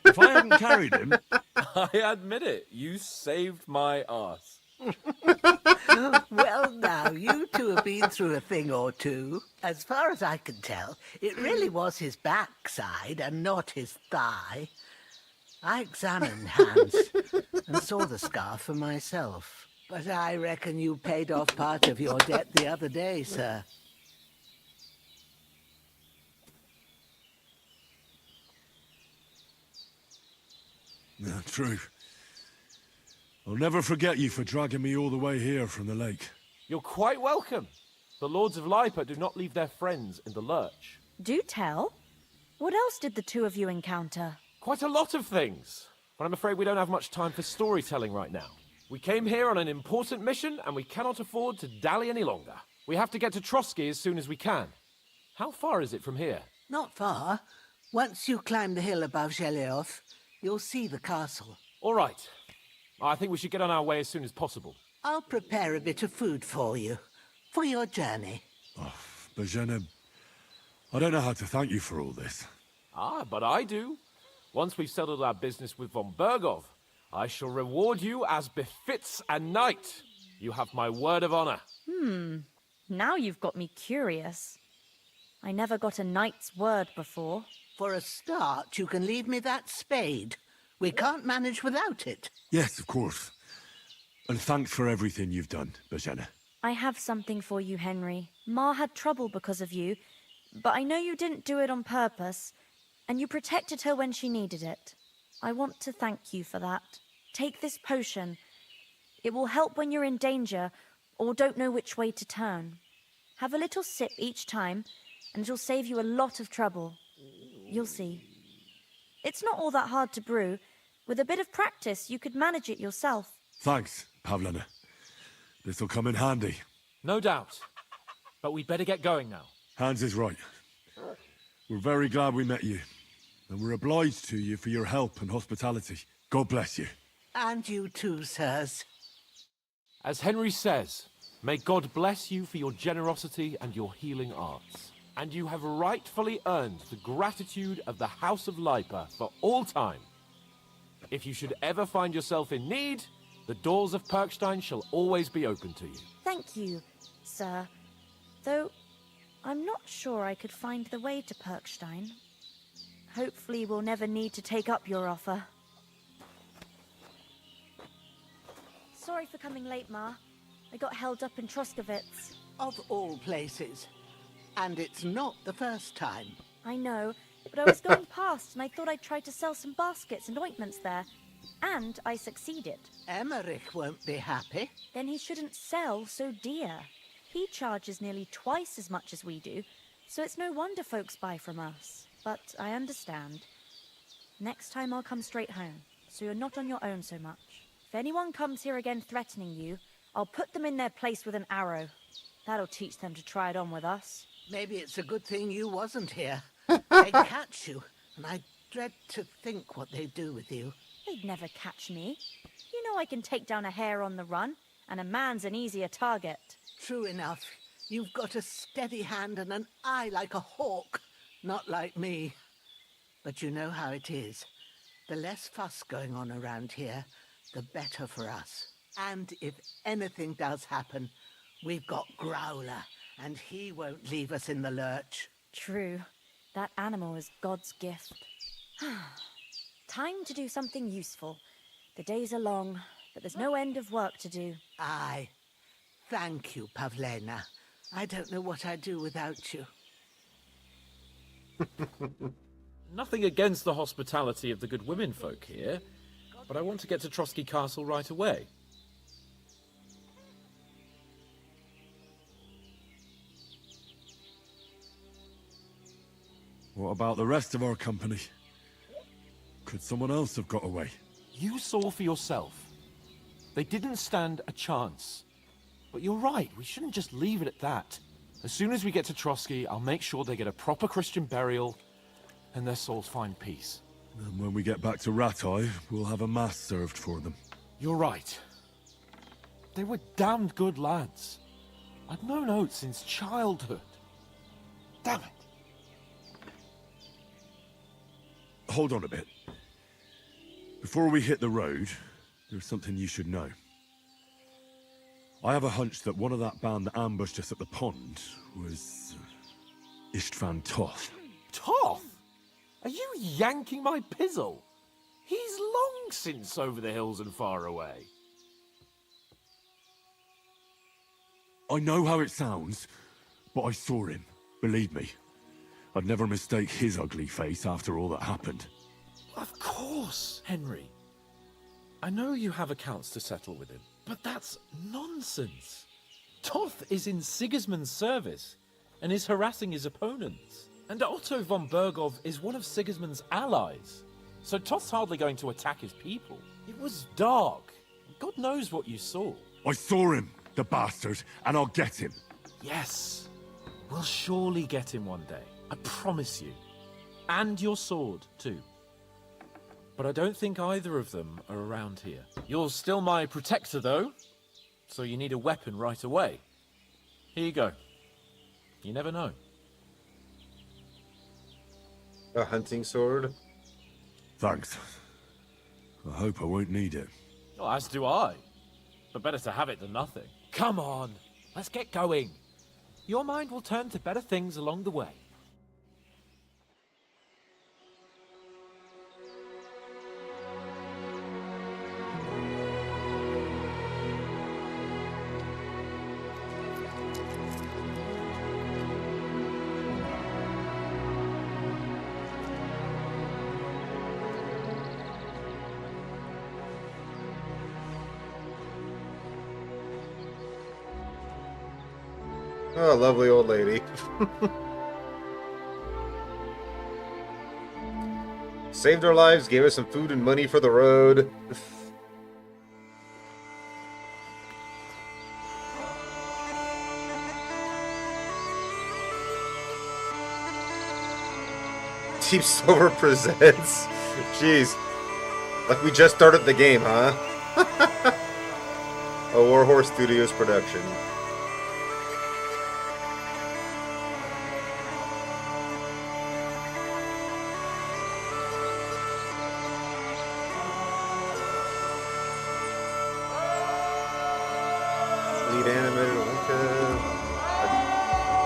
If I hadn't carried him... I admit it, you saved my arse. Well, now, you two have been through a thing or two. As far as I can tell, it really was his backside and not his thigh. I examined Hans and saw the scar for myself. But I reckon you paid off part of your debt the other day, sir. No, true. I'll never forget you for dragging me all the way here from the lake. You're quite welcome. The Lords of Lipa do not leave their friends in the lurch. Do tell. What else did the two of you encounter? Quite a lot of things. But I'm afraid we don't have much time for storytelling right now. We came here on an important mission, and we cannot afford to dally any longer. We have to get to Trotsky as soon as we can. How far is it from here? Not far. Once you climb the hill above Zheleov, you'll see the castle. All right. I think we should get on our way as soon as possible. I'll prepare a bit of food for you, for your journey. Bozhena, I don't know how to thank you for all this. But I do. Once we've settled our business with von Bergov, I shall reward you as befits a knight. You have my word of honor. Now you've got me curious. I never got a knight's word before. For a start, you can leave me that spade. We can't manage without it. Yes, of course. And thanks for everything you've done, Bozhena. I have something for you, Henry. Ma had trouble because of you, but I know you didn't do it on purpose, and you protected her when she needed it. I want to thank you for that. Take this potion. It will help when you're in danger or don't know which way to turn. Have a little sip each time, and it'll save you a lot of trouble. You'll see. It's not all that hard to brew. With a bit of practice, you could manage it yourself. Thanks, Pavlana. This'll come in handy. No doubt. But we'd better get going now. Hans is right. We're very glad we met you. And we're obliged to you for your help and hospitality. God bless you. And you too, sirs. As Henry says, may God bless you for your generosity and your healing arts. And you have rightfully earned the gratitude of the House of Lipa for all time. If you should ever find yourself in need, the doors of Perkstein shall always be open to you. Thank you, sir. Though, I'm not sure I could find the way to Perkstein. Hopefully we'll never need to take up your offer. Sorry for coming late, Ma. I got held up in Troskowitz. Of all places. And it's not the first time. I know, but I was going past and I thought I'd try to sell some baskets and ointments there. And I succeeded. Emmerich won't be happy. Then he shouldn't sell so dear. He charges nearly twice as much as we do, so it's no wonder folks buy from us. But I understand. Next time I'll come straight home, so you're not on your own so much. If anyone comes here again threatening you, I'll put them in their place with an arrow. That'll teach them to try it on with us. Maybe it's a good thing you wasn't here. They'd catch you, and I dread to think what they'd do with you. They'd never catch me. You know I can take down a hare on the run, and a man's an easier target. True enough. You've got a steady hand and an eye like a hawk. Not like me. But you know how it is. The less fuss going on around here, the better for us. And if anything does happen, we've got Growler, and he won't leave us in the lurch. True. That animal is God's gift. Time to do something useful. The days are long, but there's no end of work to do. Aye. Thank you, Pavlena. I don't know what I'd do without you. Nothing against the hospitality of the good women folk here, but I want to get to Trotsky Castle right away. What about the rest of our company? Could someone else have got away? You saw for yourself. They didn't stand a chance. But you're right, we shouldn't just leave it at that. As soon as we get to Trotsky, I'll make sure they get a proper Christian burial and their souls find peace. And when we get back to Ratai, we'll have a mass served for them. You're right. They were damned good lads. I've known Oates since childhood. Damn it. Hold on a bit. Before we hit the road, there's something you should know. I have a hunch that one of that band that ambushed us at the pond was Istvan Toth. Toth? Are you yanking my pizzle? He's long since over the hills and far away. I know how it sounds, but I saw him. Believe me. I'd never mistake his ugly face after all that happened. Of course, Henry. I know you have accounts to settle with him, but that's nonsense. Toth is in Sigismund's service and is harassing his opponents. And Otto von Bergov is one of Sigismund's allies. So Toth's hardly going to attack his people. It was dark. God knows what you saw. I saw him, the bastard, and I'll get him. Yes. We'll surely get him one day. I promise you. And your sword, too. But I don't think either of them are around here. You're still my protector, though. So you need a weapon right away. Here you go. You never know. A hunting sword? Thanks. I hope I won't need it. Well, as do I. But better to have it than nothing. Come on, let's get going. Your mind will turn to better things along the way. Oh, lovely old lady. Saved our lives, gave us some food and money for the road. Deepsilver presents. Jeez. Like we just started the game, huh? A Warhorse Studios production.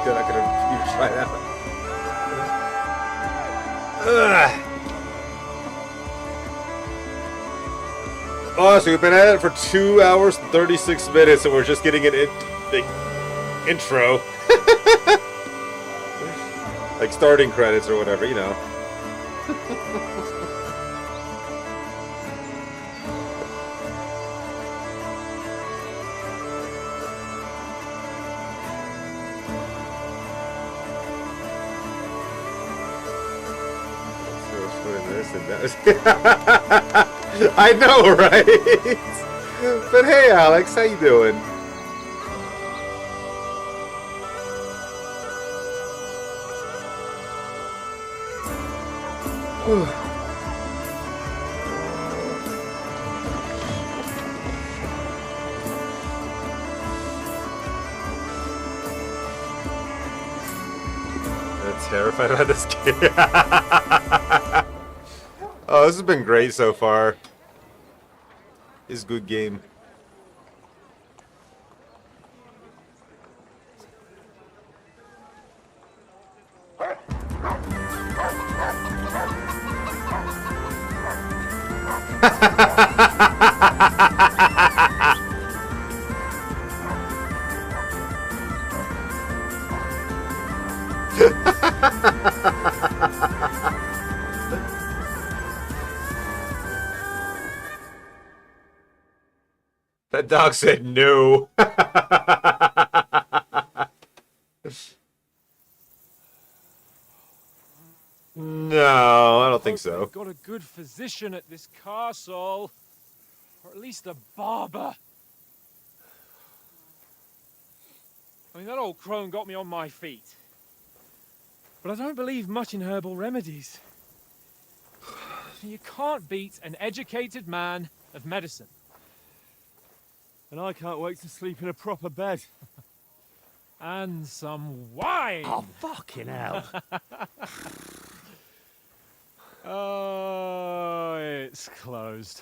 They're not gonna even try that. Ugh. Oh, so we've been at it for 2 hours and 36 minutes, and we're just getting an intro. Like starting credits or whatever, you know. I know, right? But hey, Alex, how you doing? I'm terrified about this game. Oh, this has been great so far. It's a good game. That dog said no. No, I don't think so. They've got a good physician at this castle. Or at least a barber. I mean, that old crone got me on my feet. But I don't believe much in herbal remedies. You can't beat an educated man of medicine. And I can't wait to sleep in a proper bed. And some wine! Oh, fucking hell. Oh, it's closed.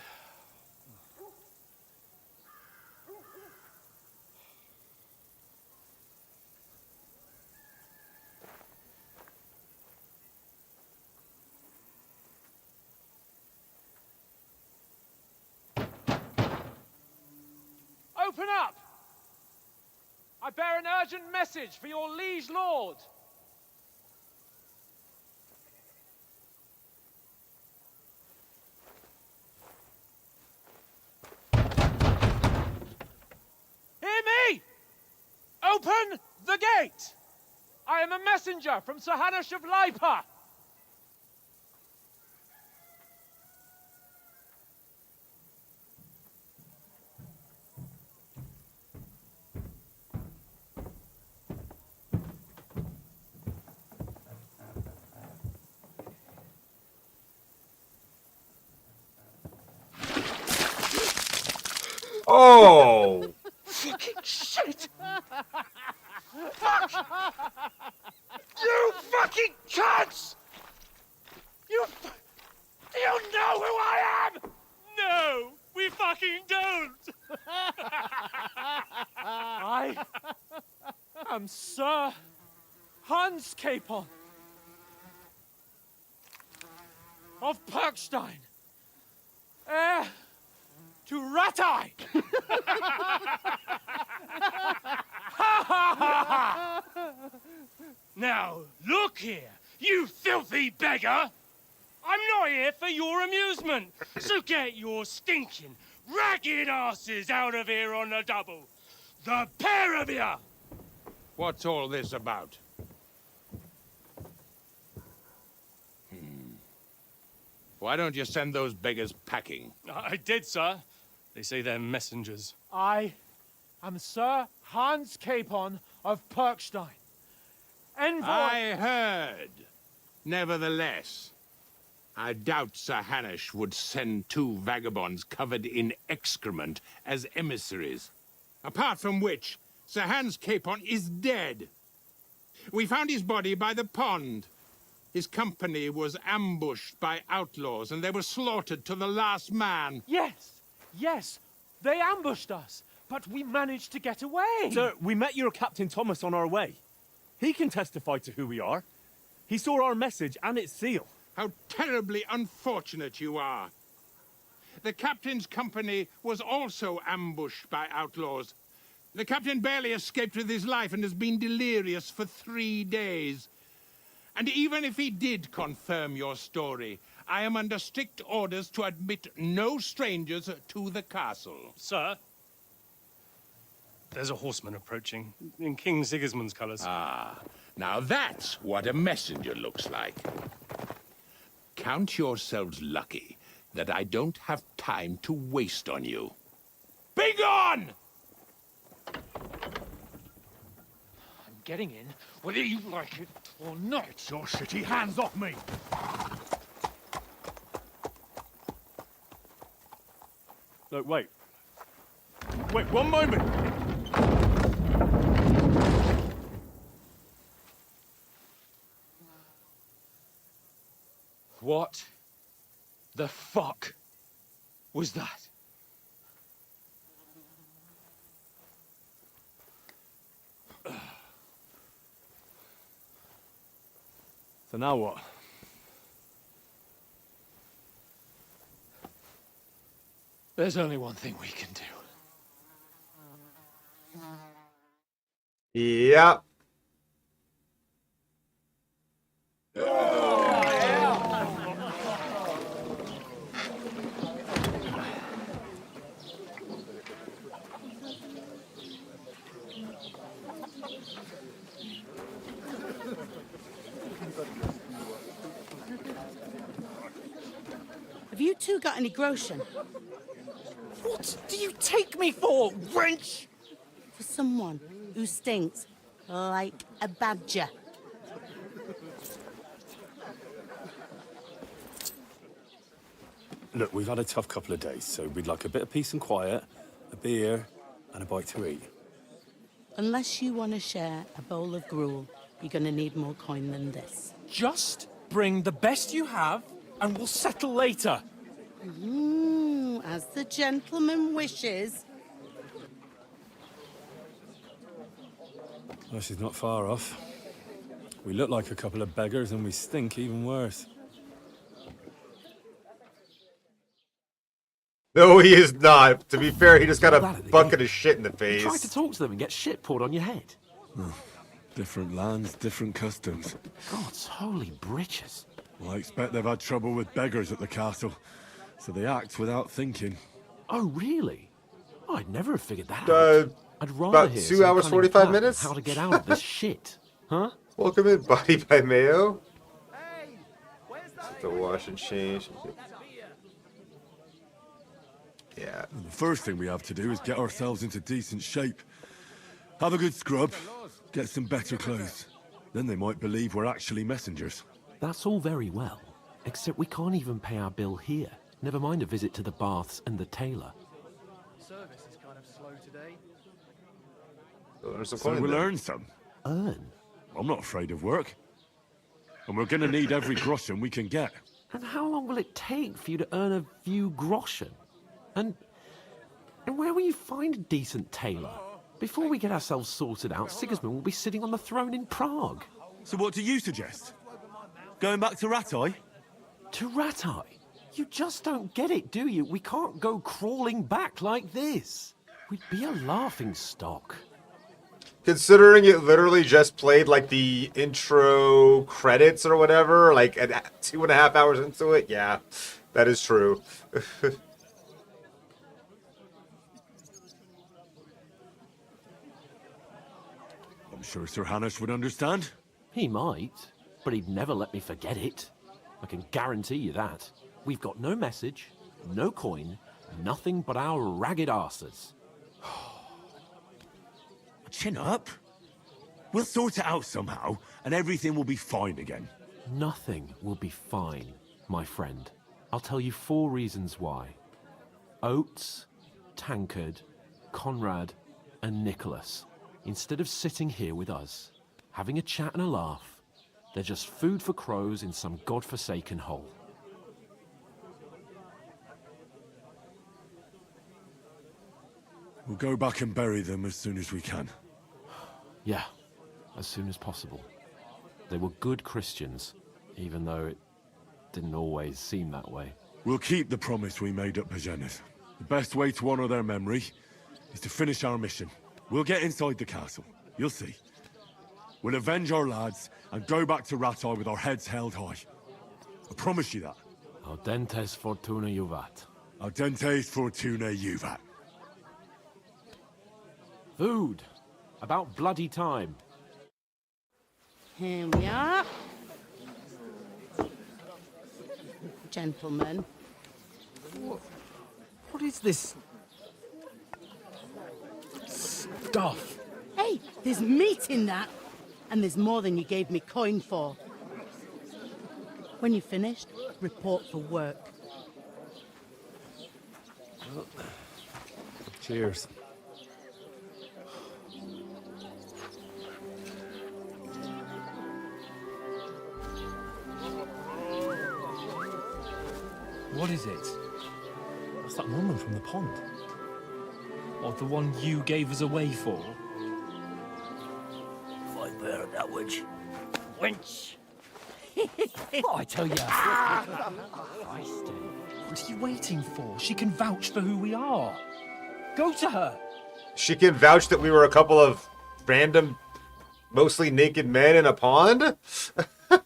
Open up! I bear an urgent message for your liege lord. Hear me! Open the gate! I am a messenger from Sir Hanush of Lipa. Oh! Fucking shit! Fuck! You fucking cunts! Do you know who I am? No, we fucking don't. I am Sir Hans Capon of Perkstein, heir to Ratai. Now, look here, you filthy beggar! I'm not here for your amusement, so get your stinking, ragged asses out of here on the double. The pair of you! What's all this about? Why don't you send those beggars packing? I did, sir. They say they're messengers. I am Sir Hans Capon of Perkstein, envoy. I heard. Nevertheless, I doubt Sir Hanush would send two vagabonds covered in excrement as emissaries. Apart from which, Sir Hans Capon is dead. We found his body by the pond. His company was ambushed by outlaws, and they were slaughtered to the last man. Yes, yes, they ambushed us, but we managed to get away. Sir, we met your Captain Thomas on our way. He can testify to who we are. He saw our message and its seal. How terribly unfortunate you are. The captain's company was also ambushed by outlaws. The captain barely escaped with his life and has been delirious for 3 days. And even if he did confirm your story, I am under strict orders to admit no strangers to the castle. Sir, there's a horseman approaching in King Sigismund's colours. Ah, now that's what a messenger looks like. Count yourselves lucky that I don't have time to waste on you. Be gone! I'm getting in, whether you like it or not. Get your shitty hands off me! No, wait. Wait, one moment! What the fuck was that? So now what? There's only one thing we can do. Yep. Have you two got any groschen? What do you take me for, wench? For someone who stinks like a badger. Look, we've had a tough couple of days, so we'd like a bit of peace and quiet, a beer, and a bite to eat. Unless you want to share a bowl of gruel, you're going to need more coin than this. Just bring the best you have, and we'll settle later. As the gentleman wishes. Well, she's not far off. We look like a couple of beggars, and we stink even worse. No, he is not. To be fair, he just got a bucket of shit in the face. You try to talk to them and get shit poured on your head. Different lands, different customs. God's holy britches. Well, I expect they've had trouble with beggars at the castle, so they act without thinking. Oh, really? Oh, I'd never have figured that out. I'd rather About hear 2 some hours, cunning 45 plan minutes? How to get out of this shit, huh? Welcome in, Body by Mayo. To wash and change. Yeah. And the first thing we have to do is get ourselves into decent shape. Have a good scrub, get some better clothes. Then they might believe we're actually messengers. That's all very well, except we can't even pay our bill here. Never mind a visit to the baths and the tailor. Service is kind of slow today. So we'll earn some. Earn? I'm not afraid of work. And we're gonna need every groschen we can get. And how long will it take for you to earn a few groschen? And where will you find a decent tailor? Before we get ourselves sorted out, Sigismund will be sitting on the throne in Prague. So what do you suggest? Going back to Ratai? To Ratai? You just don't get it, do you? We can't go crawling back like this. We'd be a laughing stock. Considering it literally just played like the intro credits or whatever, like at 2.5 hours into it, yeah, that is true. I'm sure Sir Hanush would understand. He might, but he'd never let me forget it. I can guarantee you that. We've got no message, no coin, nothing but our ragged arses. Chin up. We'll sort it out somehow, and everything will be fine again. Nothing will be fine, my friend. I'll tell you 4 reasons why. Oates, Tankard, Conrad, and Nicholas, instead of sitting here with us, having a chat and a laugh, they're just food for crows in some godforsaken hole. We'll go back and bury them as soon as we can. Yeah, as soon as possible. They were good Christians, even though it didn't always seem that way. We'll keep the promise we made at Pagenes. The best way to honor their memory is to finish our mission. We'll get inside the castle. You'll see. We'll avenge our lads and go back to Rattay with our heads held high. I promise you that. Audentes fortuna juvat. Audentes fortuna juvat. Food. About bloody time. Here we are. Gentlemen. What is this stuff? Hey, there's meat in that. And there's more than you gave me coin for. When you're finished, report for work. Cheers. What is it? That's that woman from the pond. Or the one you gave us away for? I bear that witch. Wench! What I tell you? What are you waiting for? She can vouch for who we are. Go to her. She can vouch that we were a couple of random, mostly naked men in a pond?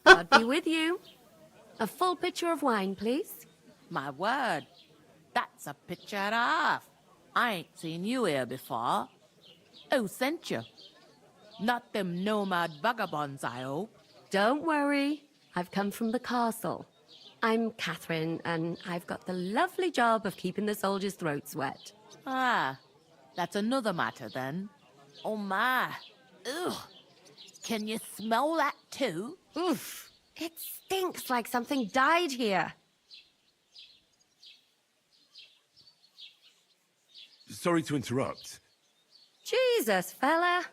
God be with you. A full pitcher of wine, please. My word, that's a picture and a half. I ain't seen you here before. Who sent you? Not them nomad vagabonds, I hope. Don't worry. I've come from the castle. I'm Catherine, and I've got the lovely job of keeping the soldiers' throats wet. Ah, that's another matter then. Oh my. Ugh. Can you smell that too? Oof. It stinks like something died here. Sorry to interrupt. Jesus, fella.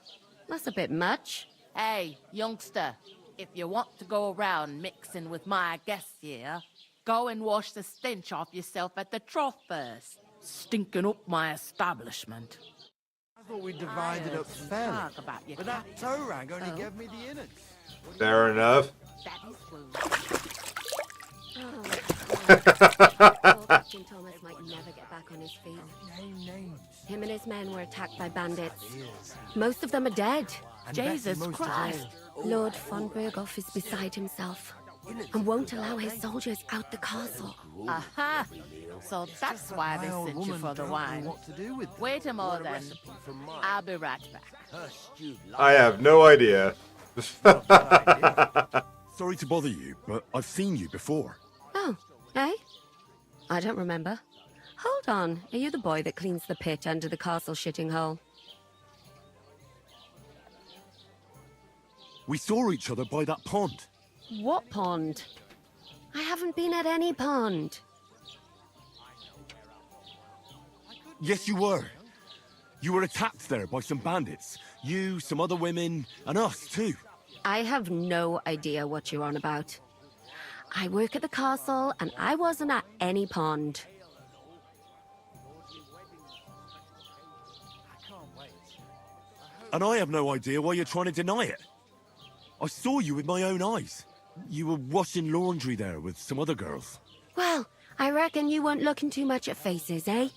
That's a bit much. Hey, youngster, if you want to go around mixing with my guests here, go and wash the stench off yourself at the trough first. Stinking up my establishment. I thought we divided up fairly. Talk about your But that toe rag only Oh. gave me the innards. Fair enough. Captain Thomas might never get back on his feet. Him and his men were attacked by bandits. Most of them are dead. Jesus Christ. Lord von Berghoff is beside himself and won't allow his soldiers out the castle. Aha! So that's why they sent you for the wine. Wait a moment then. I'll be right back. I have no idea. Sorry to bother you, but I've seen you before. Oh, eh? I don't remember. Hold on. Are you the boy that cleans the pit under the castle shitting hole? We saw each other by that pond. What pond? I haven't been at any pond. Yes, you were. You were attacked there by some bandits. You, some other women, and us too. I have no idea what you're on about. I work at the castle, and I wasn't at any pond. And I have no idea why you're trying to deny it. I saw you with my own eyes. You were washing laundry there with some other girls. Well, I reckon you weren't looking too much at faces, eh?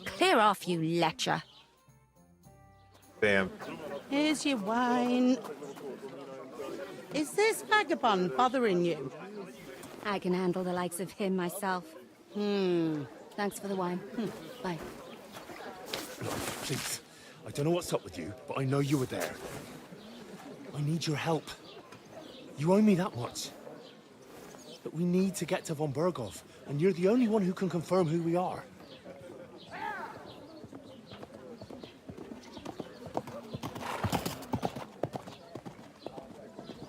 Clear off, you lecher. Damn. Here's your wine. Is this vagabond bothering you? I can handle the likes of him myself. Thanks for the wine. Bye. Please, I don't know what's up with you, but I know you were there. I need your help. You owe me that much. But we need to get to von Berghoff, and you're the only one who can confirm who we are.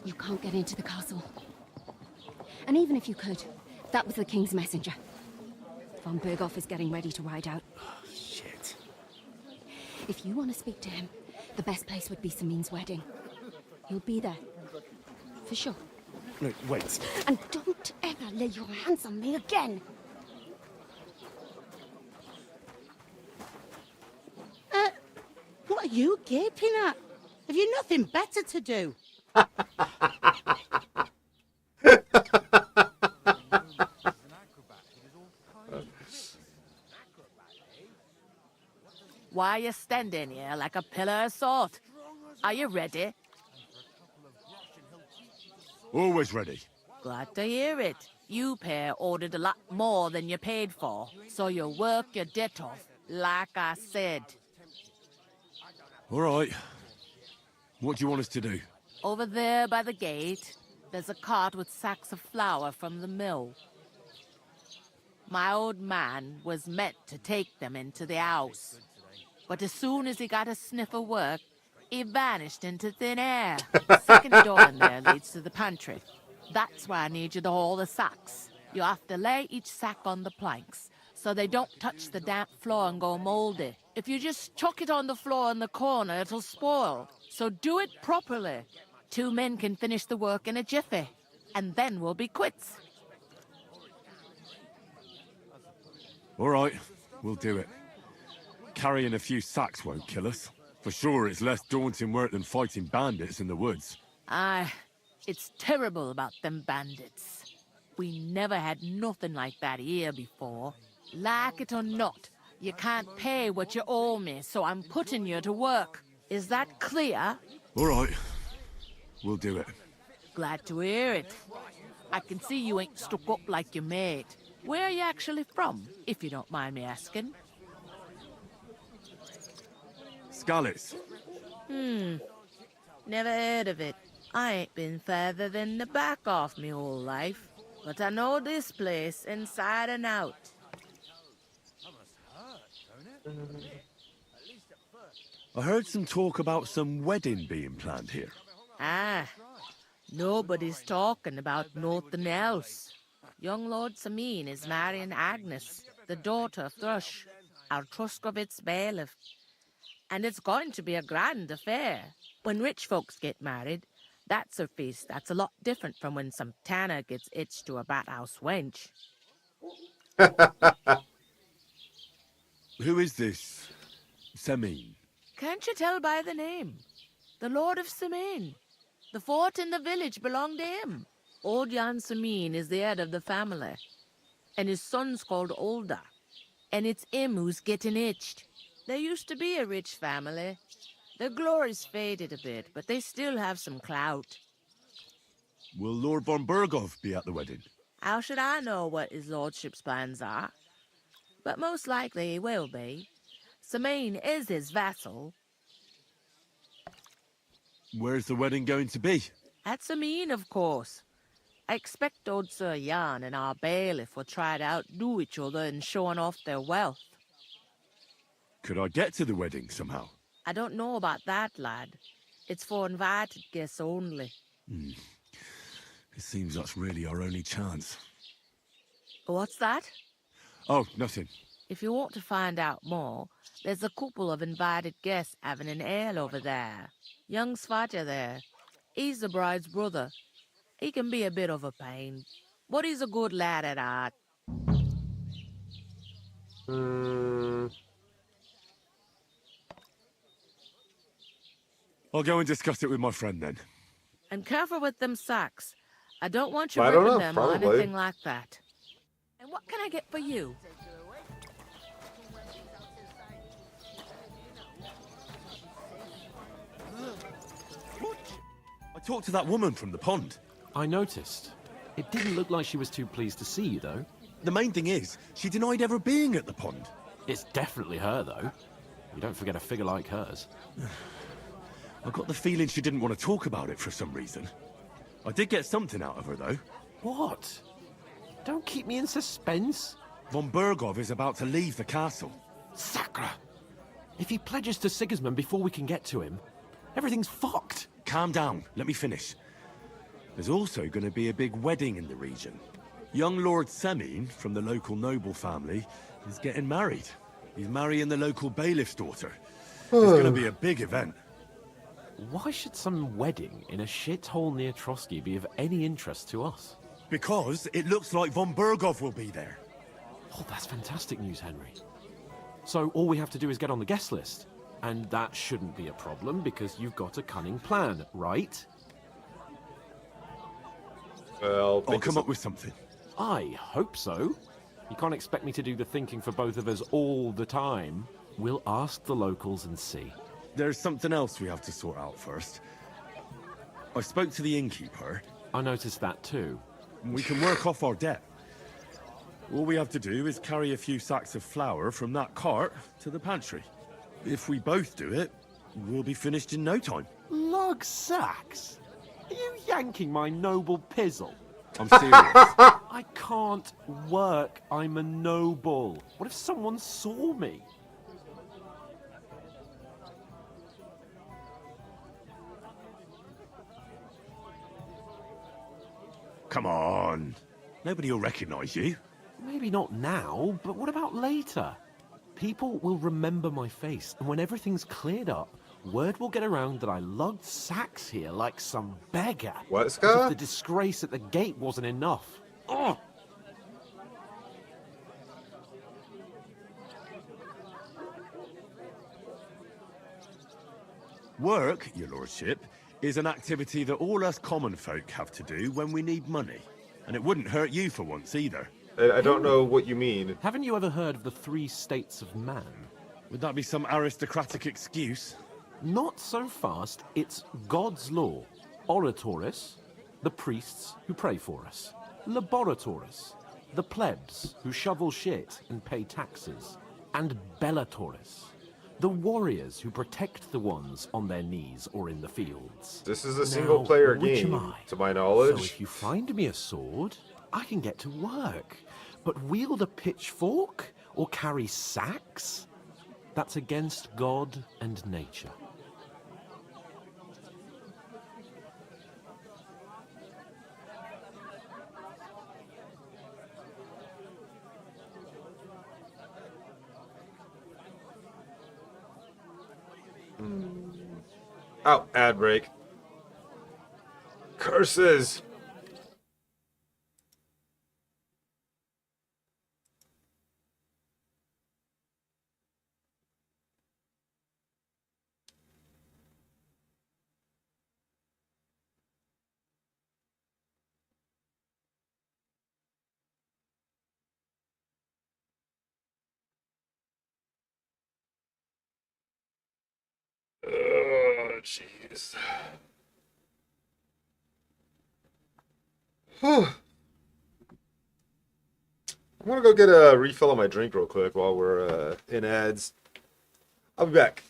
You can't get into the castle. And even if you could, that was the King's messenger. Von Berghoff is getting ready to ride out. Shit. If you want to speak to him, the best place would be Samin's wedding. He'll be there. For sure. No, wait. And don't ever lay your hands on me again! What are you gaping at? Have you nothing better to do? Why are you standing here like a pillar of salt? Are you ready? Always ready. Glad to hear it. You pair ordered a lot more than you paid for, so you'll work your debt off, like I said. All right. What do you want us to do? Over there by the gate, there's a cart with sacks of flour from the mill. My old man was meant to take them into the house, but as soon as he got a sniff of work, he vanished into thin air. The second door in there leads to the pantry. That's why I need you to haul the sacks. You have to lay each sack on the planks, so they don't touch the damp floor and go moldy. If you just chuck it on the floor in the corner, it'll spoil. So do it properly. 2 men can finish the work in a jiffy, and then we'll be quits. All right, we'll do it. Carrying a few sacks won't kill us. For sure, it's less daunting work than fighting bandits in the woods. Aye, it's terrible about them bandits. We never had nothing like that here before. Like it or not, you can't pay what you owe me, so I'm putting you to work. Is that clear? All right, we'll do it. Glad to hear it. I can see you ain't stuck up like your mate. Where are you actually from, if you don't mind me asking? Skalitz. Never heard of it. I ain't been further than the back off me whole life, but I know this place inside and out. I heard some talk about some wedding being planned here. Ah, nobody's talking about nothing else. Young Lord Sameen is marrying Agnes, the daughter of Thrush, our Truskovitz bailiff. And it's going to be a grand affair. When rich folks get married, that's a feast that's a lot different from when some tanner gets hitched to a bathouse wench. Who is this Sameen? Can't you tell by the name? The Lord of Sameen. The fort in the village belonged to him. Old Jan Sameen is the head of the family, and his son's called Olda, and it's him who's getting hitched. There used to be a rich family. Their glory's faded a bit, but they still have some clout. Will Lord von Burgov be at the wedding? How should I know what his lordship's plans are? But most likely he will be. Sameen is his vassal. Where's the wedding going to be? At Sameen, of course. I expect old Sir Jan and our bailiff will try to outdo each other in showing off their wealth. Could I get to the wedding somehow? I don't know about that, lad. It's for invited guests only. It seems that's really our only chance. What's that? Oh, nothing. If you want to find out more, there's a couple of invited guests having an ale over there. Young Svaja there. He's the bride's brother. He can be a bit of a pain, but he's a good lad at heart. I'll go and discuss it with my friend then. And careful with them sacks. I don't want you I don't ripping know, them or probably. anything like that. And what can I get for you? I talked to that woman from the pond. I noticed. It didn't look like she was too pleased to see you, though. The main thing is, she denied ever being at the pond. It's definitely her, though. You don't forget a figure like hers. I got the feeling she didn't want to talk about it for some reason. I did get something out of her, though. What? Don't keep me in suspense. Von Burgov is about to leave the castle. Sacra! If he pledges to Sigismund before we can get to him, everything's fucked. Calm down. Let me finish. There's also going to be a big wedding in the region. Young Lord Sameen, from the local noble family, is getting married. He's marrying the local bailiff's daughter. It's going to be a big event. Why should some wedding in a shithole near Trotsky be of any interest to us? Because it looks like von Burgov will be there. Oh, that's fantastic news, Henry. So all we have to do is get on the guest list? And that shouldn't be a problem because you've got a cunning plan, right? Well, I'll come up with something. I hope so. You can't expect me to do the thinking for both of us all the time. We'll ask the locals and see. There's something else we have to sort out first. I spoke to the innkeeper. I noticed that too. We can work off our debt. All we have to do is carry a few sacks of flour from that cart to the pantry. If we both do it, we'll be finished in no time. Lug sacks? Are you yanking my noble pizzle? I'm serious. I can't work. I'm a noble. What if someone saw me? Come on. Nobody will recognize you. Maybe not now, but what about later? People will remember my face, and when everything's cleared up, word will get around that I lugged sacks here like some beggar. What, As if Scar? the disgrace at the gate wasn't enough. Ugh! Work, your lordship, is an activity that all us common folk have to do when we need money. And it wouldn't hurt you for once either. I don't know what you mean. Haven't you ever heard of the 3 states of man? Would that be some aristocratic excuse? Not so fast. It's God's law. Oratoris, the priests who pray for us. Laboratoris, the plebs who shovel shit and pay taxes. And Bellatoris, the warriors who protect the ones on their knees or in the fields. This is a single-player which game, am I? to my knowledge. So if you find me a sword, I can get to work. But wield a pitchfork or carry sacks? That's against God and nature. Oh, ad break. Curses! Oh, jeez. I'm gonna go get a refill on my drink real quick while we're in ads. I'll be back.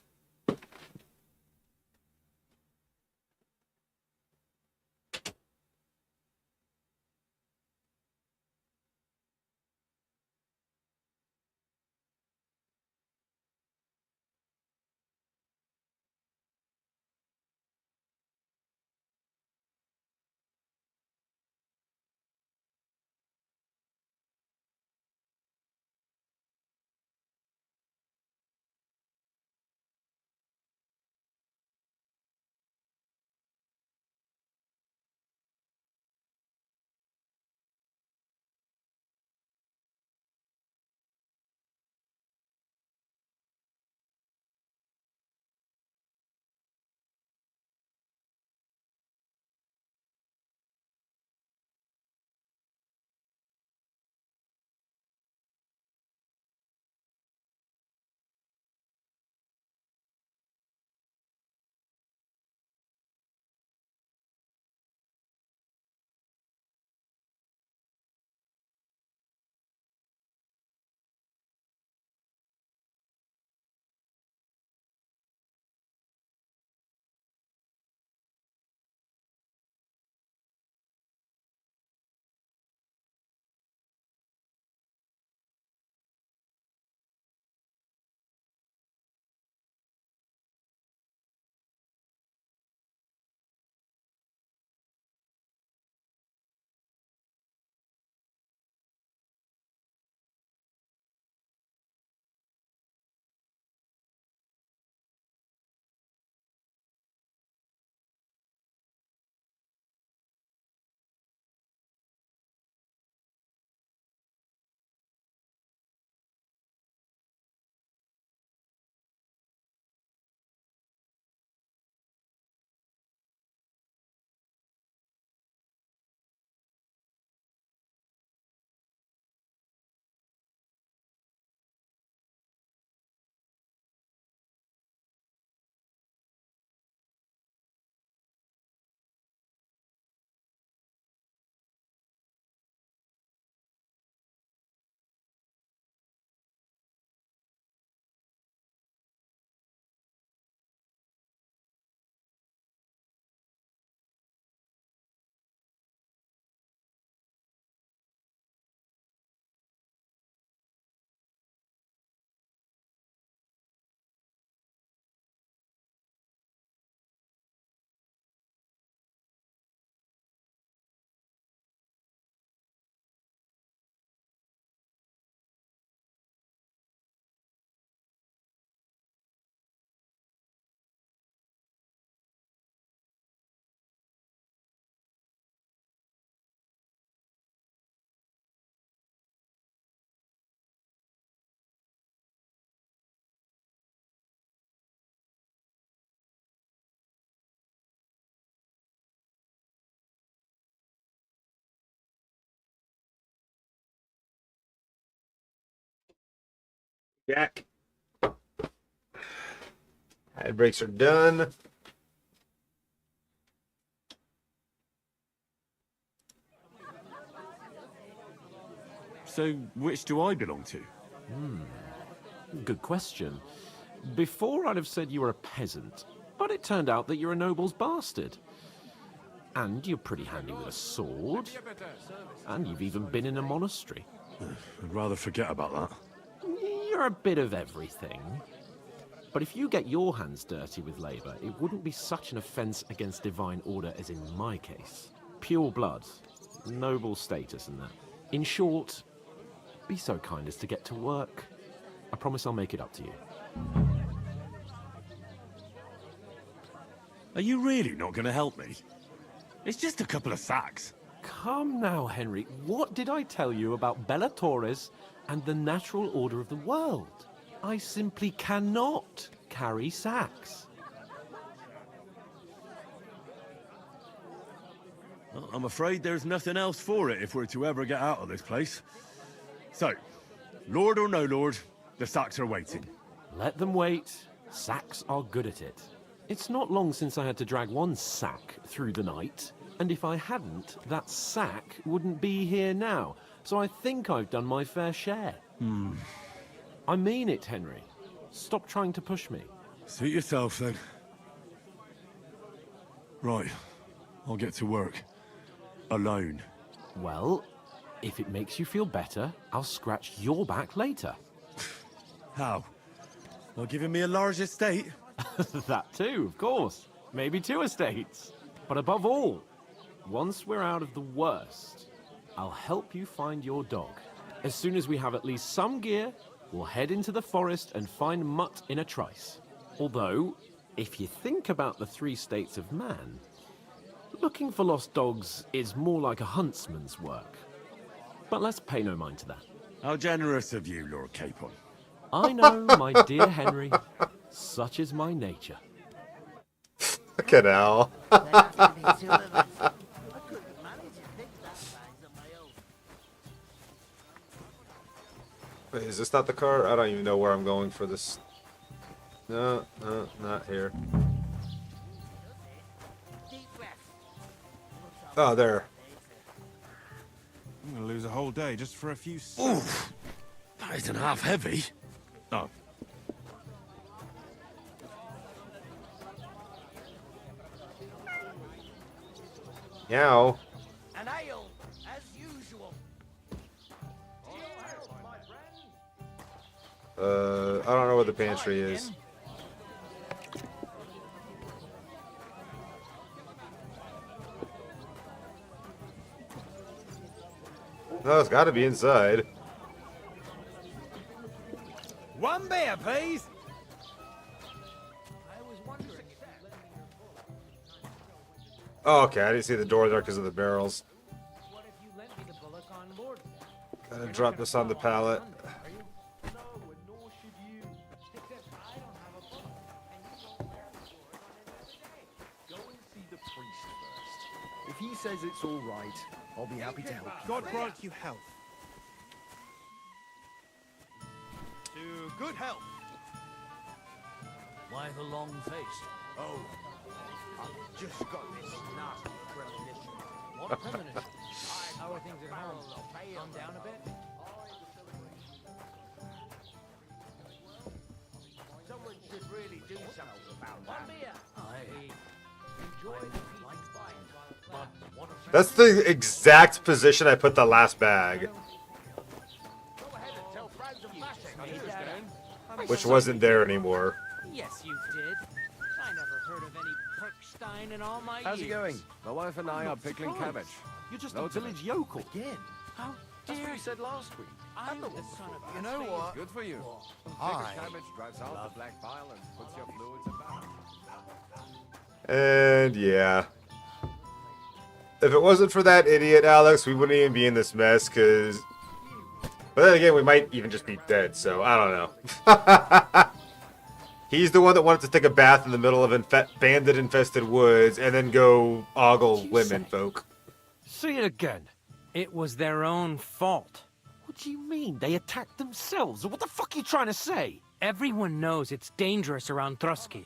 Jack. Ad breaks are done. So, which do I belong to? Good question. Before I'd have said you were a peasant, but it turned out that you're a noble's bastard. And you're pretty handy with a sword. And you've even been in a monastery. I'd rather forget about that. You're a bit of everything. But if you get your hands dirty with labour, it wouldn't be such an offence against divine order as in my case. Pure blood, noble status and that. In short, be so kind as to get to work. I promise I'll make it up to you. Are you really not going to help me? It's just a couple of sacks. Come now, Henry. What did I tell you about Bella Torres and the natural order of the world? I simply cannot carry sacks. Well, I'm afraid there's nothing else for it if we're to ever get out of this place. So, Lord or no Lord, the sacks are waiting. Let them wait. Sacks are good at it. It's not long since I had to drag one sack through the night, and if I hadn't, that sack wouldn't be here now. So I think I've done my fair share. I mean it, Henry. Stop trying to push me. Suit yourself, then. Right. I'll get to work. Alone. Well, if it makes you feel better, I'll scratch your back later. How? Well, giving me a large estate? That too, of course. Maybe 2 estates. But above all, once we're out of the worst, I'll help you find your dog. As soon as we have at least some gear, we'll head into the forest and find Mutt in a trice. Although, if you think about the 3 states of man, looking for lost dogs is more like a huntsman's work. But let's pay no mind to that. How generous of you, Lord Capon. I know, my dear Henry. Such is my nature. Look at Al. Wait, is this not the car? I don't even know where I'm going for this. No, not here. Oh, there. I'm gonna lose a whole day just for a few. Oof! That isn't half heavy. Oh. Meow. An ale, as usual. I don't know where the pantry is. No, it's got to be inside. One beer, please. Oh, okay, I didn't see the door there because of the barrels. Gotta drop this on the pallet. If he says it's all right, I'll be happy to help you. God grant you health. To good health. Why the long face? Oh, I've just got this nasty premonition. What premonition? How are things at home? Calm down a bit. Someone should really do something about that. One beer. I enjoy the light bind. That's the exact position I put the last bag. Which wasn't there anymore. Yes, you did. I never heard of any Perkstein in all my How's it years. going? My wife and I are pickling cabbage. You're just Loads a of village it. yokel. Again? How That's dare what you said last week. I'm the son of You know what? Good for you. Hi. Pickled cabbage drives out the black bile and puts your fluids in balance. And yeah. If it wasn't for that idiot, Alex, we wouldn't even be in this mess, because... But then again, we might even just be dead, so I don't know. He's the one that wanted to take a bath in the middle of bandit-infested woods and then go ogle women folk. See it again. It was their own fault. Would do you mean? They attacked themselves? What the fuck are you trying to say? Everyone knows it's dangerous around Trotsky.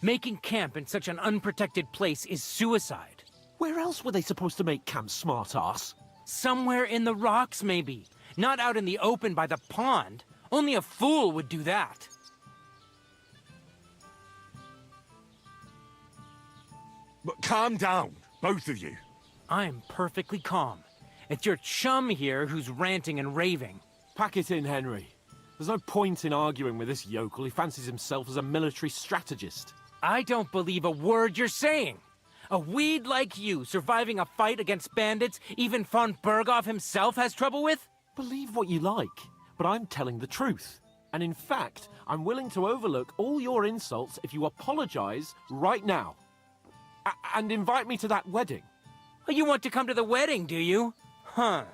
Making camp in such an unprotected place is suicide. Where else were they supposed to make camp, smart-ass? Somewhere in the rocks, maybe. Not out in the open by the pond. Only a fool would do that. But calm down, both of you. I'm perfectly calm. It's your chum here who's ranting and raving. Pack it in, Henry. There's no point in arguing with this yokel who fancies himself as a military strategist. I don't believe a word you're saying. A weed like you surviving a fight against bandits even von Berghoff himself has trouble with? Believe what you like, but I'm telling the truth. And in fact, I'm willing to overlook all your insults if you apologize right now. And invite me to that wedding. Oh, you want to come to the wedding, do you? Huh.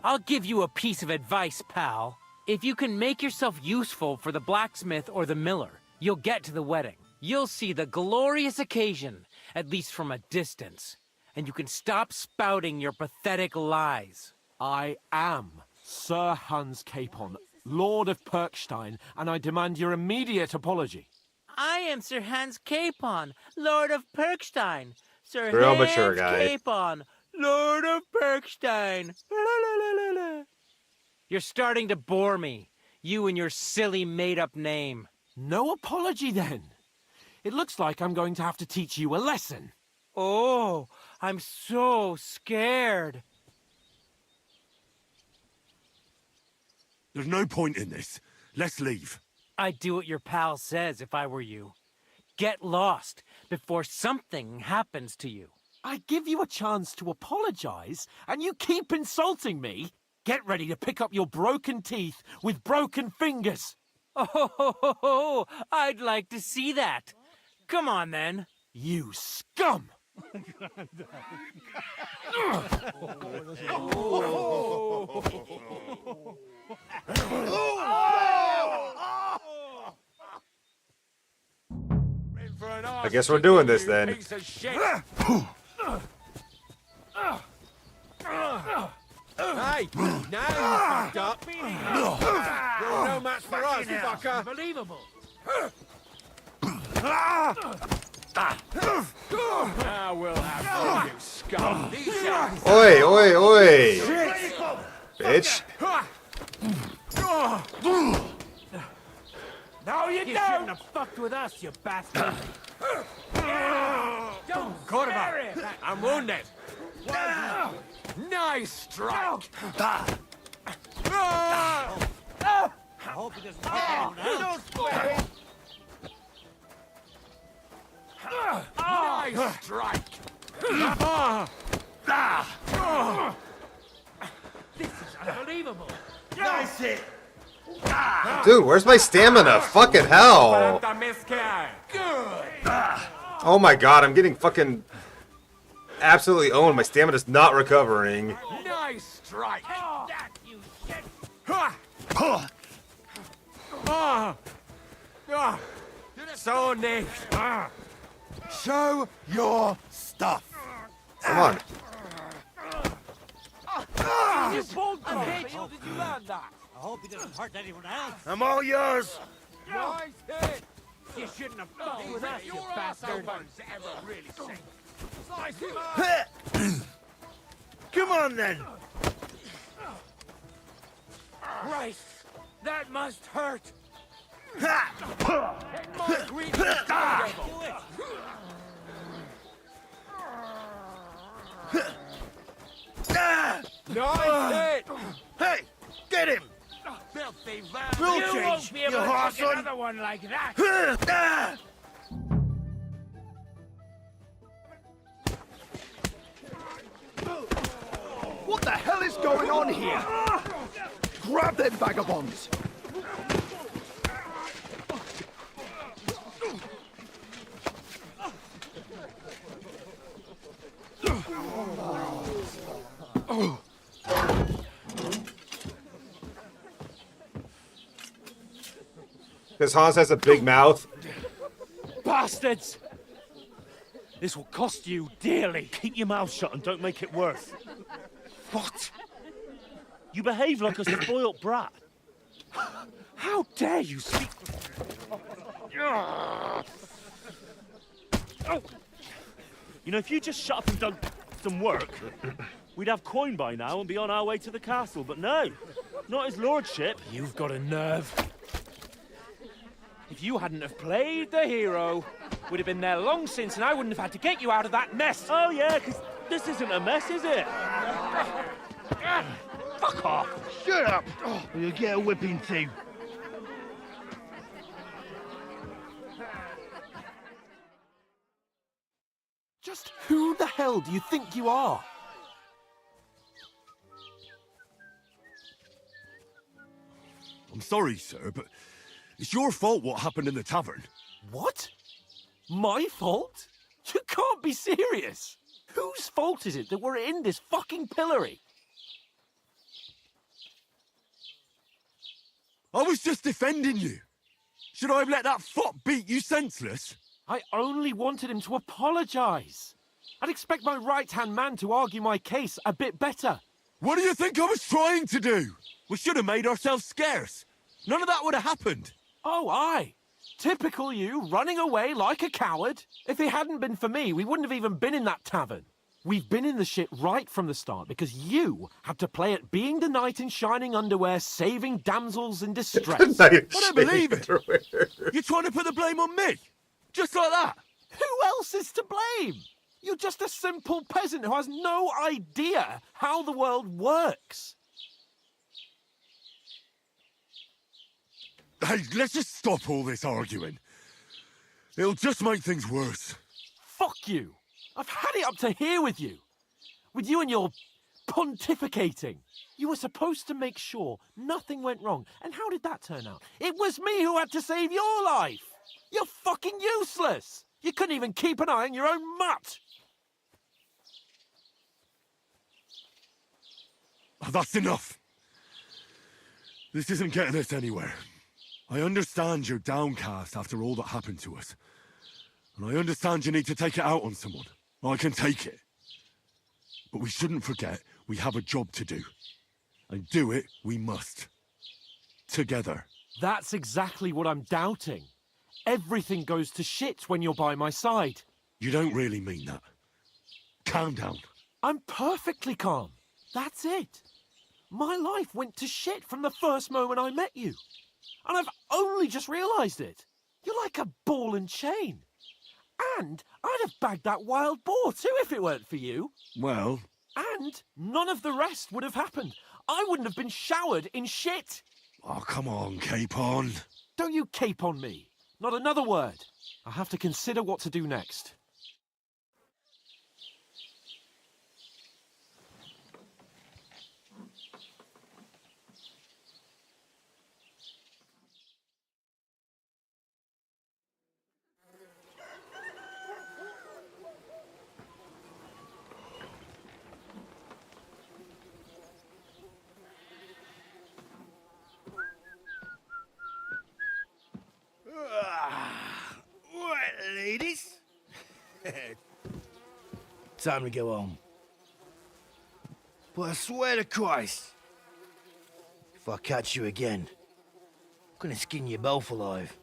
I'll give you a piece of advice, pal. If you can make yourself useful for the blacksmith or the miller, you'll get to the wedding. You'll see the glorious occasion, at least from a distance. And you can stop spouting your pathetic lies. I am Sir Hans Capon, Lord of Perkstein, and I demand your immediate apology. I am Sir Hans Capon, Lord of Perkstein. Sir Real Hans mature guy. Capon, Lord of Perkstein. La, la, la, la. You're starting to bore me. You and your silly made-up name. No apology, then. It looks like I'm going to have to teach you a lesson. Oh, I'm so scared. There's no point in this. Let's leave. I'd do what your pal says if I were you. Get lost before something happens to you. I give you a chance to apologize, and you keep insulting me. Get ready to pick up your broken teeth with broken fingers. Oh, I'd like to see that. Come on, then. You scum! I guess we're doing this then. Hey, now you fucked up. You're no match for us, fucker. Unbelievable. Now we'll have you, scum. Oi, oi, oi! Bitch. No, you shouldn't have fucked with us, you bastard. Don't Corva, I'm wounded. Nice strike. I hope he doesn't hurt anyone else. Nice strike. This is unbelievable. Nice hit. Dude, where's my stamina? Fucking hell. Oh my god, I'm getting fucking absolutely owned. My stamina's not recovering. Nice strike. That you shit. So neat. Show your stuff. Come on. You pulled the bitch. How did you learn that? I hope he doesn't hurt anyone else. I'm all yours. Nice hit. You shouldn't have fucked with us, you Your bastard. arsehole ever really sink. Slice him up. Come on then. Christ, that must hurt. Take my green devil. Nice hit. Hey, get him. Filthy We'll You change, won't be able you to horse take another one like that. What the hell is going on here? Grab them vagabonds. Because Hans has a big mouth. Bastards! This will cost you dearly. Keep your mouth shut and don't make it worse. What? You behave like a spoilt brat. How dare you speak... You know, if you just shut up and done some work, we'd have coin by now and be on our way to the castle. But no, not his lordship. You've got a nerve. If you hadn't have played the hero, we'd have been there long since, and I wouldn't have had to get you out of that mess. Oh yeah, because this isn't a mess, is it? Fuck off! Shut up! Or you'll get a whipping too. Just who the hell do you think you are? I'm sorry, sir, but it's your fault what happened in the tavern. What? My fault? You can't be serious. Whose fault is it that we're in this fucking pillory? I was just defending you. Should I have let that fop beat you senseless? I only wanted him to apologise. I'd expect my right-hand man to argue my case a bit better. What do you think I was trying to do? We should have made ourselves scarce. None of that would have happened. Oh, aye. Typical you, running away like a coward. If it hadn't been for me, we wouldn't have even been in that tavern. We've been in the shit right from the start because you had to play at being the knight in shining underwear, saving damsels in distress. I don't believe it. You're trying to put the blame on me? Just like that? Who else is to blame? You're just a simple peasant who has no idea how the world works. Hey, let's just stop all this arguing. It'll just make things worse. Fuck you. I've had it up to here with you. With you and your pontificating. You were supposed to make sure nothing went wrong. And how did that turn out? It was me who had to save your life. You're fucking useless. You couldn't even keep an eye on your own mutt. Oh, that's enough. This isn't getting us anywhere. I understand you're downcast after all that happened to us. And I understand you need to take it out on someone. I can take it. But we shouldn't forget we have a job to do. And do it we must. Together. That's exactly what I'm doubting. Everything goes to shit when you're by my side. You don't really mean that. Calm down. I'm perfectly calm. That's it. My life went to shit from the first moment I met you. And I've only just realised it. You're like a ball and chain. And I'd have bagged that wild boar too if it weren't for you. Well... And none of the rest would have happened. I wouldn't have been showered in shit. Oh, come on, Capon. Don't you cape on me. Not another word. I have to consider what to do next. Right, ladies. Time to go home. But I swear to Christ, if I catch you again, I'm gonna skin you both alive.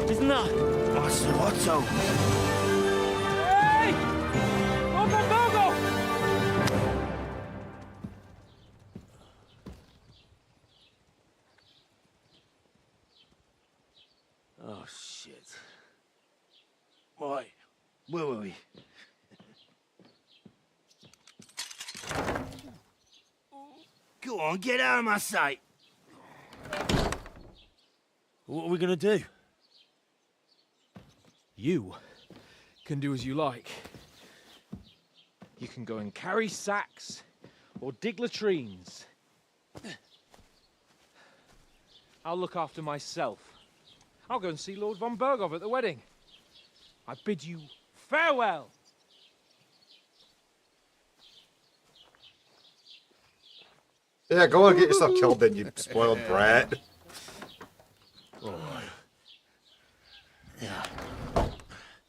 Isn't that Master Otto? Hey! Go! Oh, shit. Right, where were we? Go on, get out of my sight. What are we gonna do? You can do as you like. You can go and carry sacks or dig latrines. I'll look after myself. I'll go and see Lord von Berghoff at the wedding. I bid you farewell. Yeah, go on, get yourself killed then, you spoiled brat. All right.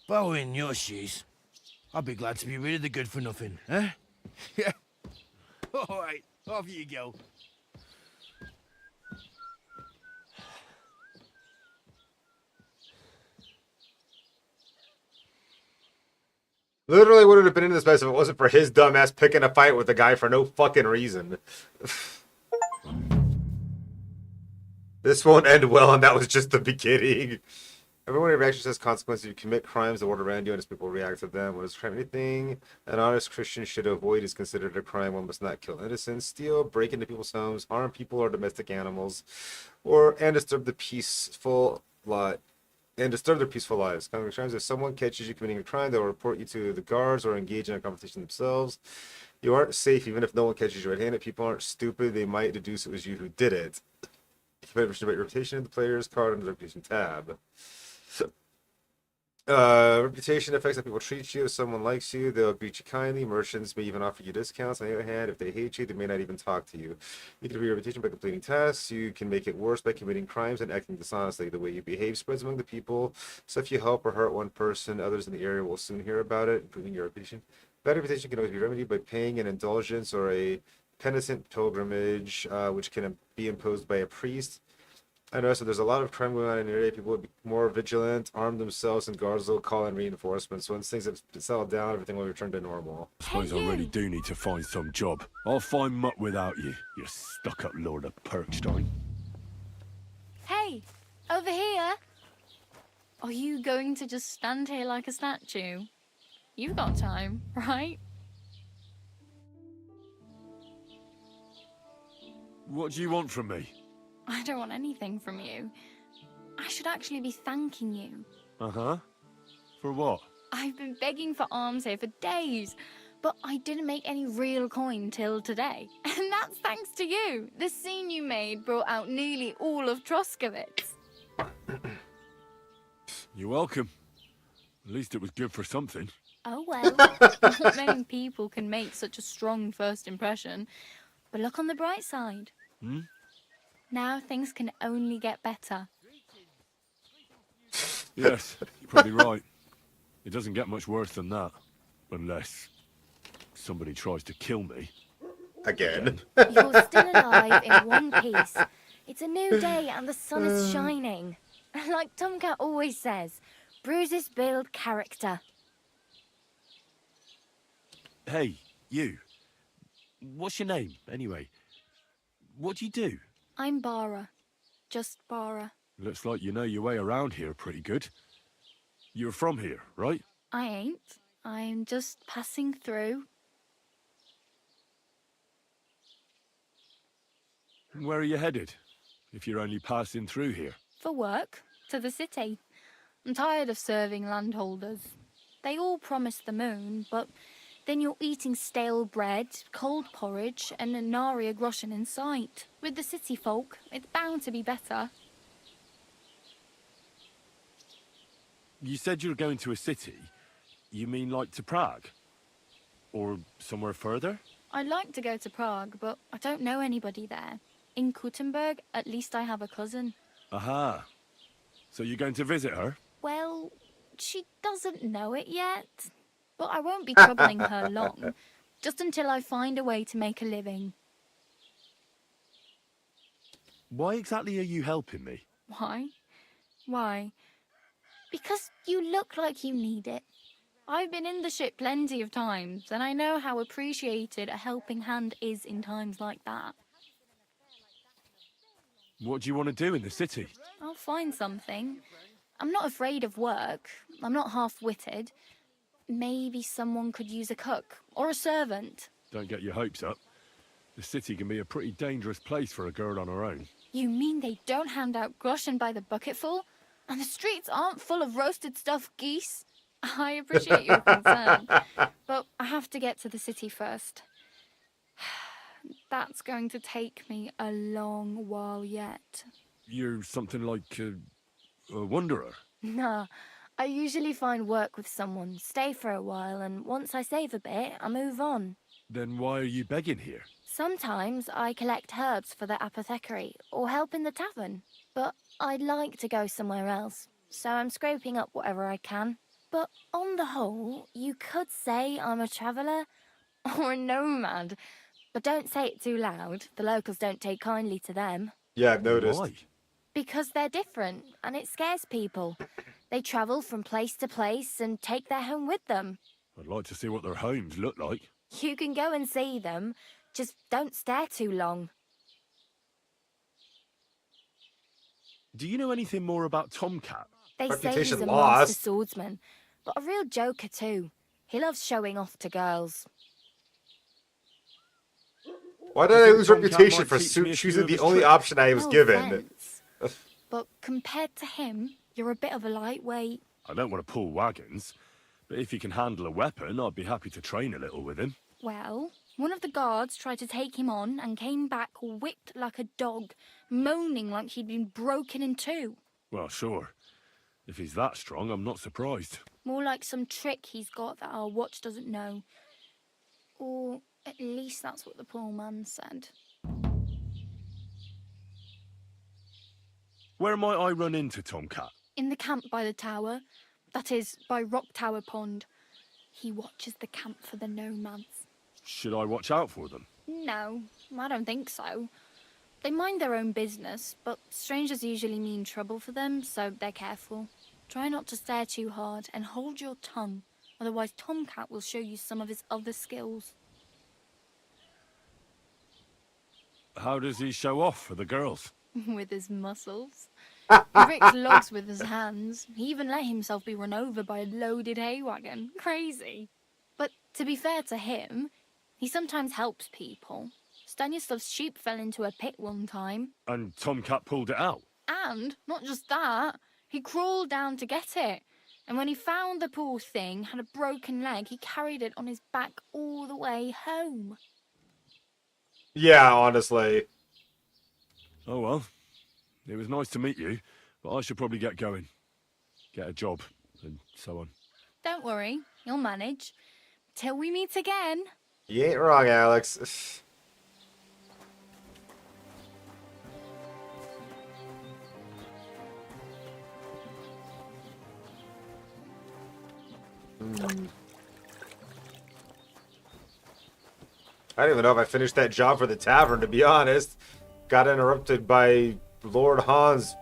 If I were in your shoes, I'd be glad to be rid of the good for nothing, eh? Yeah. All right, off you go. Literally wouldn't have been in this mess if it wasn't for his dumbass picking a fight with the guy for no fucking reason. This won't end well, and that was just the beginning. Everyone in reaction has consequences. You commit crimes, the world around you, and as people react to them. What is crime? Anything an honest Christian should avoid is considered a crime. One must not kill innocents, steal, break into people's homes, harm people or domestic animals, and disturb the peaceful lot. And disturb their peaceful lives. Common crimes: if someone catches you committing a crime, they'll report you to the guards or engage in a competition themselves. You aren't safe even if no one catches you red-handed. People aren't stupid. They might deduce it was you who did it. Information about your reputation of the player's card under the reputation tab. Reputation affects how people treat you. If someone likes you, they'll greet you kindly. Merchants may even offer you discounts. On the other hand, if they hate you, they may not even talk to you. You can improve your reputation by completing tasks. You can make it worse by committing crimes and acting dishonestly. The way you behave spreads among the people. So if you help or hurt one person, others in the area will soon hear about it, improving your reputation. Bad reputation can always be remedied by paying an indulgence or a penitent pilgrimage, which can be imposed by a priest. I know, so there's a lot of crime going on in the area. People will be more vigilant, arm themselves, and guards will call in reinforcements. Once things have settled down, everything will return to normal. I suppose I really do need to find some job. I'll find muck without you, you stuck-up Lord of Perkstein. Hey, over here. Are you going to just stand here like a statue? You've got time, right? What do you want from me? I don't want anything from you. I should actually be thanking you. Uh-huh. For what? I've been begging for alms here for days, but I didn't make any real coin till today. And that's thanks to you. The scene you made brought out nearly all of Troskowitz. You're welcome. At least it was good for something. Oh well, not many people can make such a strong first impression. But look on the bright side. Hmm? Now things can only get better. Yes, you're probably right. It doesn't get much worse than that. Unless somebody tries to kill me. Again. You're still alive in one piece. It's a new day and the sun is shining. Like Tomcat always says, bruises build character. Hey, you. What's your name, anyway? What do you do? I'm Bara. Just Bara. Looks like you know your way around here pretty good. You're from here, right? I ain't. I'm just passing through. Where are you headed, if you're only passing through here? For work. To the city. I'm tired of serving landholders. They all promise the moon, but then you're eating stale bread, cold porridge, and a nary a groschen in sight. With the city folk, it's bound to be better. You said you were going to a city. You mean like to Prague? Or somewhere further? I'd like to go to Prague, but I don't know anybody there. In Kuttenberg, at least I have a cousin. Aha. So you're going to visit her? Well, she doesn't know it yet. But I won't be troubling her long. Just until I find a way to make a living. Why exactly are you helping me? Why? Why? Because you look like you need it. I've been in the ship plenty of times, and I know how appreciated a helping hand is in times like that. What do you want to do in the city? I'll find something. I'm not afraid of work. I'm not half-witted. Maybe someone could use a cook or a servant. Don't get your hopes up. The city can be a pretty dangerous place for a girl on her own. You mean they don't hand out groschen by the bucketful? And the streets aren't full of roasted stuffed geese? I appreciate your concern, but I have to get to the city first. That's going to take me a long while yet. You're something like a wanderer? Nah, I usually find work with someone, stay for a while, and once I save a bit, I move on. Then why are you begging here? Sometimes I collect herbs for the apothecary or help in the tavern, but I'd like to go somewhere else, so I'm scraping up whatever I can. But on the whole, you could say I'm a traveller or a nomad. But don't say it too loud. The locals don't take kindly to them. Yeah, I've noticed. Why? Because they're different, and it scares people. They travel from place to place and take their home with them. I'd like to see what their homes look like. You can go and see them, just don't stare too long. Do you know anything more about Tomcat? They say he's Reputation a lost. master swordsman, but a real joker too. He loves showing off to girls. Why did I lose reputation for choosing the only option I was No given? offense, but compared to him, you're a bit of a lightweight. I don't want to pull wagons, but if he can handle a weapon, I'd be happy to train a little with him. Well, one of the guards tried to take him on and came back whipped like a dog, moaning like he'd been broken in two. Well, sure. If he's that strong, I'm not surprised. More like some trick he's got that our watch doesn't know. Or at least that's what the poor man said. Where might I run into Tomcat? In the camp by the tower, that is, by Rock Tower Pond. He watches the camp for the nomads. Should I watch out for them? No, I don't think so. They mind their own business, but strangers usually mean trouble for them, so they're careful. Try not to stare too hard and hold your tongue, otherwise Tomcat will show you some of his other skills. How does he show off for the girls? With his muscles. He rips logs with his hands. He even let himself be run over by a loaded hay wagon. Crazy. But to be fair to him, he sometimes helps people. Stanislav's sheep fell into a pit one time. And Tomcat pulled it out? And, not just that, he crawled down to get it. And when he found the poor thing had a broken leg, he carried it on his back all the way home. Yeah, honestly. Oh well. It was nice to meet you, but I should probably get going. Get a job, and so on. Don't worry, you'll manage. Till we meet again. You ain't wrong, Alex. I don't even know if I finished that job for the tavern, to be honest. Got interrupted by Lord Hans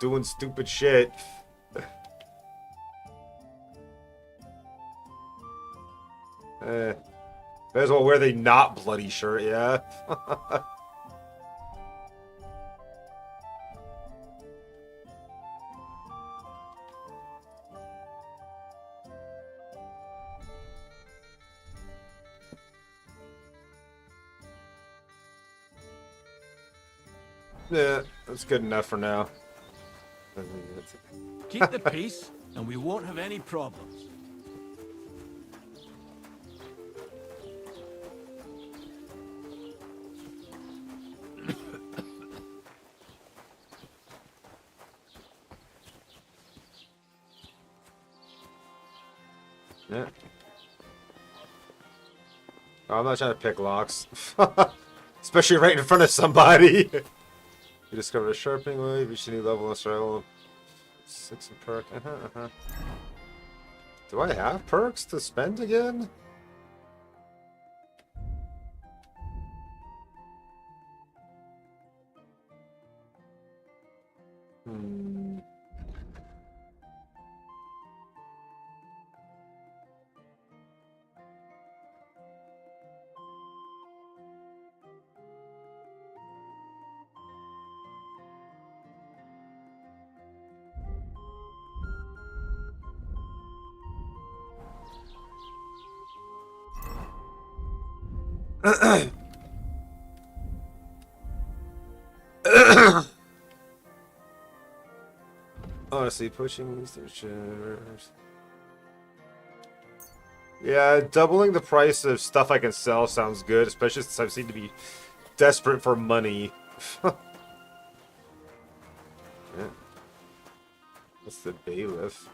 doing stupid shit. May as well wear the not bloody shirt, yeah? Yeah, that's good enough for now. Keep the peace, and we won't have any problems. Yeah. Oh, I'm not trying to pick locks. Especially right in front of somebody. You discovered a sharpening wave, reached a new level in survival. 6 in perk. Do I have perks to spend again? Hmm. Honestly, pushing these chairs. Yeah, doubling the price of stuff I can sell sounds good, especially since I seem to be desperate for money. Yeah. That's the bailiff.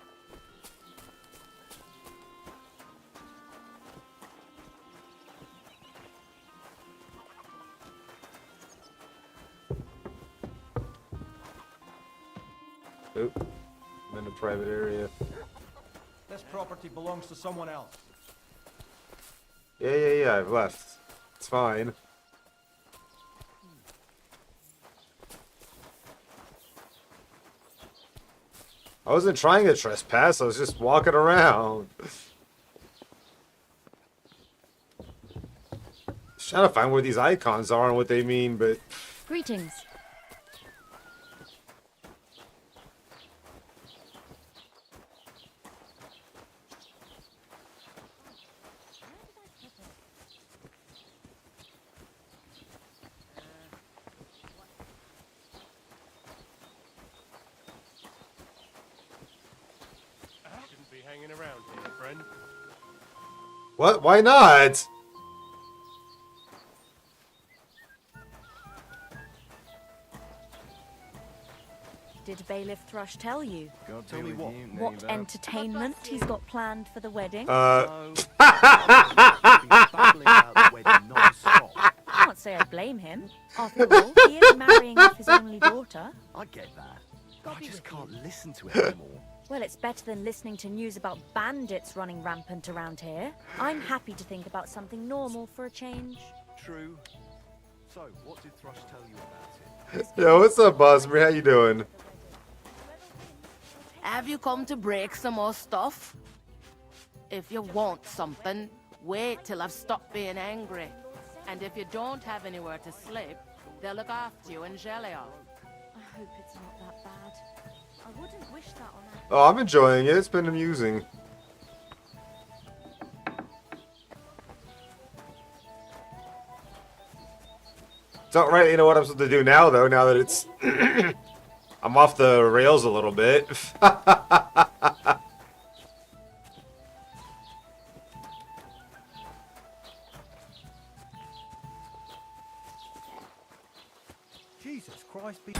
Oop. I'm in a private area. This property belongs to someone else. Yeah, I've left. It's fine. I wasn't trying to trespass, I was just walking around. Just trying to find where these icons are and what they mean, but... Greetings. Shouldn't be hanging around here, friend. What? Why not? Did Bailiff Thrush tell you? Tell me what? What entertainment he's got planned for the wedding? Can't say I blame him. After all, he is marrying off his only daughter. I get that. I just can't listen to it anymore. Well, it's better than listening to news about bandits running rampant around here. I'm happy to think about something normal for a change. True. So, what did Thrush tell you about it? Yo, what's up, Bosmer? How you doing? Have you come to break some more stuff? If you want something, wait till I've stopped being angry. And if you don't have anywhere to sleep, they'll look after you in Gelio. I hope it's not that bad. I wouldn't wish that on her. Oh, I'm enjoying it. It's been amusing. Don't really know what I'm supposed to do now, though, now that it's... I'm off the rails a little bit. Jesus Christ, be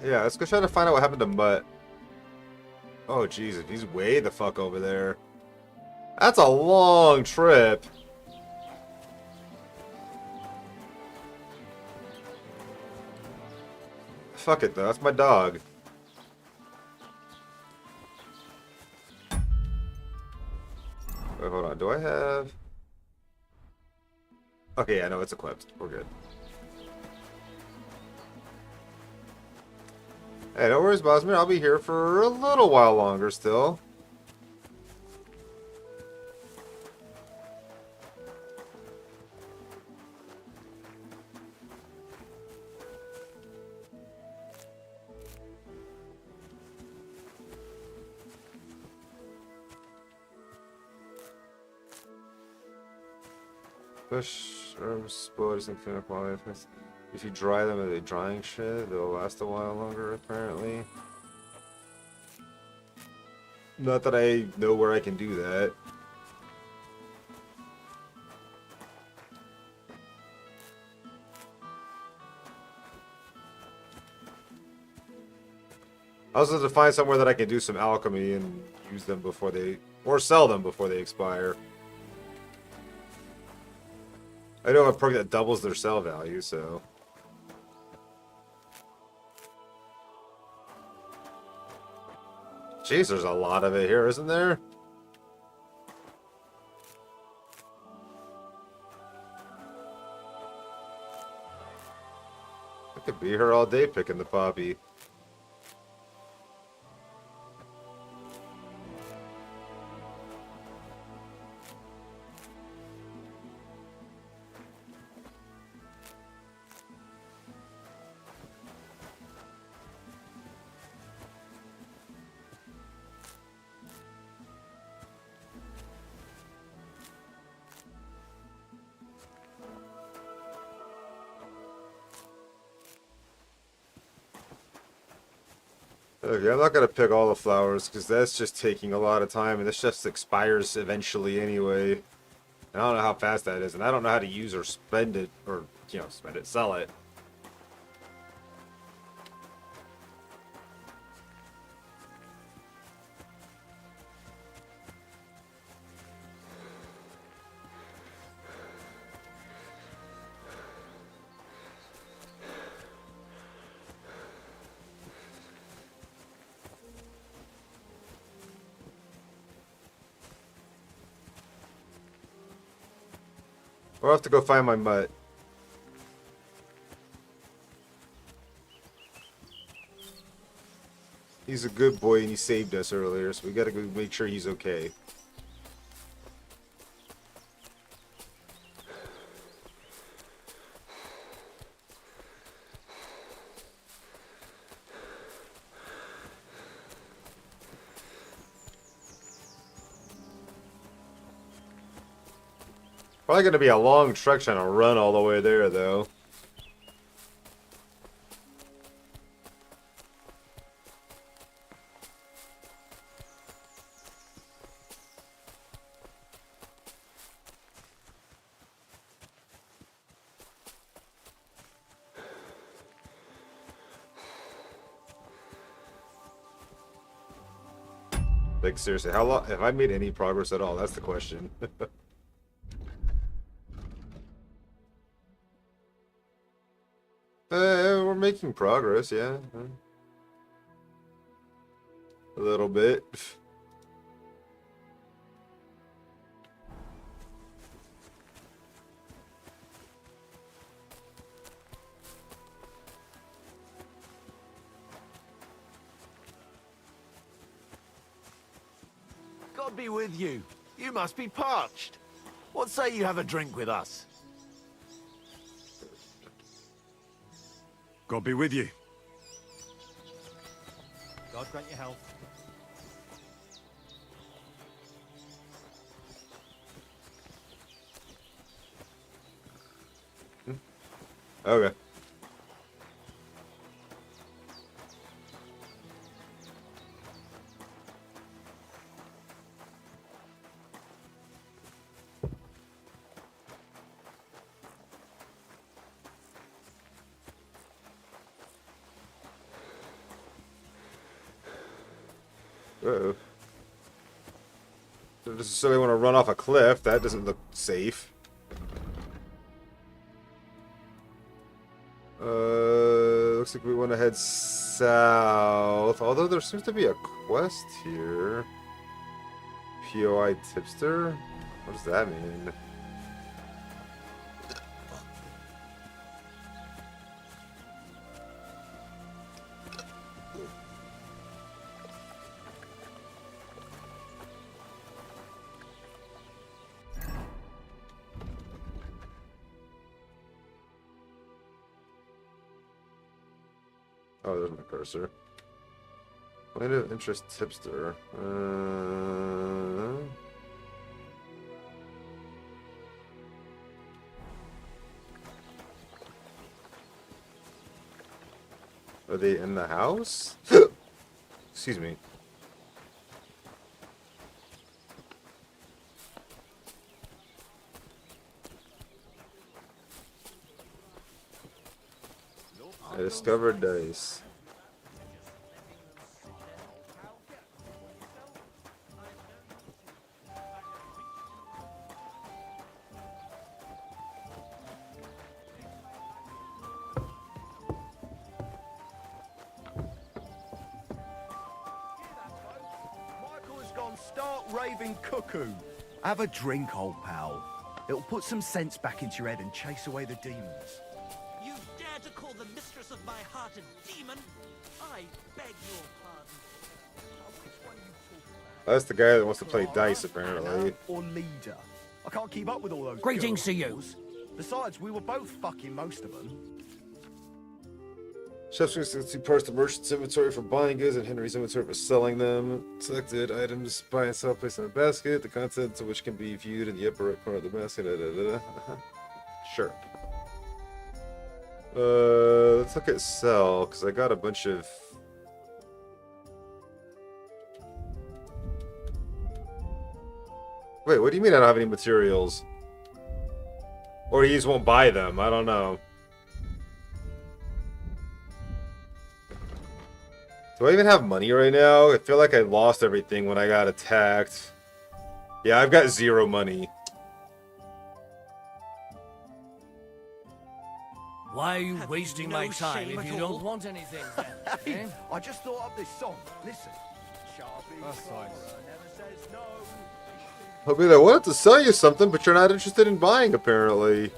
Yeah, let's go try to find out what happened to Mutt. Oh, Jesus, he's way the fuck over there. That's a long trip. Fuck it, though. That's my dog. Wait, hold on. Do I have... Okay, yeah, no, it's equipped. We're good. Hey, no worries, Bosmer. I'll be here for a little while longer still. Push herbs, spoilers, and clean up quality. If you dry them in a drying shed, they'll last a while longer, apparently. Not that I know where I can do that. I also have to find somewhere that I can do some alchemy and use them before they... or sell them before they expire. I know a perk that doubles their sell value, so... Jeez, there's a lot of it here, isn't there? I could be here all day picking the poppy. Okay, I'm not gonna pick all the flowers because that's just taking a lot of time, and this just expires eventually anyway. And I don't know how fast that is, and I don't know how to use or spend it, or spend it, sell it. I'll have to go find my mutt. He's a good boy and he saved us earlier, so we gotta go make sure he's okay. Probably gonna be a long trek trying to run all the way there, though. Like, seriously, how long have I made any progress at all? That's the question. We're making progress, yeah. A little bit. God be with you. You must be parched. What say you have a drink with us? God be with you. God grant you health. Okay. Uh-oh. Don't necessarily want to run off a cliff. That doesn't look safe. Looks like we want to head south. Although there seems to be a quest here. POI tipster? What does that mean? Oh, there's my cursor. Point of interest tipster. Are they in the house? Excuse me. I discovered dice. Michael has gone stark raving cuckoo. Have a drink, old pal. It'll put some sense back into your head and chase away the demons. You dare to call the mistress of my heart a demon? I beg your pardon. That's the guy that wants to play dice, apparently. Or leader. I can't keep up with all those Greetings to you. girls. Besides, we were both fucking most of them. Chef's going to parse the merchant's inventory for buying goods and Henry's inventory for selling them. Selected items, buy and sell, place in a basket. The contents of which can be viewed in the upper right corner of the basket. Sure. Let's look at sell, because I got a bunch of... Wait, what do you mean I don't have any materials? Or he just won't buy them, I don't know. Do I even have money right now? I feel like I lost everything when I got attacked. Yeah, I've got 0 money. Why are you wasting my time if you don't want anything? Hey, I just thought up this song. Listen. Sharpie That's nice. never says no. I mean, I wanted to sell you something, but you're not interested in buying, apparently.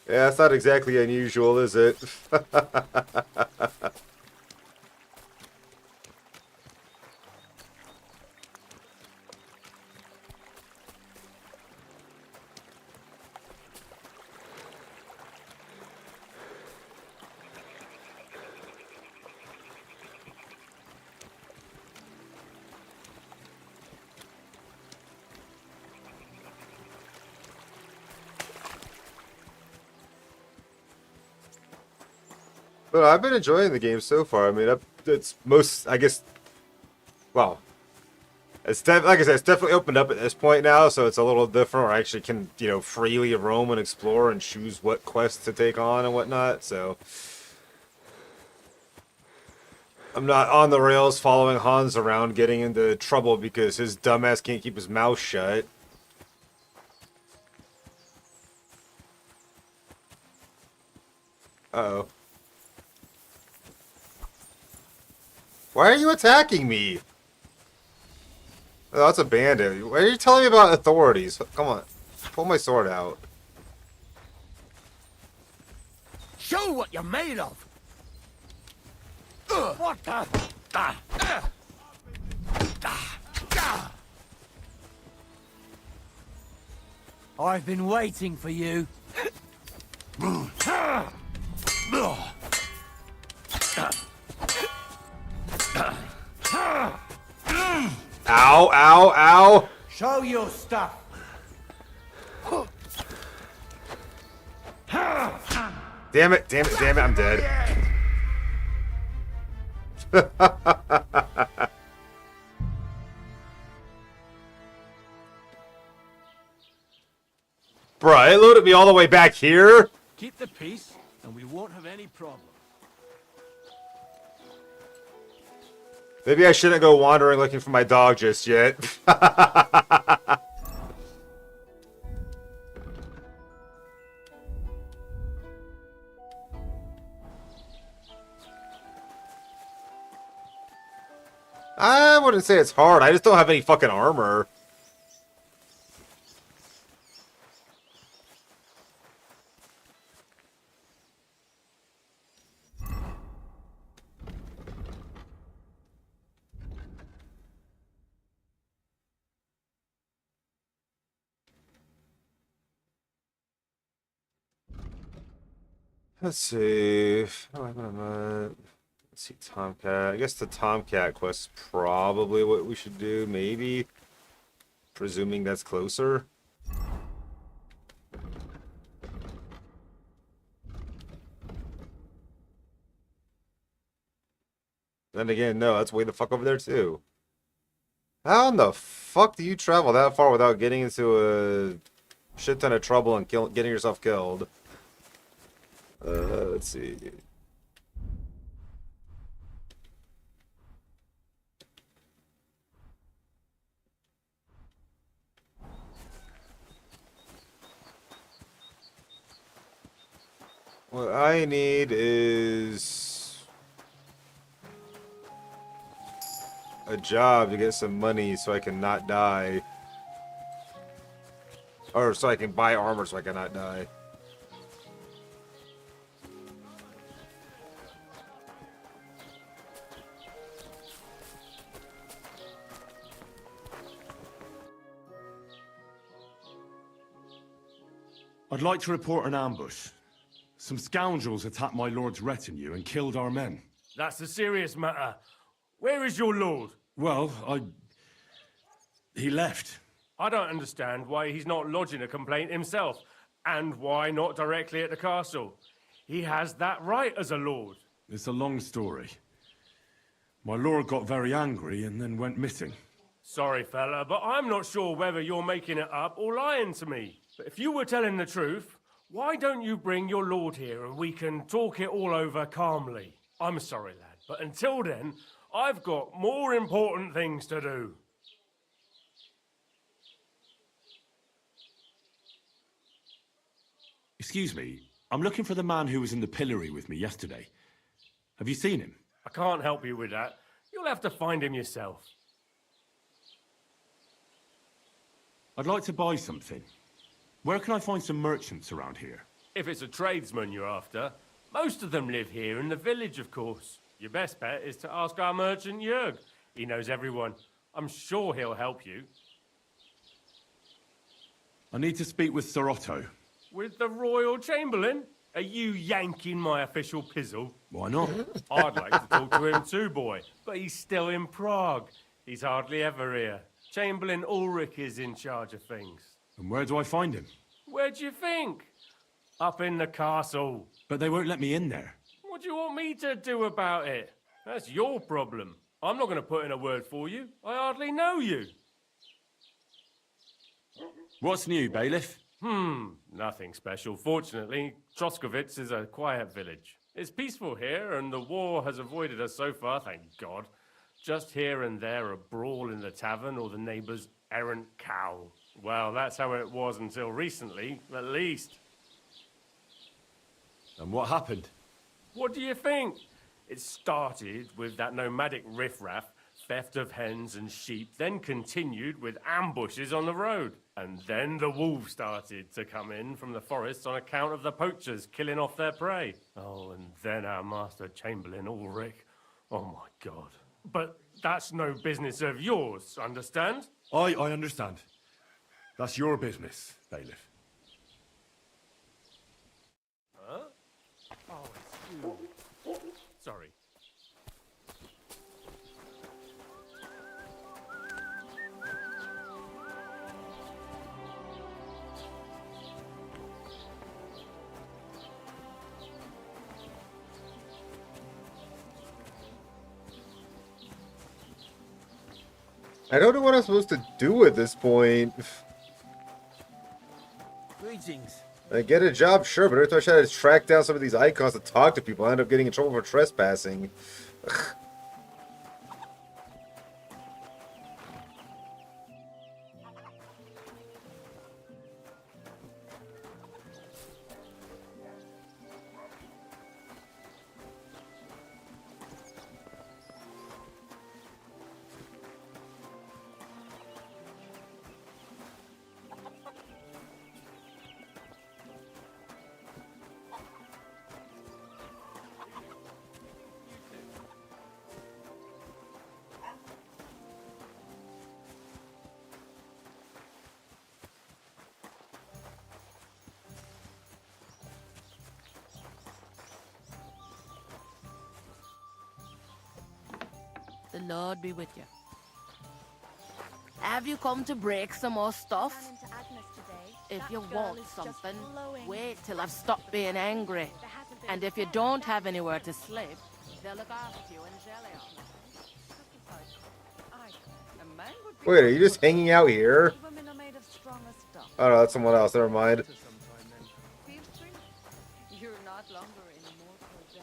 Yeah, it's not exactly unusual, is it? But I've been enjoying the game so far. I mean, it's most, I guess, well, it's like I said, it's definitely opened up at this point now, so it's a little different. Where I actually can, you know, freely roam and explore and choose what quests to take on and whatnot. So I'm not on the rails following Hans around, getting into trouble because his dumbass can't keep his mouth shut. Uh-oh. Why are you attacking me? Oh, that's a bandit. Why are you telling me about authorities? Come on. Pull my sword out. Show what you're made of! What the? I've been waiting for you. Ow, ow, ow! Show your stuff. Damn it, damn it, damn it, I'm dead. Bruh, it loaded me all the way back here? Keep the peace, and we won't have any problem. Maybe I shouldn't go wandering looking for my dog just yet. I wouldn't say it's hard. I just don't have any fucking armor. Let's see. Let's see, Tomcat. I guess the Tomcat quest is probably what we should do, maybe. Presuming that's closer. Then again, no, that's way the fuck over there too. How in the fuck do you travel that far without getting into a shit ton of trouble and getting yourself killed? Let's see. What I need is a job to get some money so I can not die. Or so I can buy armor so I cannot die. I'd like to report an ambush. Some scoundrels attacked my lord's retinue and killed our men. That's a serious matter. Where is your lord? Well, he left. I don't understand why he's not lodging a complaint himself, and why not directly at the castle. He has that right as a lord. It's a long story. My lord got very angry and then went missing. Sorry, fella, but I'm not sure whether you're making it up or lying to me. But if you were telling the truth, why don't you bring your lord here and we can talk it all over calmly? I'm sorry, lad, but until then, I've got more important things to do. Excuse me, I'm looking for the man who was in the pillory with me yesterday. Have you seen him? I can't help you with that. You'll have to find him yourself. I'd like to buy something. Where can I find some merchants around here? If it's a tradesman you're after, most of them live here in the village, of course. Your best bet is to ask our merchant Jörg. He knows everyone. I'm sure he'll help you. I need to speak with Sir Otto. With the Royal Chamberlain? Are you yanking my official pizzle? Why not? I'd like to talk to him too, boy, but he's still in Prague. He's hardly ever here. Chamberlain Ulrich is in charge of things. And where do I find him? Where do you think? Up in the castle. But they won't let me in there. What do you want me to do about it? That's your problem. I'm not going to put in a word for you. I hardly know you. What's new, bailiff? Nothing special. Fortunately, Troskovitz is a quiet village. It's peaceful here, and the war has avoided us so far, thank God. Just here and there a brawl in the tavern or the neighbour's errant cow. Well, that's how it was until recently, at least. And what happened? What do you think? It started with that nomadic riffraff, theft of hens and sheep, then continued with ambushes on the road. And then the wolves started to come in from the forests on account of the poachers killing off their prey. Oh, and then our master Chamberlain Ulrich. Oh my God. But that's no business of yours, understand? I understand. That's your business, bailiff. Huh? Oh, it's you. Sorry. I don't know what I'm supposed to do at this point. Greetings. I get a job, sure, but every time I try to track down some of these icons to talk to people, I end up getting in trouble for trespassing. Ugh. The Lord be with you. Have you come to break some more stuff? If you want something, wait till I've stopped being angry. And if you don't have anywhere to sleep, they'll look after you in Jelly. Wait, are you just hanging out here? Oh no, that's someone else. Never mind. You're not longer in mortal danger.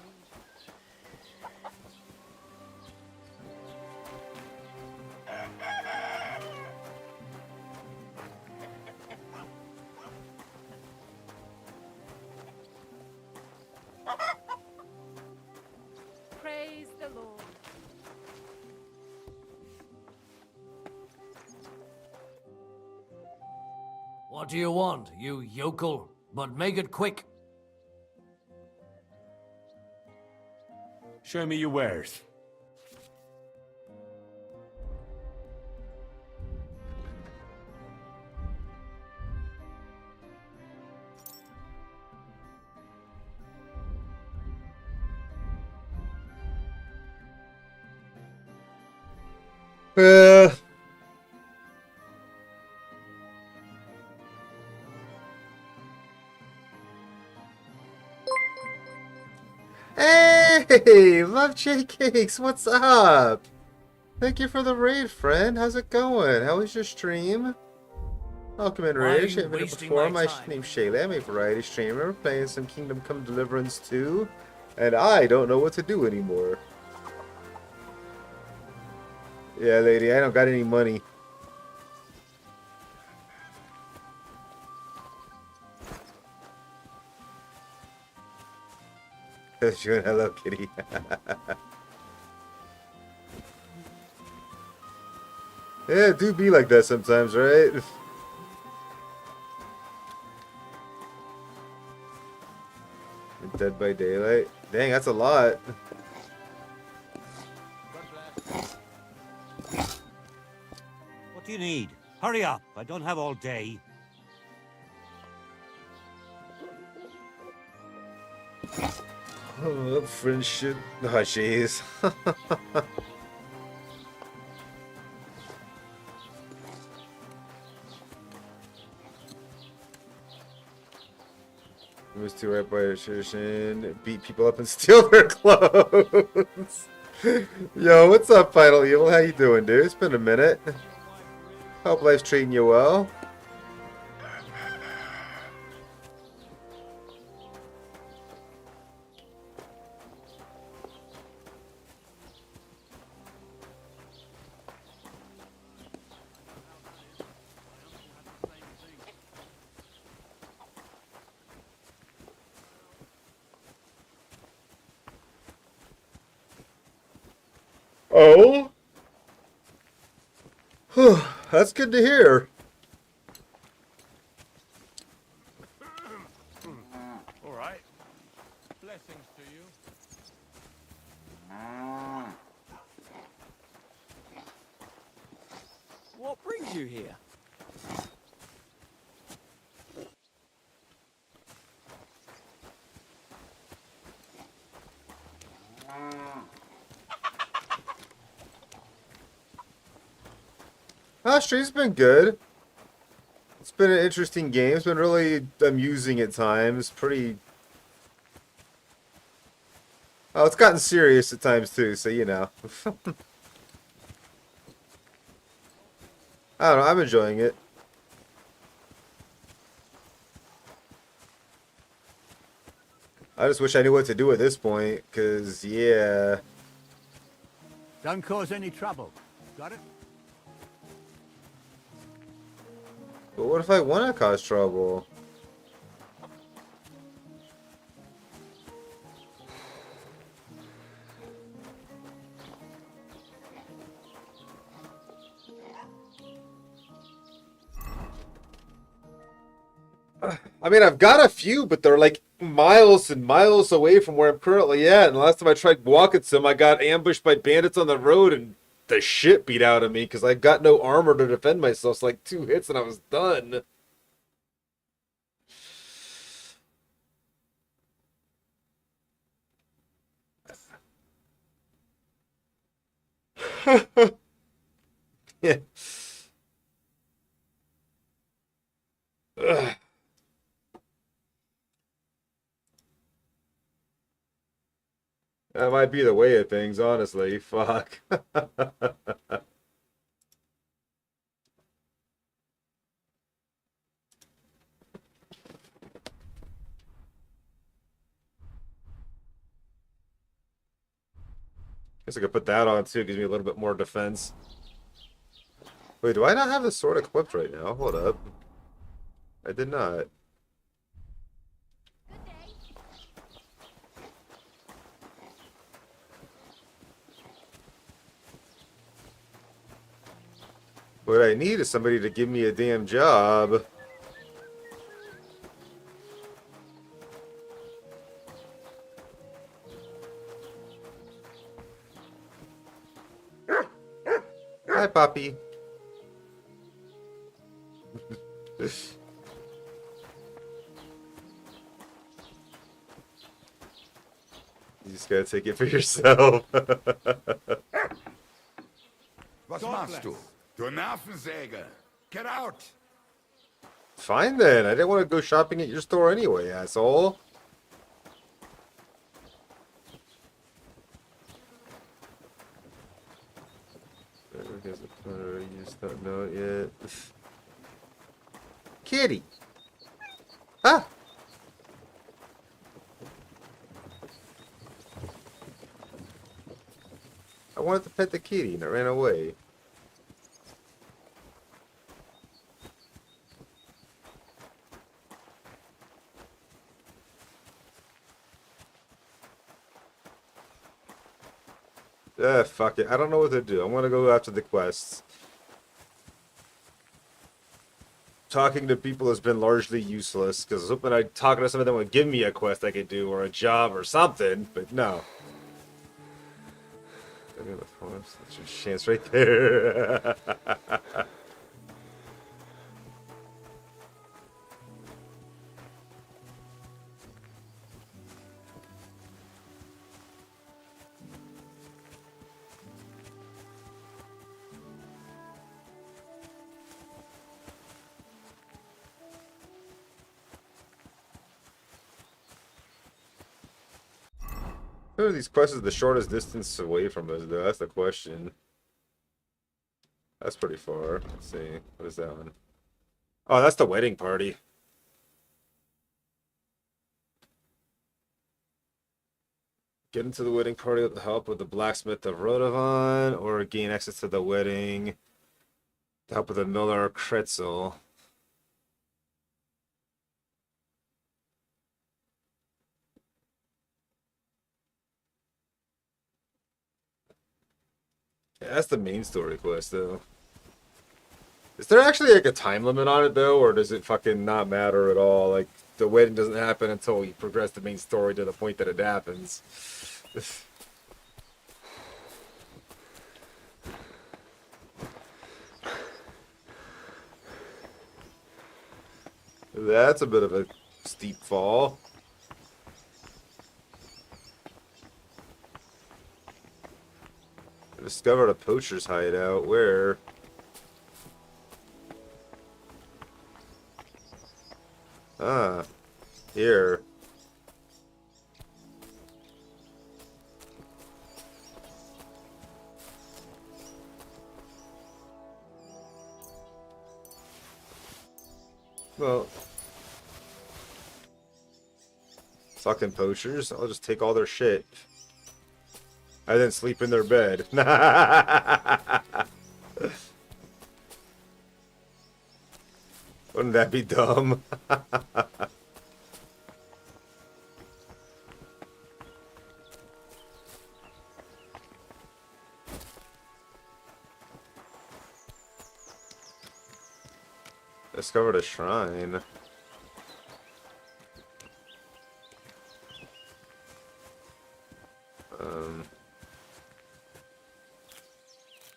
Praise the Lord. What do you want, you yokel? But make it quick. Show me your wares. Hey, Love J Cakes, what's up? Thank you for the raid, friend. How's it going? How was your stream? Welcome in, Why are Rage. you I've been wasting before. my My time? name's Shayla. I'm a variety streamer playing some Kingdom Come Deliverance 2, and I don't know what to do anymore. Yeah, lady, I don't got any money. Sure, hello, kitty. Yeah, it do be like that sometimes, right? Dead by Daylight. Dang, that's a lot. What do you need? Hurry up. I don't have all day. Oh, friendship. Oh, jeez. Moves to right by a tradition, beat people up and steal their clothes. Yo, what's up, Final Evil? How you doing, dude? It's been a minute. Hope life's treating you well. Oh? That's good to hear. All right. Blessings to you. What brings you here? Stream's been good. It's been an interesting game. It's been really amusing at times. Pretty. Oh, it's gotten serious at times too, so you know. I don't know. I'm enjoying it. I just wish I knew what to do at this point, because, yeah. Don't cause any trouble. Got it? But what if I want to cause trouble? I mean, I've got a few, but they're like miles and miles away from where I'm currently at. And the last time I tried walking some, I got ambushed by bandits on the road and the shit beat out of me because I got no armor to defend myself. So like 2 hits and I was done. Yeah. Ugh. That might be the way of things, honestly. Fuck. Guess I could put that on too. Gives me a little bit more defense. Wait, do I not have the sword equipped right now? Hold up. I did not. What I need is somebody to give me a damn job. Hi, puppy. You just gotta take it for yourself. Was machst du? Du Nervensäge! Get out! Fine then. I didn't want to go shopping at your store anyway, asshole. You just don't know it yet. Kitty! Ah! I wanted to pet the kitty and it ran away. Fuck it. I don't know what to do. I'm gonna go after the quests. Talking to people has been largely useless, because I was hoping talking to some of them would give me a quest I could do, or a job, or something, but no. That's your chance right there. Who are these quests the shortest distance away from us, though? That's the question. That's pretty far. Let's see. What is that one? Oh, that's the wedding party. Get into the wedding party with the help of the blacksmith of Rodovan, or gain access to the wedding with the help of the miller Kretzel. Yeah, that's the main story quest, though. Is there actually like a time limit on it, though, or does it fucking not matter at all? Like, the wedding doesn't happen until you progress the main story to the point that it happens. That's a bit of a steep fall. I discovered a poacher's hideout. Where? Ah, here. Well, fucking poachers. I'll just take all their shit. I then sleep in their bed. Wouldn't that be dumb? Discovered a shrine.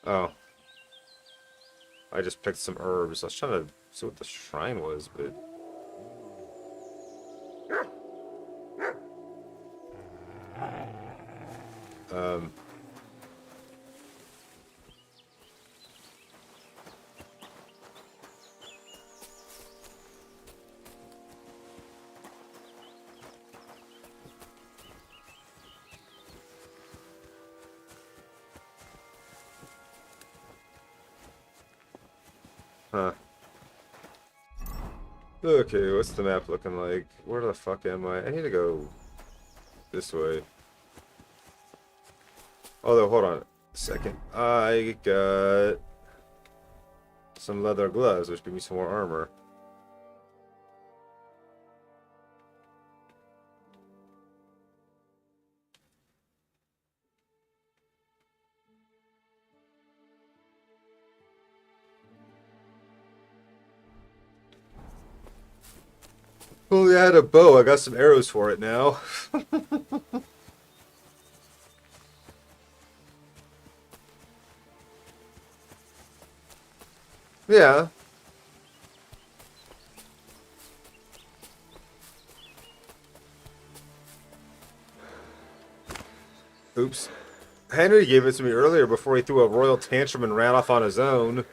Oh. I just picked some herbs. I was trying to see what the shrine was, but... Huh. Okay, what's the map looking like? Where the fuck am I? I need to go this way. Although, hold on a second. I got some leather gloves, which give me some more armor. Only I had a bow. I got some arrows for it now. Yeah. Oops. Henry gave it to me earlier before he threw a royal tantrum and ran off on his own.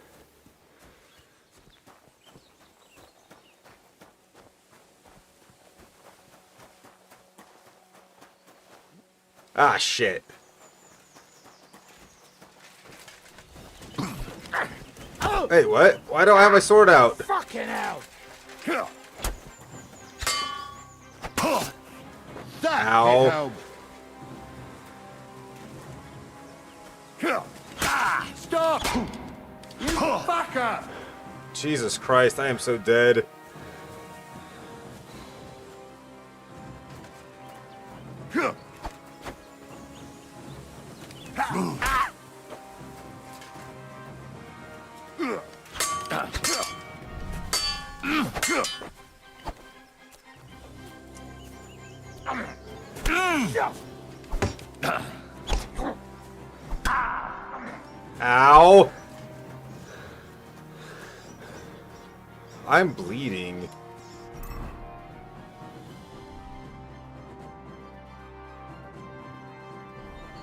Ah, shit. Hey, what? Why don't I have my sword out? Fucking hell! Ow. Stop! You fucker! Jesus Christ, I am so dead. Ow! I'm bleeding.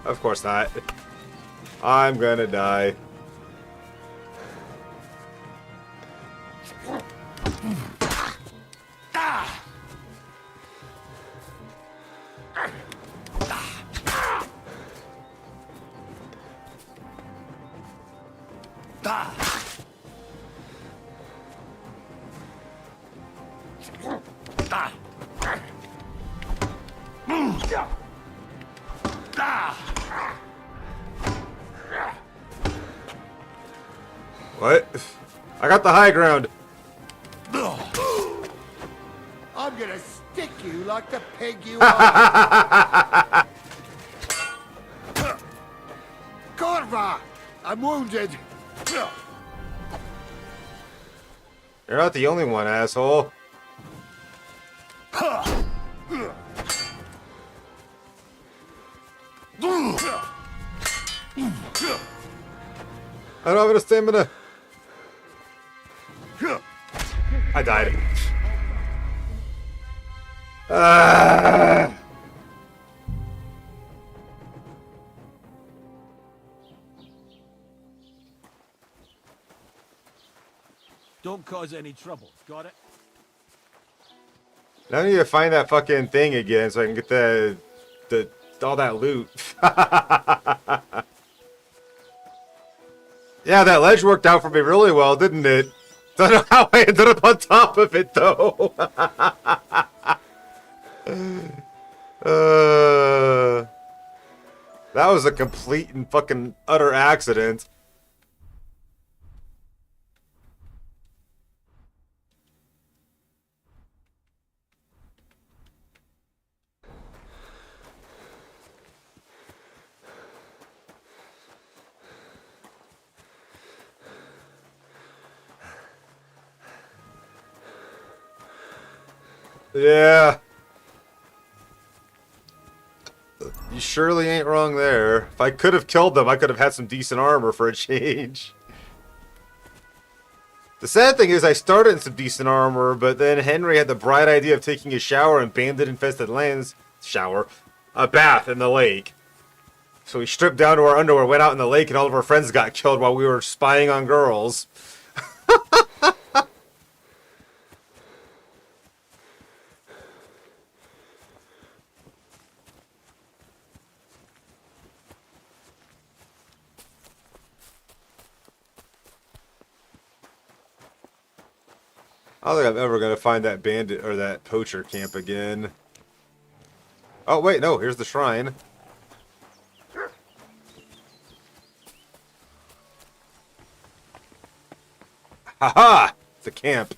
Of course not. I'm gonna die. What? I got the high ground. I'm gonna stick you like the pig you are. Corva! I'm wounded. You're not the only one, asshole. I don't have enough stamina. I died. Don't cause any trouble. Got it? Now I need to find that fucking thing again so I can get the all that loot. Yeah, that ledge worked out for me really well, didn't it? Don't know how I ended up on top of it though. That was a complete and fucking utter accident. Yeah. You surely ain't wrong there. If I could have killed them, I could have had some decent armor for a change. The sad thing is I started in some decent armor, but then Henry had the bright idea of taking a shower in bandit-infested lands. A bath in the lake. So we stripped down to our underwear, went out in the lake, and all of our friends got killed while we were spying on girls. I don't think I'm ever going to find that bandit or that poacher camp again. Oh, wait, no, here's the shrine. Haha! It's a camp.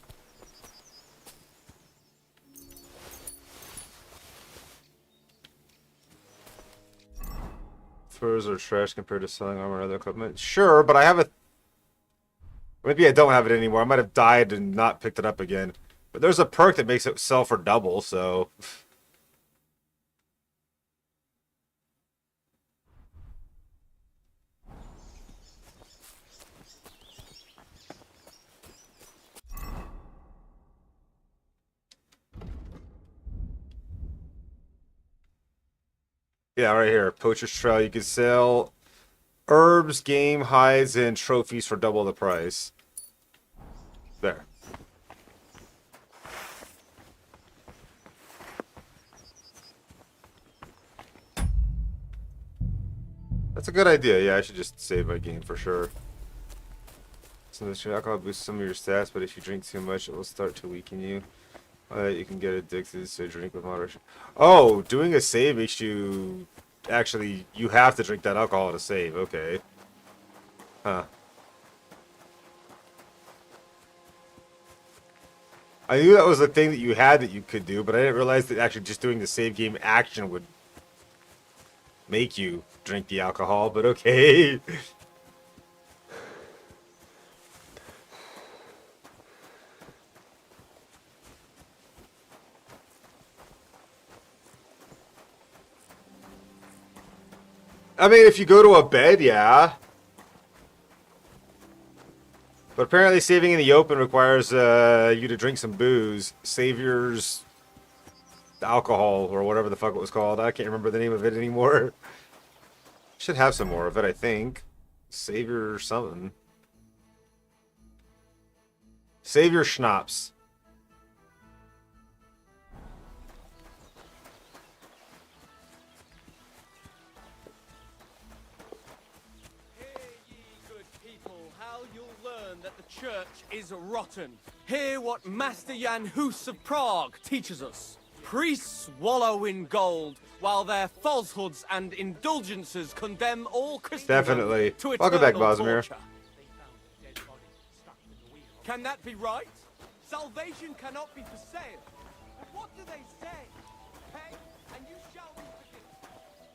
Furs are trash compared to selling armor and other equipment. Sure, but I have a... Maybe I don't have it anymore. I might have died and not picked it up again. But there's a perk that makes it sell for double, so... Yeah, right here. Poacher's Trail. You can sell herbs, game, hides, and trophies for double the price. There. That's a good idea. Yeah, I should just save my game for sure. So this alcohol boosts some of your stats, but if you drink too much, it will start to weaken you. You can get addicted, so drink with moderation. Oh, doing a save makes you... Actually, you have to drink that alcohol to save. Okay. Huh. I knew that was a thing that you had that you could do, but I didn't realize that actually just doing the save game action would make you drink the alcohol, but okay. I mean, if you go to a bed, yeah. But apparently saving in the open requires you to drink some booze. Savior's alcohol, or whatever the fuck it was called. I can't remember the name of it anymore. Should have some more of it, I think. Savior something. Savior Schnapps. How you'll learn that the church is rotten. Hear what Master Jan Hus of Prague teaches us. Priests wallow in gold, while their falsehoods and indulgences condemn all Christendom Definitely. to Welcome back, eternal Bosmir. torture. Can that be right? Salvation cannot be for sale. But what do they say? Pay, and you shall be forgiven.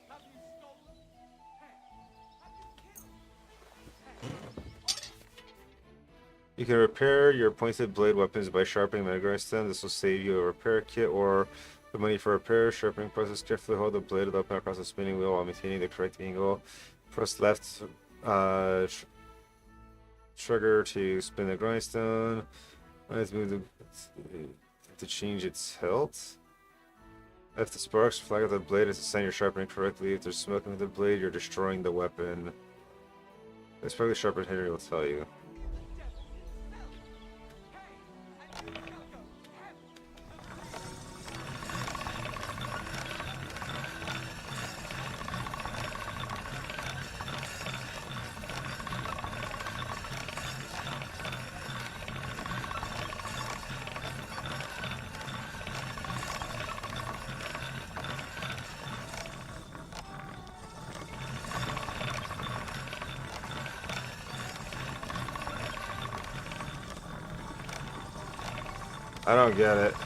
Have you stolen? Pay. Have you killed? You can repair your pointed blade weapons by sharpening the grindstone. This will save you a repair kit or the money for repair. Sharpening process. Carefully hold the blade of the weapon across the spinning wheel while maintaining the correct angle. Press left trigger to spin the grindstone. Let's move to change its tilt. If the sparks flag of the blade is a sign you're sharpening correctly. If there's smoke in the blade, you're destroying the weapon. This probably sharpened Henry will tell you. I don't get it. It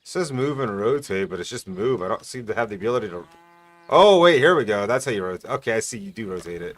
says move and rotate, but it's just move. I don't seem to have the ability to... Oh, wait, here we go. That's how you rotate. Okay, I see you do rotate it.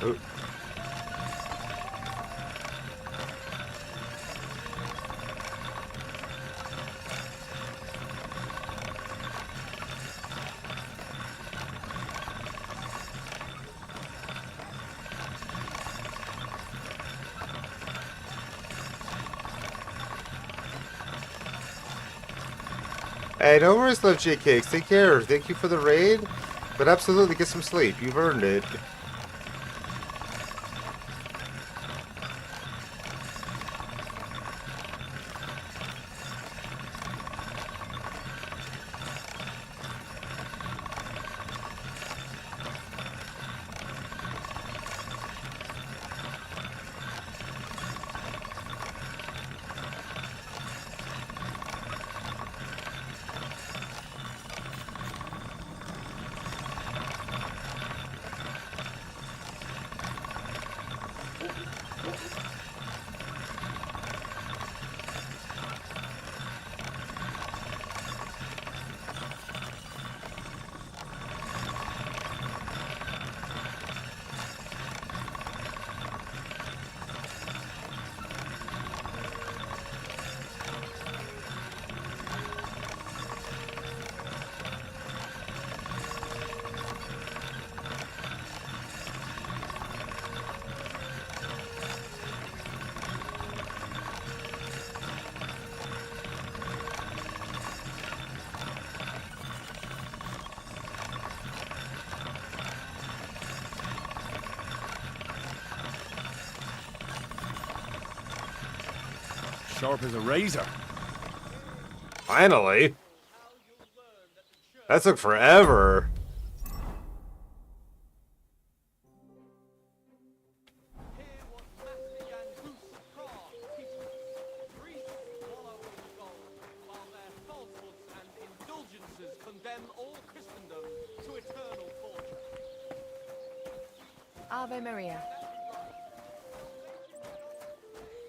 Oh. Hey, no worries, Love J Cakes. Take care. Thank you for the raid, but absolutely get some sleep. You've earned it. sharp as a razor. Finally. That took forever. Ave Maria.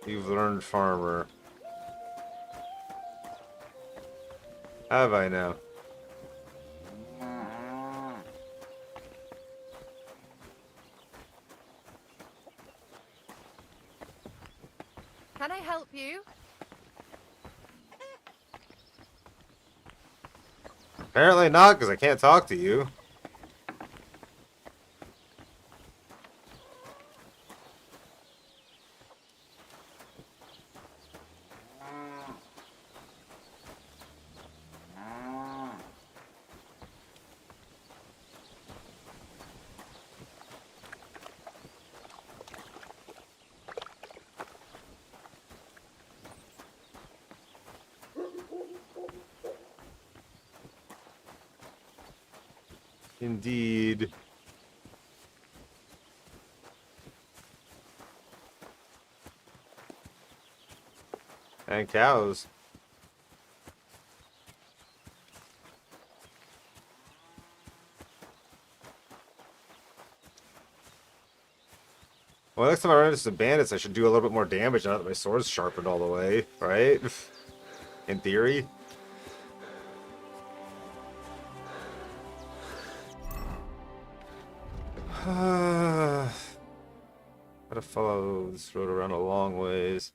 You've learned farmer. Have I now? Can I help you? Apparently not, because I can't talk to you. Indeed. And cows. Well, next time I run into some bandits, I should do a little bit more damage now that my sword's sharpened all the way, right? In theory. Gotta follow this road around a long ways.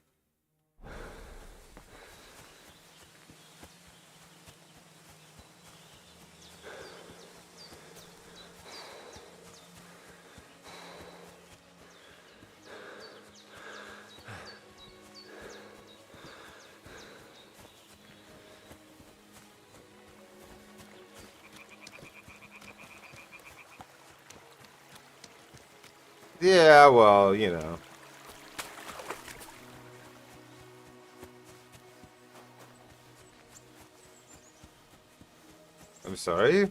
Yeah, well, you know. I'm sorry?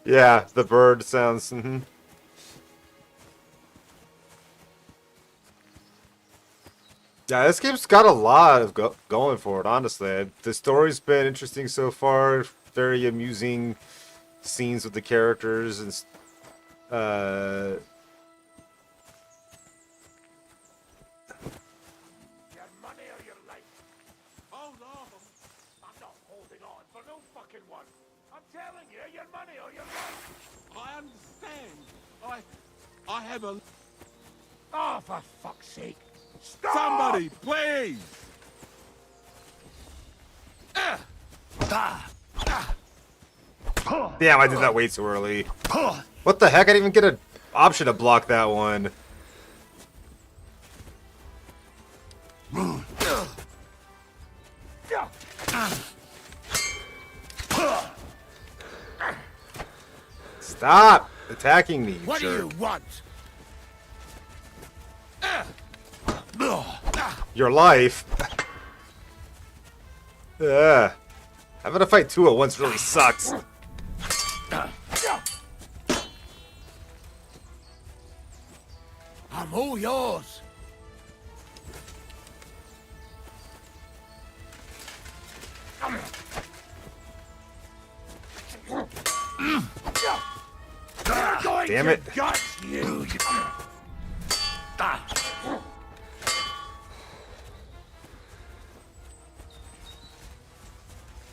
Yeah, the bird sounds... Yeah, this game's got a lot of going for it, honestly. The story's been interesting so far. Very amusing scenes with the characters and Your money or your life? Hold on. I'm not holding on for no fucking one. I'm telling you, your money or your life. I understand. I have a... Oh, for fuck's sake. Stop! Somebody, please! Damn, I did that way too early. What the heck? I didn't even get an option to block that one. Stop attacking me, What do you jerk. want? Your life. Yeah. Having to fight two at once really sucks. I'm all yours. Damn it. Got you.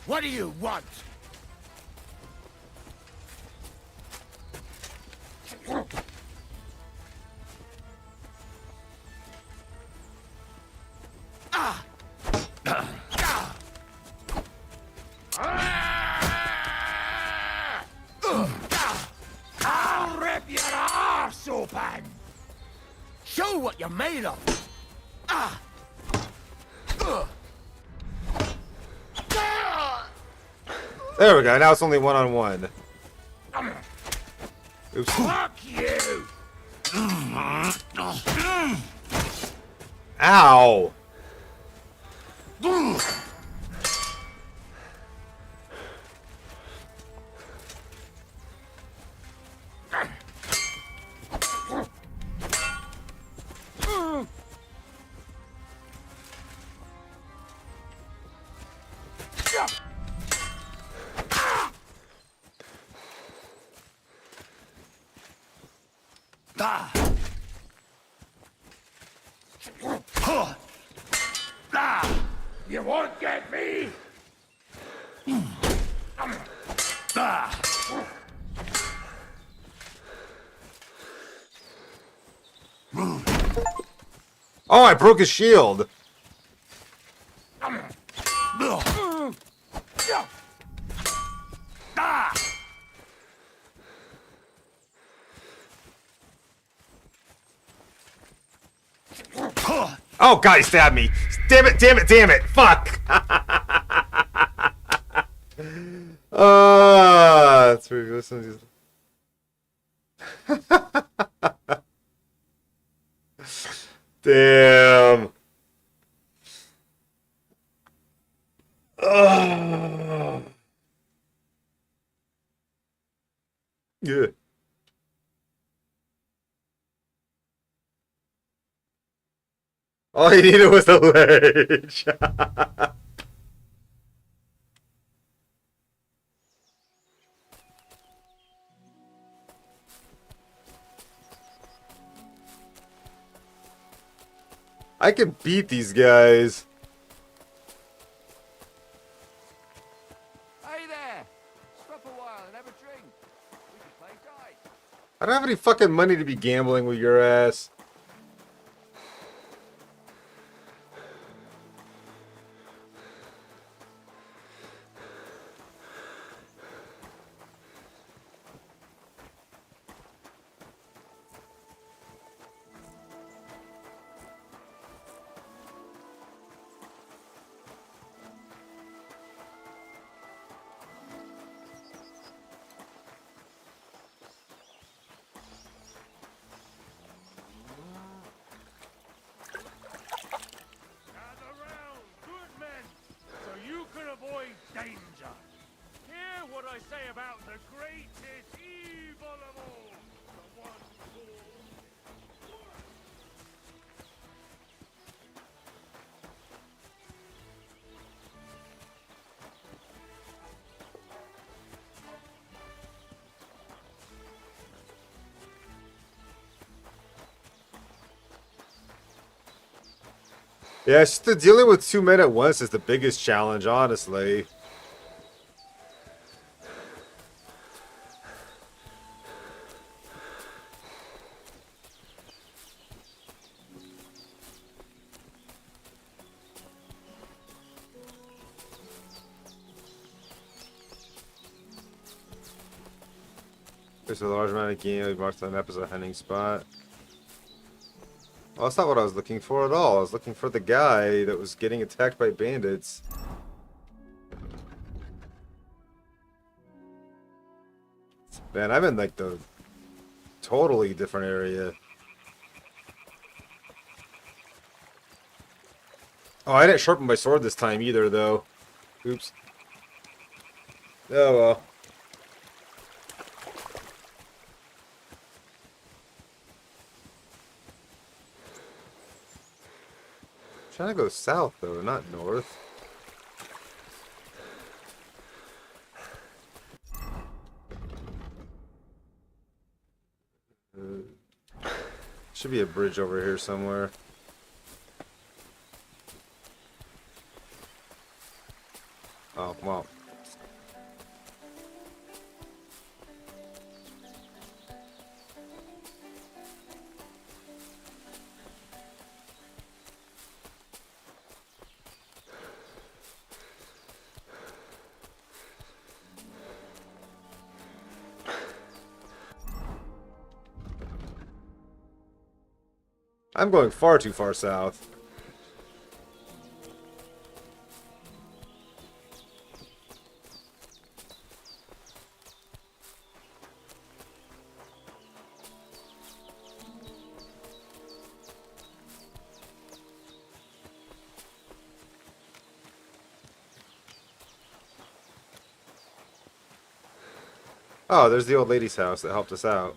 What do you want? I'll rip your arse open! Show what you're made of! There we go. Now it's only one-on-one. Oops. Fuck you! Ow! You won't get me! Oh, I broke his shield. Oh, God, he stabbed me. Damn it, damn it, damn it. Fuck. That's pretty good. Damn. Yeah. All he needed was a ledge. I can beat these guys. Hey there! Stop a while and have a drink. We can play dice. I don't have any fucking money to be gambling with your ass. Gather round, good men, so you can avoid danger. Hear what I say about the greatest evil of all, the one called... Yeah, it's just the dealing with two men at once is the biggest challenge, honestly. There's a large amount of game marked on the map as a hunting spot. Well, that's not what I was looking for at all. I was looking for the guy that was getting attacked by bandits. Man, I'm in like the totally different area. Oh, I didn't sharpen my sword this time either, though. Oops. Oh well. Trying to go south though, not north. Should be a bridge over here somewhere. Oh, well. I'm going far too far south. Oh, there's the old lady's house that helped us out.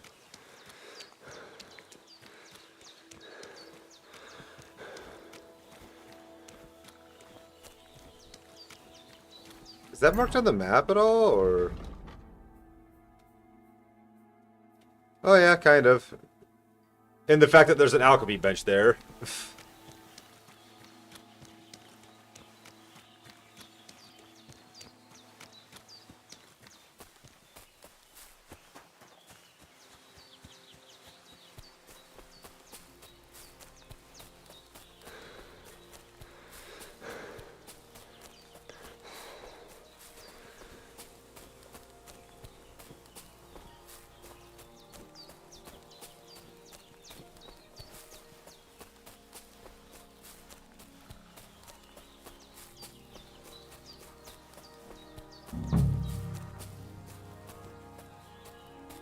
Is that marked on the map at all, or? Oh yeah, kind of. And the fact that there's an alchemy bench there.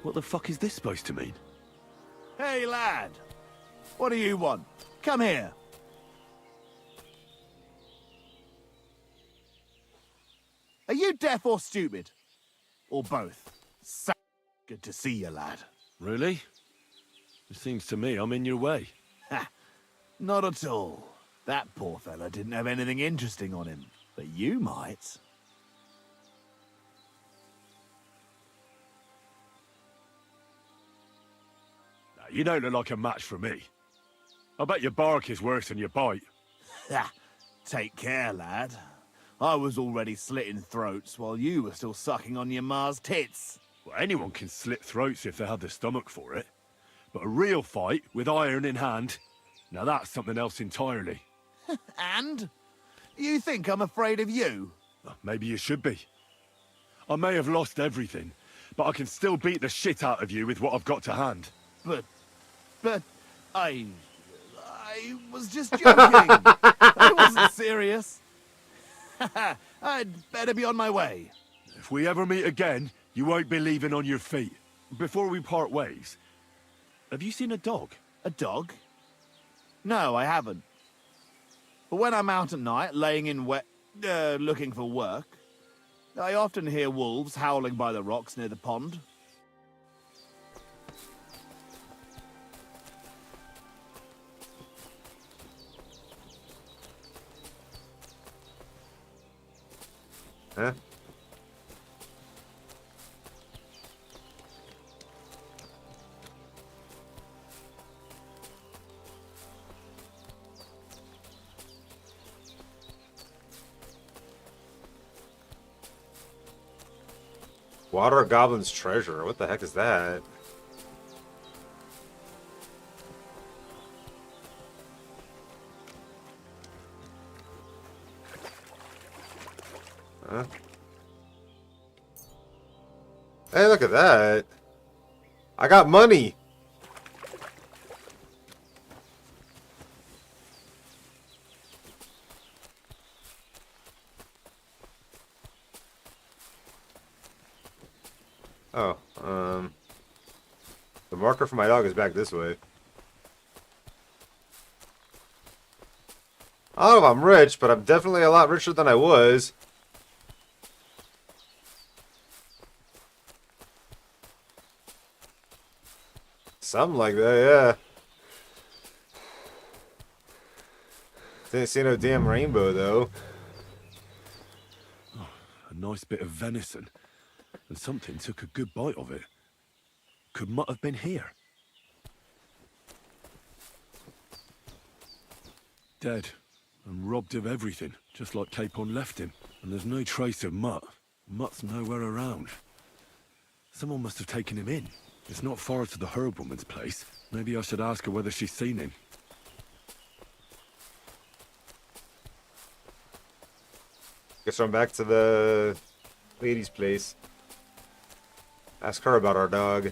What the fuck is this supposed to mean? Hey, lad. What do you want? Come here. Are you deaf or stupid? Or both? Good to see you, lad. Really? It seems to me I'm in your way. Ha! Not at all. That poor fella didn't have anything interesting on him. But you might. You don't look like a match for me. I bet your bark is worse than your bite. Ha! Take care, lad. I was already slitting throats while you were still sucking on your ma's tits. Well, anyone can slit throats if they have the stomach for it. But a real fight, with iron in hand, now that's something else entirely. And? You think I'm afraid of you? Maybe you should be. I may have lost everything, but I can still beat the shit out of you with what I've got to hand. But, I was just joking. I wasn't serious. I'd better be on my way. If we ever meet again, you won't be leaving on your feet. Before we part ways, have you seen a dog? A dog? No, I haven't. But when I'm out at night, laying in looking for work, I often hear wolves howling by the rocks near the pond. Huh? Water Goblin's treasure. What the heck is that? Huh? Hey, look at that. I got money. Oh, the marker for my dog is back this way. I don't know if I'm rich, but I'm definitely a lot richer than I was. Something like that, yeah. Didn't see no damn rainbow, though. Oh, a nice bit of venison. And something took a good bite of it. Could Mutt have been here? Dead. And robbed of everything, just like Capon left him. And there's no trace of Mutt. Mutt's nowhere around. Someone must have taken him in. It's not far to the herb woman's place. Maybe I should ask her whether she's seen him. Guess I'm back to the lady's place. Ask her about our dog.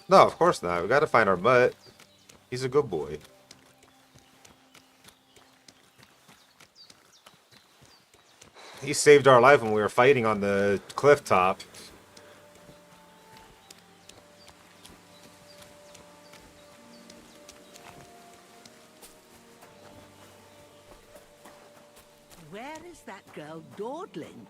No, of course not. We gotta find our mutt. He's a good boy. He saved our life when we were fighting on the cliff top. Where is that girl dawdling?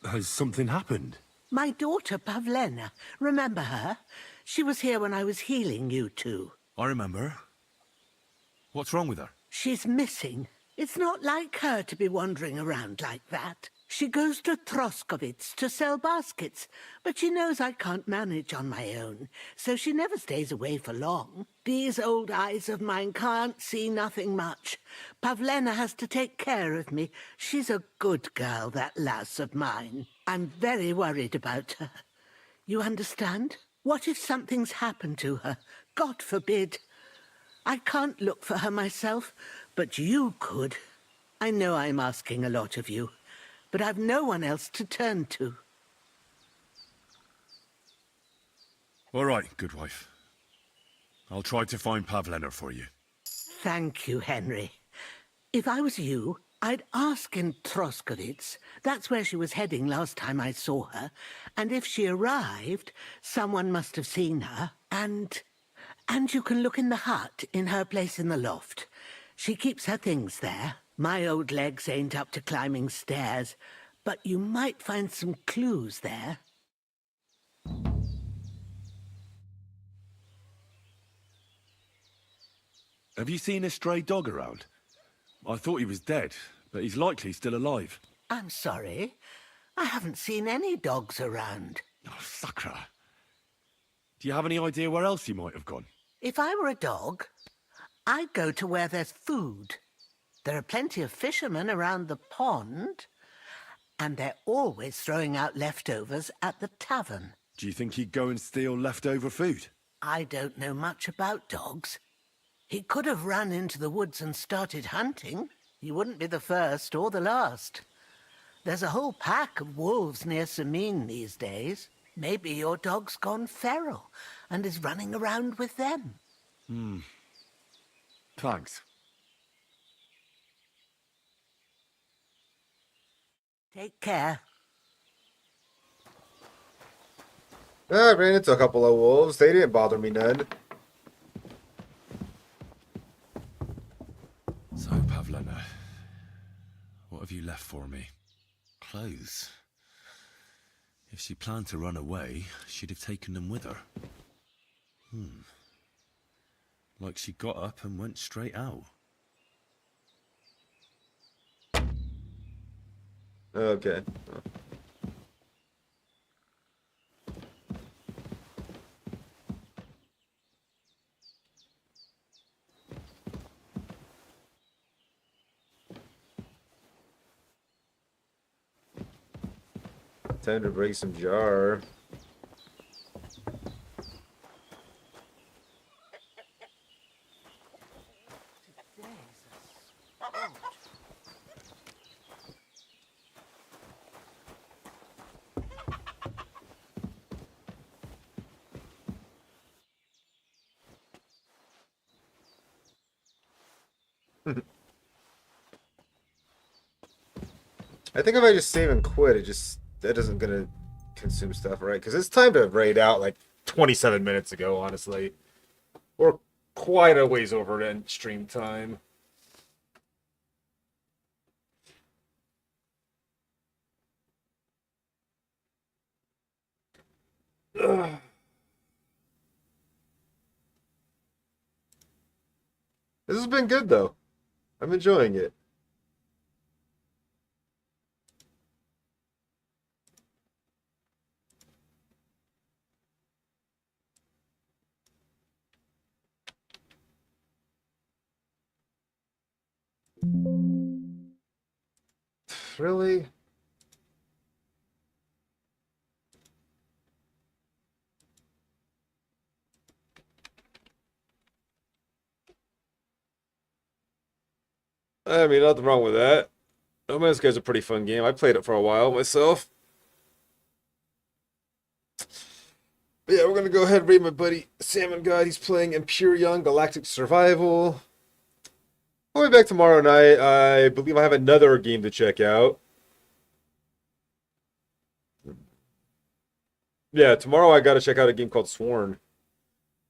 Has something happened? My daughter Pavlena. Remember her? She was here when I was healing you two. I remember. What's wrong with her? She's missing. It's not like her to be wandering around like that. She goes to Troskovitz to sell baskets, but she knows I can't manage on my own, so she never stays away for long. These old eyes of mine can't see nothing much. Pavlena has to take care of me. She's a good girl, that lass of mine. I'm very worried about her. You understand? What if something's happened to her? God forbid. I can't look for her myself, but you could. I know I'm asking a lot of you, but I've no one else to turn to. All right, good wife. I'll try to find Pavlena for you. Thank you, Henry. If I was you, I'd ask in Troskovitz. That's where she was heading last time I saw her. And if she arrived, someone must have seen her. And you can look in the hut in her place in the loft. She keeps her things there. My old legs ain't up to climbing stairs, but you might find some clues there. Have you seen a stray dog around? I thought he was dead, but he's likely still alive. I'm sorry. I haven't seen any dogs around. Oh, Sakra. Do you have any idea where else he might have gone? If I were a dog, I'd go to where there's food. There are plenty of fishermen around the pond, and they're always throwing out leftovers at the tavern. Do you think he'd go and steal leftover food? I don't know much about dogs. He could have run into the woods and started hunting. He wouldn't be the first or the last. There's a whole pack of wolves near Samin these days. Maybe your dog's gone feral and is running around with them. Thanks. Take care. I ran into a couple of wolves. They didn't bother me none. So, Pavlena, what have you left for me? Clothes. If she planned to run away, she'd have taken them with her. Like she got up and went straight out. Okay. Time to break some jar. I think if I just save and quit, that isn't gonna consume stuff, right? Because it's time to raid out like 27 minutes ago, honestly. We're quite a ways over in stream time. Ugh. This has been good, though. I'm enjoying it. Really? I mean, nothing wrong with that. No Man's Sky's a pretty fun game. I played it for a while myself. But yeah, we're gonna go ahead and raid my buddy Salmon God. He's playing Empyrean Galactic Survival. I'll be back tomorrow night. I believe I have another game to check out. Yeah, tomorrow I gotta check out a game called Sworn,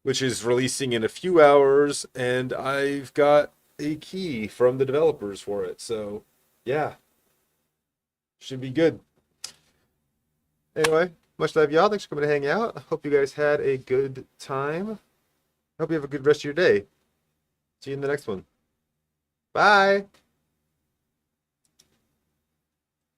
which is releasing in a few hours, and I've got a key from the developers for it. So, yeah, should be good. Anyway, much love, y'all. Thanks for coming to hang out. I hope you guys had a good time. I hope you have a good rest of your day. See you in the next one. Bye.